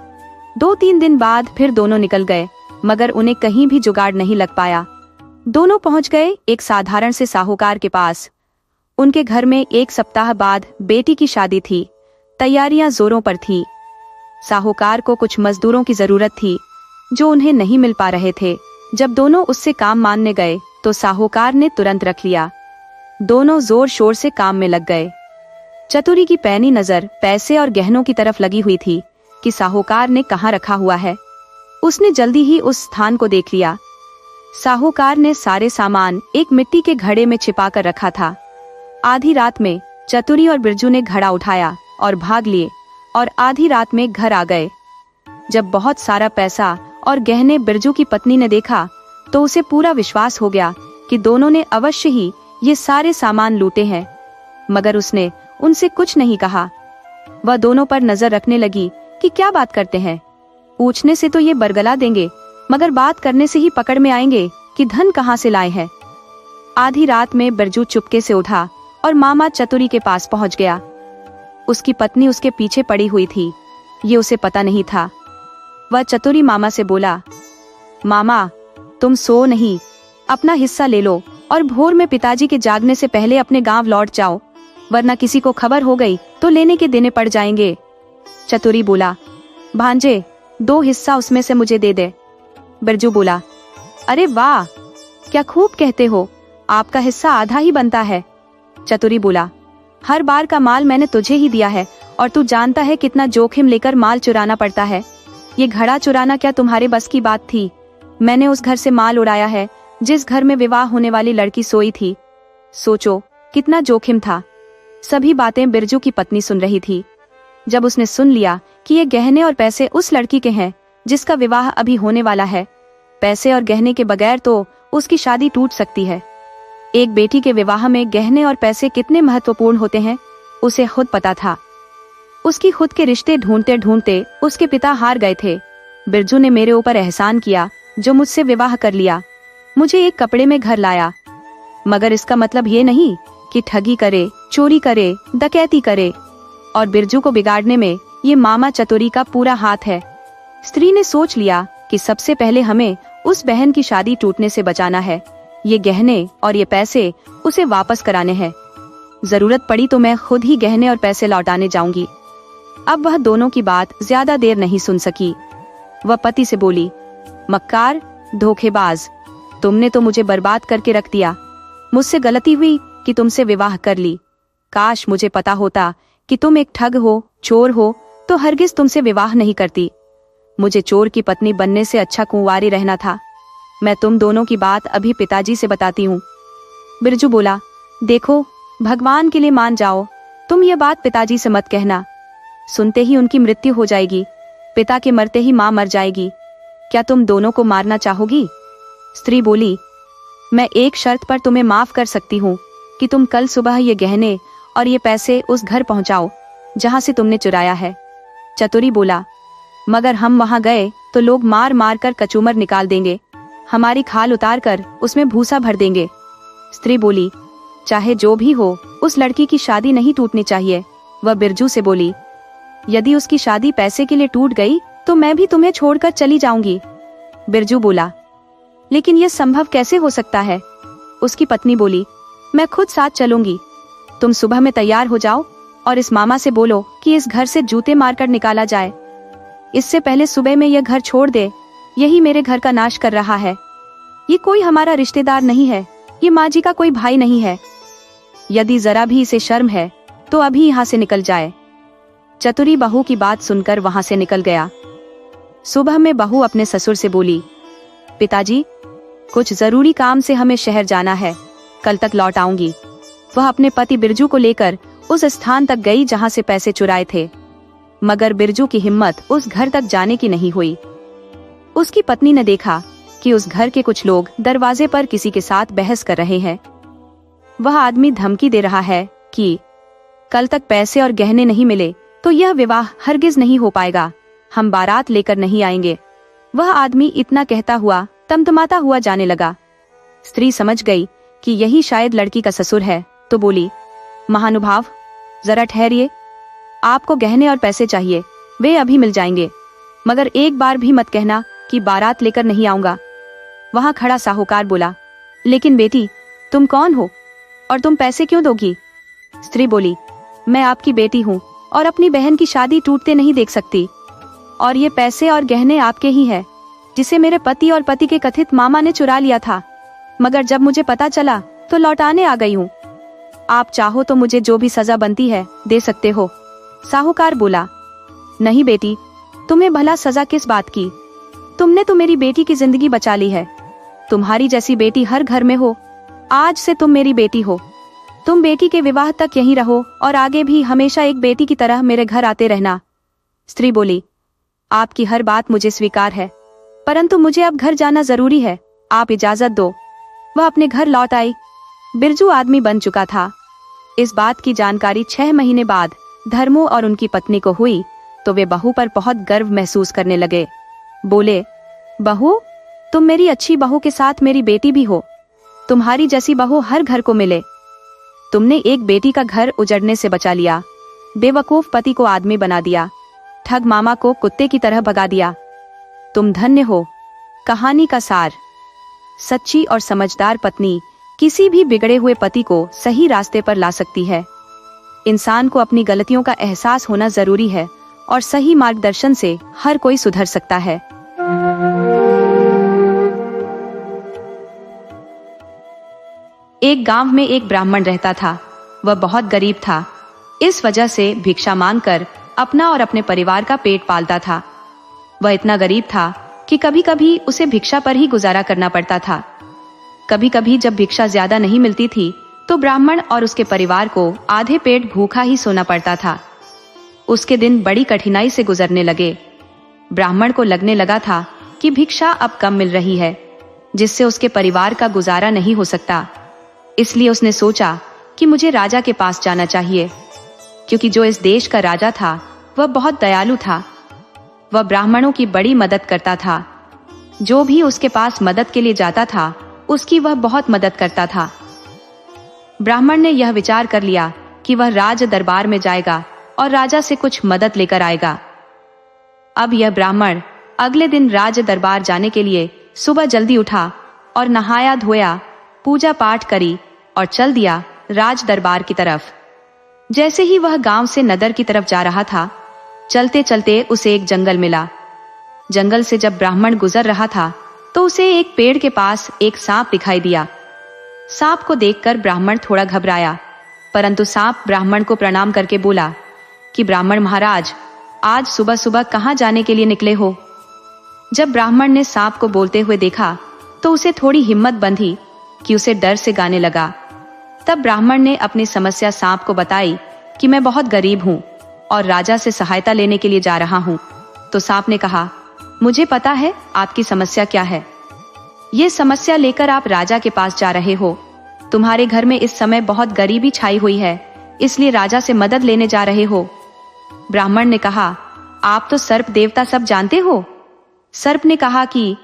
2-3 दिन बाद फिर दोनों निकल गए, मगर उन्हें कहीं भी जुगाड़ नहीं लग पाया। दोनों पहुंच गए एक साधारण से साहूकार के पास। उनके घर में 1 सप्ताह बाद बेटी की शादी थी। तैयारियां जोरों पर थी। साहूकार को कुछ मजदूरों की जरूरत थी जो उन्हें नहीं मिल पा रहे थे। जब दोनों उससे काम मानने गए तो साहूकार ने तुरंत रख लिया। दोनों जोर शोर से काम में लग गए। चतुरी की पैनी नजर पैसे और गहनों की तरफ लगी हुई थी कि साहूकार ने कहाँ रखा हुआ है। उसने जल्दी ही उस स्थान को देख लिया। साहूकार ने सारे सामान एक मिट्टी के घड़े में छिपा कर रखा था। आधी रात में चतुरी और बिरजू ने घड़ा उठाया और भाग लिए और आधी रात में घर आ गए। जब बहुत सारा पैसा और गहने बिरजू की पत्नी ने देखा तो उसे पूरा विश्वास हो गया कि दोनों ने अवश्य ही ये सारे सामान लूटे हैं, मगर उसने उनसे कुछ नहीं कहा। वह दोनों पर नजर रखने लगी कि क्या बात करते हैं। पूछने से तो ये बरगला देंगे, मगर बात करने से ही पकड़ में आएंगे कि धन कहाँ से लाए हैं। आधी रात में बिरजू चुपके से उठा और मामा चतुरी के पास पहुंच गया। उसकी पत्नी उसके पीछे पड़ी हुई थी, ये उसे पता नहीं था। वह चतुरी मामा से बोला, मामा, तुम सो नहीं, अपना हिस्सा ले लो और भोर में पिताजी के जागने से पहले अपने गांव लौट जाओ, वरना किसी को खबर हो गई तो लेने के देने पड़ जाएंगे। चतुरी बोला, भांजे, 2 हिस्सा उसमें से मुझे दे दे। बिरजू बोला, अरे वाह, क्या खूब कहते हो, आपका हिस्सा आधा ही बनता है। चतुरी बोला, हर बार का माल मैंने तुझे ही दिया है और तू जानता है कितना जोखिम लेकर माल चुराना पड़ता है। ये घड़ा चुराना क्या तुम्हारे बस की बात थी? मैंने उस घर से माल उड़ाया है जिस घर में विवाह होने वाली लड़की सोई थी। सोचो कितना जोखिम था। सभी बातें बिरजू की पत्नी सुन रही थी। जब उसने सुन लिया कि ये गहने और पैसे उस लड़की के हैं जिसका विवाह अभी होने वाला है, पैसे और गहने के बगैर तो उसकी शादी टूट सकती है। एक बेटी के विवाह में गहने और पैसे कितने महत्वपूर्ण होते हैं उसे खुद पता था। उसकी खुद के रिश्ते ढूंढते ढूंढते उसके पिता हार गए थे। बिरजू ने मेरे ऊपर एहसान किया जो मुझसे विवाह कर लिया, मुझे एक कपड़े में घर लाया, मगर इसका मतलब ये नहीं कि ठगी करे, चोरी करे, डकैती करे। और बिरजू को बिगाड़ने में ये मामा चतुरी का पूरा हाथ है। स्त्री ने सोच लिया कि सबसे पहले हमें उस बहन की शादी टूटने से बचाना है। ये गहने और ये पैसे उसे वापस कराने हैं। जरूरत पड़ी तो मैं खुद ही गहने और पैसे लौटाने जाऊंगी। अब वह दोनों की बात ज्यादा देर नहीं सुन सकी। वह पति से बोली, मक्कार, धोखेबाज, तुमने तो मुझे बर्बाद करके रख दिया। मुझसे गलती हुई कि तुमसे विवाह कर ली। काश मुझे पता होता कि तुम एक ठग हो, चोर हो, तो हरगिज तुमसे विवाह नहीं करती। मुझे चोर की पत्नी बनने से अच्छा कुंवारी रहना था। मैं तुम दोनों की बात अभी पिताजी से बताती हूँ। बिरजू बोला, देखो, भगवान के लिए मान जाओ, तुम ये बात पिताजी से मत कहना। सुनते ही उनकी मृत्यु हो जाएगी, पिता के मरते ही माँ मर जाएगी। क्या तुम दोनों को मारना चाहोगी? स्त्री बोली, मैं एक शर्त पर तुम्हें माफ कर सकती हूँ कि तुम कल सुबह ये गहने और ये पैसे उस घर पहुँचाओ जहाँ से तुमने चुराया है। चतुरी बोला, मगर हम वहाँ गए तो लोग मार मार कर कचूमर निकाल देंगे, हमारी खाल उतार कर उसमें भूसा भर देंगे। स्त्री बोली, चाहे जो भी हो, उस लड़की की शादी नहीं टूटनी चाहिए। वह बिरजू से बोली, यदि उसकी शादी पैसे के लिए टूट गई तो मैं भी तुम्हें छोड़कर चली जाऊंगी। बिरजू बोला, लेकिन यह संभव कैसे हो सकता है? उसकी पत्नी बोली, मैं खुद साथ चलूंगी। तुम सुबह में तैयार हो जाओ और इस मामा से बोलो कि इस घर से जूते मारकर निकाला जाए। इससे पहले सुबह में यह घर छोड़ दे। यही मेरे घर का नाश कर रहा है। ये कोई हमारा रिश्तेदार नहीं है, ये माँ जी का कोई भाई नहीं है। यदि जरा भी इसे शर्म है तो अभी यहाँ से निकल जाए। चतुरी बहू की बात सुनकर वहां से निकल गया। सुबह में बहू अपने ससुर से बोली, पिताजी, कुछ जरूरी काम से हमें शहर जाना है, कल तक लौट आऊंगी। वह अपने पति बिरजू को लेकर उस स्थान तक गई जहां से पैसे चुराए थे, मगर बिरजू की हिम्मत उस घर तक जाने की नहीं हुई। उसकी पत्नी ने देखा कि उस घर के कुछ लोग दरवाजे पर किसी के साथ बहस कर रहे हैं। वह आदमी धमकी दे रहा है कि कल तक पैसे और गहने नहीं मिले तो यह विवाह हरगिज नहीं हो पाएगा, हम बारात लेकर नहीं आएंगे। वह आदमी इतना कहता हुआ तमतमाता हुआ जाने लगा। स्त्री समझ गई कि यही शायद लड़की का ससुर है, तो बोली, महानुभाव, जरा ठहरिए, आपको गहने और पैसे चाहिए, वे अभी मिल जाएंगे, मगर एक बार भी मत कहना कि बारात लेकर नहीं आऊंगा। वहां खड़ा साहूकार बोला, लेकिन बेटी, तुम कौन हो और तुम पैसे क्यों दोगी? स्त्री बोली, मैं आपकी बेटी हूँ और अपनी बहन की शादी टूटते नहीं देख सकती, और ये पैसे और गहने आपके ही है, जिसे मेरे पति और पति के कथित मामा ने चुरा लिया था, मगर जब मुझे पता चला तो लौटाने आ गई हूँ। आप चाहो तो मुझे जो भी सजा बनती है दे सकते हो। साहूकार बोला, नहीं बेटी, तुम्हें भला सजा किस बात की? तुमने तो मेरी बेटी की जिंदगी बचा ली है। तुम्हारी जैसी बेटी हर घर में हो, आज से तुम मेरी बेटी हो। तुम बेटी के विवाह तक यहीं रहो और आगे भी हमेशा एक बेटी की तरह मेरे घर आते रहना। स्त्री बोली, आपकी हर बात मुझे स्वीकार है, परंतु मुझे अब घर जाना जरूरी है, आप इजाजत दो। वह अपने घर लौट आई। बिरजू आदमी बन चुका था। इस बात की जानकारी 6 महीने बाद धर्मू और उनकी पत्नी को हुई तो वे बहू पर बहुत गर्व महसूस करने लगे। बोले, बहू, तुम मेरी अच्छी बहू के साथ मेरी बेटी भी हो। तुम्हारी जैसी बहू हर घर को मिले। तुमने एक बेटी का घर उजड़ने से बचा लिया, बेवकूफ पति को आदमी बना दिया, ठग मामा को कुत्ते की तरह भगा दिया। तुम धन्य हो। कहानी का सार, सच्ची और समझदार पत्नी किसी भी बिगड़े हुए पति को सही रास्ते पर ला सकती है। इंसान को अपनी गलतियों का एहसास होना जरूरी है और सही मार्गदर्शन से हर कोई सुधर सकता है। एक गांव में एक ब्राह्मण रहता था। वह बहुत गरीब था। इस वजह से भिक्षा मांगकर अपना और अपने परिवार का पेट पालता था। वह इतना गरीब था कि कभी कभी उसे भिक्षा पर ही गुजारा करना पड़ता था। कभी कभी जब भिक्षा ज्यादा नहीं मिलती थी तो ब्राह्मण और उसके परिवार को आधे पेट भूखा ही सोना पड़ता था। उसके दिन बड़ी कठिनाई से गुजरने लगे। ब्राह्मण को लगने लगा था कि भिक्षा अब कम मिल रही है, जिससे उसके परिवार का गुजारा नहीं हो सकता। इसलिए उसने सोचा कि मुझे राजा के पास जाना चाहिए, क्योंकि जो इस देश का राजा था वह बहुत दयालु था। वह ब्राह्मणों की बड़ी मदद करता था। जो भी उसके पास मदद के लिए जाता था उसकी वह बहुत मदद करता था। ब्राह्मण ने यह विचार कर लिया कि वह राज दरबार में जाएगा और राजा से कुछ मदद लेकर आएगा। अब यह ब्राह्मण अगले दिन राज दरबार जाने के लिए सुबह जल्दी उठा और नहाया धोया, पूजा पाठ करी और चल दिया राज दरबार की तरफ। जैसे ही वह गांव से नगर की तरफ जा रहा था, चलते चलते उसे एक जंगल मिला। जंगल से जब ब्राह्मण गुजर रहा था तो उसे एक पेड़ के पास एक सांप दिखाई दिया। सांप को देखकर ब्राह्मण थोड़ा घबराया, परंतु सांप ब्राह्मण को प्रणाम करके बोला कि ब्राह्मण महाराज, आज सुबह सुबह कहाँ जाने के लिए निकले हो? जब ब्राह्मण ने सांप को बोलते हुए देखा तो उसे थोड़ी हिम्मत बंधी कि उसे डर से गाने लगा। तब ब्राह्मण ने अपनी समस्या सांप को बताई कि मैं बहुत गरीब हूँ और राजा से सहायता लेने के लिए जा रहा हूँ। तो सांप ने कहा, मुझे पता है आपकी समस्या क्या है। ये समस्या लेकर आप राजा के पास जा रहे हो। तुम्हारे घर में इस समय बहुत गरीबी छाई हुई है, इसलिए राजा से मदद लेने जा रहे हो। ब्राह्मण ने कहा, आप तो सर्प देवता सब जानते हो। सर्प ने कहा कि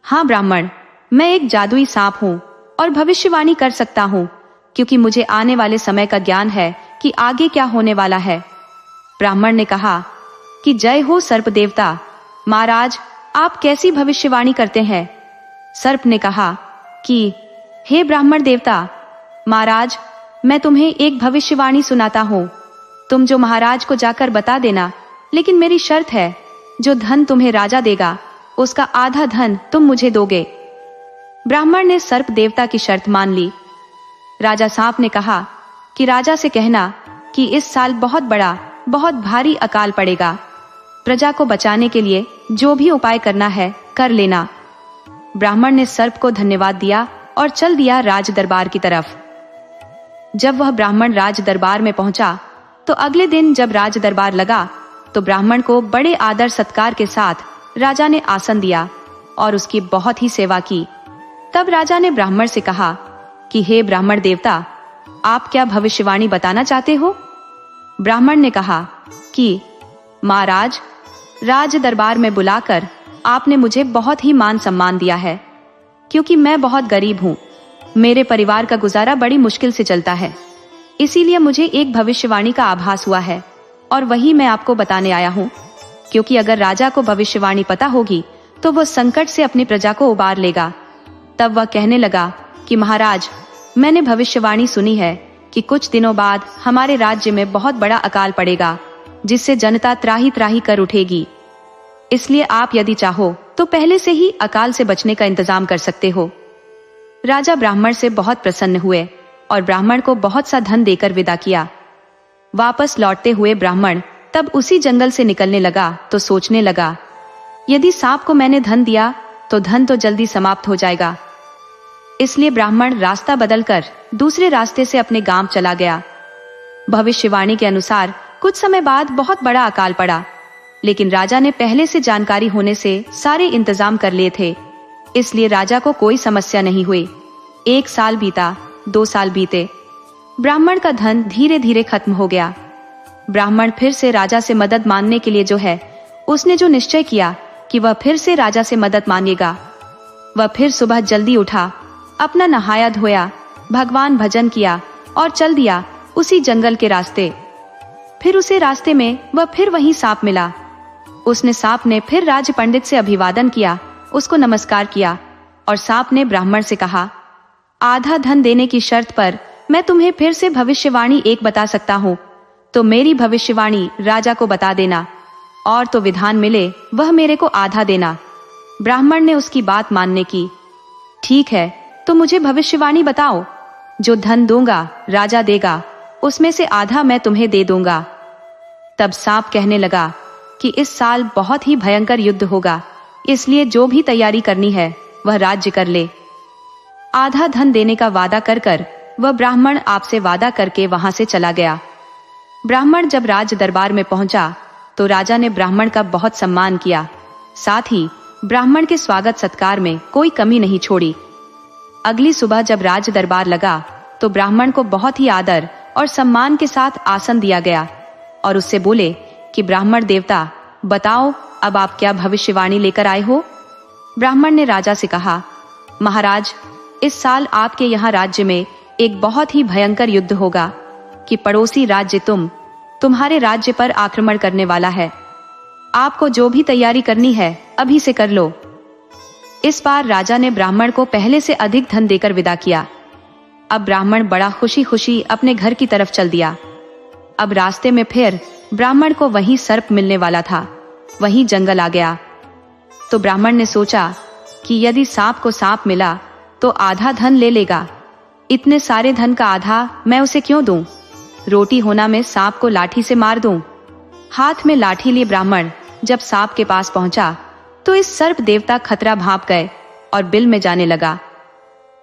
हाँ ब्राह्मण, मैं एक जादुई सांप हूँ और भविष्यवाणी कर सकता हूँ, क्योंकि मुझे आने वाले समय का ज्ञान है कि आगे क्या होने वाला है। ब्राह्मण ने कहा कि जय हो सर्प देवता, महाराज आप कैसी भविष्यवाणी करते हैं? सर्प ने कहा कि हे ब्राह्मण देवता, महाराज मैं तुम्हें एक भविष्यवाणी सुनाता हूँ। तुम जो महाराज को जाकर बता देना, लेकिन मेरी शर्त है, जो धन तुम्हें राजा देगा उसका आधा धन तुम मुझे दोगे। ब्राह्मण ने सर्प देवता की शर्त मान ली। राजा सांप ने कहा कि राजा से कहना कि इस साल बहुत बड़ा, बहुत भारी अकाल पड़ेगा। प्रजा को बचाने के लिए जो भी उपाय करना है कर लेना। ब्राह्मण ने सर्प को धन्यवाद दिया और चल दिया राज दरबार की तरफ। जब वह ब्राह्मण राज दरबार में पहुंचा तो अगले दिन जब राज दरबार लगा तो ब्राह्मण को बड़े आदर सत्कार के साथ राजा ने आसन दिया और उसकी बहुत ही सेवा की। तब राजा ने ब्राह्मण से कहा कि हे ब्राह्मण देवता, आप क्या भविष्यवाणी बताना चाहते हो? ब्राह्मण ने कहा कि महाराज, राज दरबार में बुलाकर आपने मुझे बहुत ही मान सम्मान दिया है, क्योंकि मैं बहुत गरीब हूँ। मेरे परिवार का गुजारा बड़ी मुश्किल से चलता है, इसीलिए मुझे एक भविष्यवाणी का आभास हुआ है और वही मैं आपको बताने आया हूँ। क्योंकि अगर राजा को भविष्यवाणी पता होगी तो वह संकट से अपनी प्रजा को उबार लेगा। तब वह कहने लगा कि महाराज, मैंने भविष्यवाणी सुनी है कि कुछ दिनों बाद हमारे राज्य में बहुत बड़ा अकाल पड़ेगा, जिससे जनता त्राही त्राही कर उठेगी। इसलिए आप यदि चाहो तो पहले से ही अकाल से बचने का इंतजाम कर सकते हो। राजा ब्राह्मण से बहुत प्रसन्न हुए और ब्राह्मण को बहुत सा धन देकर विदा किया। वापस लौटते हुए ब्राह्मण तब उसी जंगल से निकलने लगा तो सोचने लगा, यदि सांप को मैंने धन दिया तो धन तो जल्दी समाप्त हो जाएगा। इसलिए ब्राह्मण रास्ता बदलकर दूसरे रास्ते से अपने गांव चला गया। भविष्यवाणी के अनुसार कुछ समय बाद बहुत बड़ा अकाल पड़ा, लेकिन राजा ने पहले से जानकारी होने से सारे इंतजाम कर लिए थे, इसलिए राजा को कोई समस्या नहीं हुई। 1 साल बीता, 2 साल बीते, ब्राह्मण का धन धीरे धीरे खत्म हो गया। ब्राह्मण फिर से राजा से मदद मांगने के लिए उसने जो निश्चय किया कि वह फिर से राजा से मदद मांगेगा। वह फिर सुबह जल्दी उठा, अपना नहाया धोया, भगवान भजन किया और चल दिया उसी जंगल के रास्ते। फिर उसे रास्ते में वह फिर वही सांप मिला। उसने सांप ने फिर राज पंडित से अभिवादन किया, उसको नमस्कार किया और सांप ने ब्राह्मण से कहा, आधा धन देने की शर्त पर मैं तुम्हें फिर से भविष्यवाणी एक बता सकता हूँ, तो मेरी भविष्यवाणी राजा को बता देना, और तो विधान मिले वह मेरे को आधा देना। ब्राह्मण ने उसकी बात मानने की। ठीक है, तो मुझे भविष्यवाणी बताओ, जो धन दूंगा राजा देगा, उसमें से आधा मैं तुम्हें दे दूंगा। तब सांप कहने लगा कि इस साल बहुत ही भयंकर युद्ध होगा, इसलिए जो भी तैयारी करनी है वह राज्य कर ले। आधा धन देने का वादा कर वह ब्राह्मण आपसे वादा करके वहां से चला गया। ब्राह्मण जब राज दरबार में पहुंचा तो राजा ने ब्राह्मण का बहुत सम्मान किया, साथ ही ब्राह्मण के स्वागत सत्कार में कोई कमी नहीं छोड़ी। अगली सुबह जब राज दरबार लगा तो ब्राह्मण को बहुत ही आदर और सम्मान के साथ आसन दिया गया और उससे बोले कि ब्राह्मण देवता, बताओ अब आप क्या भविष्यवाणी लेकर आए हो? ब्राह्मण ने राजा से कहा, महाराज, इस साल आपके यहाँ राज्य में एक बहुत ही भयंकर युद्ध होगा कि पड़ोसी राज्य तुम्हारे राज्य पर आक्रमण करने वाला है। आपको जो भी तैयारी करनी है अभी से कर लो। इस बार राजा ने ब्राह्मण को पहले से अधिक धन देकर विदा किया। अब ब्राह्मण बड़ा खुशी खुशी अपने घर की तरफ चल दिया। अब रास्ते में फिर ब्राह्मण को वही सर्प मिलने वाला था, वही जंगल आ गया। तो ब्राह्मण ने सोचा कि यदि सांप को सांप मिला तो आधा धन ले लेगा, इतने सारे धन का आधा मैं उसे क्यों दूं? रोटी होना में सांप को लाठी से मार दूं। हाथ में लाठी लिए ब्राह्मण जब सांप के पास पहुंचा तो इस सर्प देवता खतरा भांप गए और बिल में जाने लगा।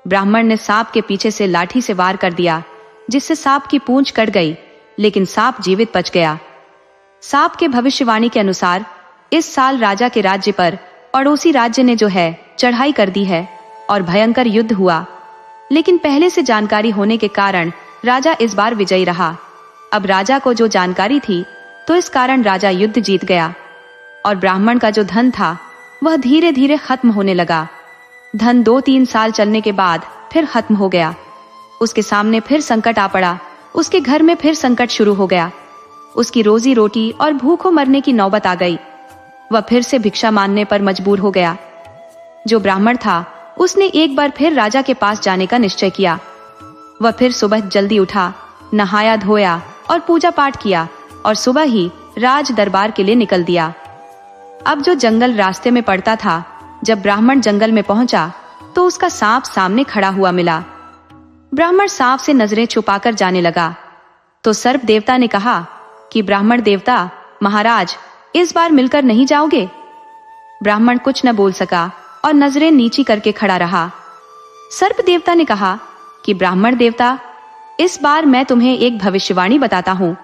ब्राह्मण ने सांप के पीछे से लाठी से वार कर दिया, जिससे सांप की पूंछ कट गई, लेकिन सांप जीवित बच गया। सांप के भविष्यवाणी के अनुसार इस साल राजा के राज्य पर पड़ोसी राज्य ने चढ़ाई कर दी है और भयंकर युद्ध हुआ, लेकिन पहले से जानकारी होने के कारण राजा इस बार विजयी रहा। अब राजा को जो जानकारी थी तो इस कारण राजा युद्ध जीत गया और ब्राह्मण का जो धन था वह धीरे धीरे खत्म होने लगा। धन 2-3 साल चलने के बाद फिर खत्म हो गया। उसके सामने फिर संकट आ पड़ा, उसके घर में फिर संकट शुरू हो गया। उसकी रोजी रोटी और भूखों मरने की नौबत आ गई। वह फिर से भिक्षा मांगने पर मजबूर हो गया। जो ब्राह्मण था उसने एक बार फिर राजा के पास जाने का निश्चय किया। वह फिर सुबह जल्दी उठा, नहाया धोया और पूजा पाठ किया और सुबह ही राज दरबार के लिए निकल दिया। अब जो जंगल रास्ते में पड़ता था, जब ब्राह्मण जंगल में पहुंचा तो उसका सांप सामने खड़ा हुआ मिला। ब्राह्मण सांप से नजरें छुपाकर जाने लगा तो सर्प देवता ने कहा कि ब्राह्मण देवता, महाराज, इस बार मिलकर नहीं जाओगे? ब्राह्मण कुछ न बोल सका और नजरें नीची करके खड़ा रहा। सर्प देवता ने कहा कि ब्राह्मण देवता, इस बार मैं तुम्हें एक भविष्यवाणी बताता हूँ।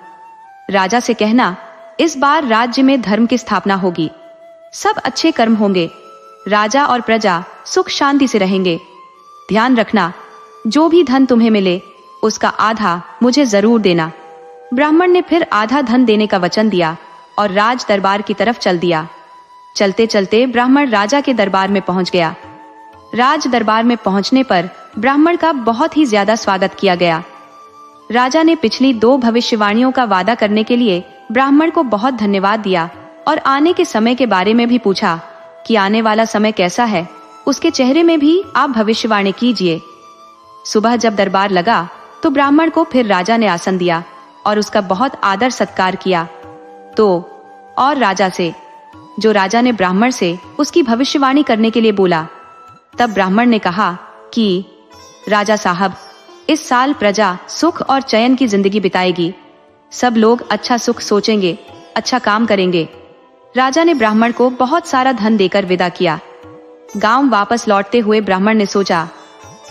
राजा से कहना, इस बार राज्य में धर्म की स्थापना होगी, सब अच्छे कर्म होंगे, राजा और प्रजा सुख शांति से रहेंगे। ध्यान रखना, जो भी धन तुम्हें मिले उसका आधा मुझे जरूर देना। ब्राह्मण ने फिर आधा धन देने का वचन दिया और राज दरबार की तरफ चल दिया। चलते चलते ब्राह्मण राजा के दरबार में पहुंच गया। राज दरबार में पहुंचने पर ब्राह्मण का बहुत ही ज्यादा स्वागत किया गया। राजा ने पिछली 2 भविष्यवाणियों का वादा करने के लिए ब्राह्मण को बहुत धन्यवाद दिया और आने के समय के बारे में भी पूछा कि आने वाला समय कैसा है, उसके चेहरे में भी आप भविष्यवाणी कीजिए। सुबह जब दरबार लगा तो ब्राह्मण को फिर राजा ने आसन दिया और उसका बहुत आदर सत्कार किया। तो और राजा से, जो राजा ने ब्राह्मण से उसकी भविष्यवाणी करने के लिए बोला। तब ब्राह्मण ने कहा कि राजा साहब, इस साल प्रजा सुख और चैन की जिंदगी बिताएगी, सब लोग अच्छा सुख सोचेंगे, अच्छा काम करेंगे। राजा ने ब्राह्मण को बहुत सारा धन देकर विदा किया। गांव वापस लौटते हुए ब्राह्मण ने सोचा,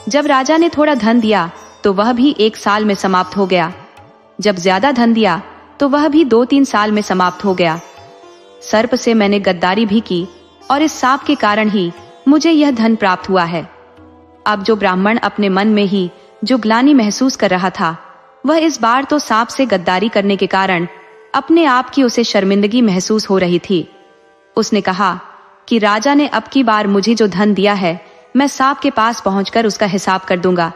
जब राजा ने थोड़ा धन दिया तो वह भी 1 साल में समाप्त हो गया, जब ज्यादा धन दिया तो वह भी 2-3 साल में समाप्त हो गया। सर्प से मैंने गद्दारी भी की और इस सांप के कारण ही मुझे यह धन प्राप्त हुआ है। अब जो ब्राह्मण अपने मन में ही जो ग्लानि महसूस कर रहा था, वह इस बार तो सांप से गद्दारी करने के कारण अपने आप की उसे शर्मिंदगी महसूस हो रही थी। उसने कहा कि राजा ने अब की बार मुझे जो धन दिया है, मैं सांप के पास पहुंचकर उसका हिसाब कर दूंगा।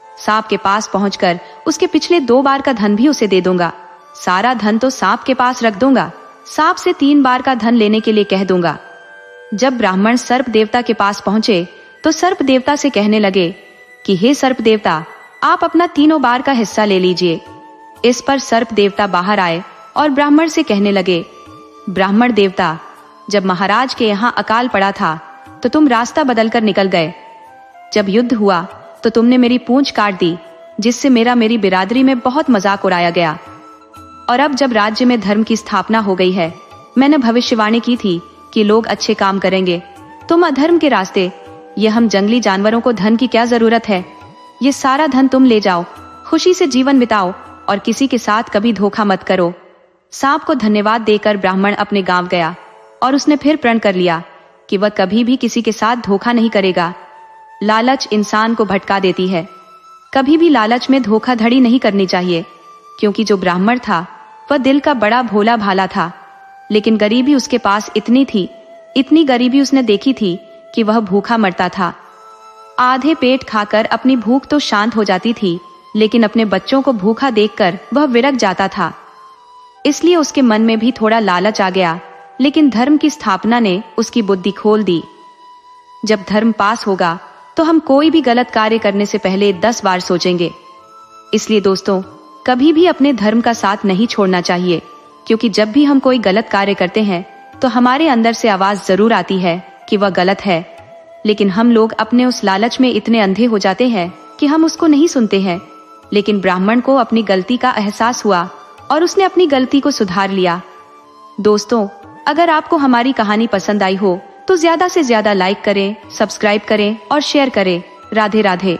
सांप के पास पहुंचकर उसके पिछले 2 बार का धन भी उसे दे दूंगा। सारा धन तो सांप के पास रख दूंगा, सांप से 3 बार का धन लेने के लिए कह दूंगा। जब ब्राह्मण सर्प देवता के पास पहुंचे तो सर्प देवता से कहने लगे कि हे सर्प देवता, आप अपना 3 बार का हिस्सा ले लीजिए। इस पर सर्प देवता बाहर आए और ब्राह्मण से कहने लगे, ब्राह्मण देवता, जब महाराज के यहाँ अकाल पड़ा था तो तुम रास्ता बदलकर निकल गए। जब युद्ध हुआ तो तुमने मेरी पूंछ काट दी, जिससे मेरी बिरादरी में बहुत मजाक उड़ाया गया। और अब जब राज्य में धर्म की स्थापना हो गई है, मैंने भविष्यवाणी की थी कि लोग अच्छे काम करेंगे, तुम अधर्म के रास्ते, ये हम जंगली जानवरों को धन की क्या जरूरत है। ये सारा धन तुम ले जाओ, खुशी से जीवन बिताओ और किसी के साथ कभी धोखा मत करो। सांप को धन्यवाद देकर ब्राह्मण अपने गांव गया और उसने फिर प्रण कर लिया कि वह कभी भी किसी के साथ धोखा नहीं करेगा। लालच इंसान को भटका देती है, कभी भी लालच में धोखाधड़ी नहीं करनी चाहिए, क्योंकि जो ब्राह्मण था वह दिल का बड़ा भोला भाला था, लेकिन गरीबी उसके पास इतनी थी, इतनी गरीबी उसने देखी थी कि वह भूखा मरता था। आधे पेट खाकर अपनी भूख तो शांत हो जाती थी, लेकिन अपने बच्चों को भूखा देखकर वह विरक जाता था। इसलिए उसके मन में भी थोड़ा लालच आ गया, लेकिन धर्म की स्थापना ने उसकी बुद्धि खोल दी। जब धर्म पास होगा तो हम कोई भी गलत कार्य करने से पहले 10 बार सोचेंगे। इसलिए दोस्तों, कभी भी अपने धर्म का साथ नहीं छोड़ना चाहिए, क्योंकि जब भी हम कोई गलत कार्य करते हैं तो हमारे अंदर से आवाज जरूर आती है कि वह गलत है, लेकिन हम लोग अपने उस लालच में इतने अंधे हो जाते हैं कि हम उसको नहीं सुनते हैं। लेकिन ब्राह्मण को अपनी गलती का एहसास हुआ और उसने अपनी गलती को सुधार लिया। दोस्तों, अगर आपको हमारी कहानी पसंद आई हो तो ज्यादा से ज्यादा लाइक करें, सब्सक्राइब करें और शेयर करें। राधे राधे।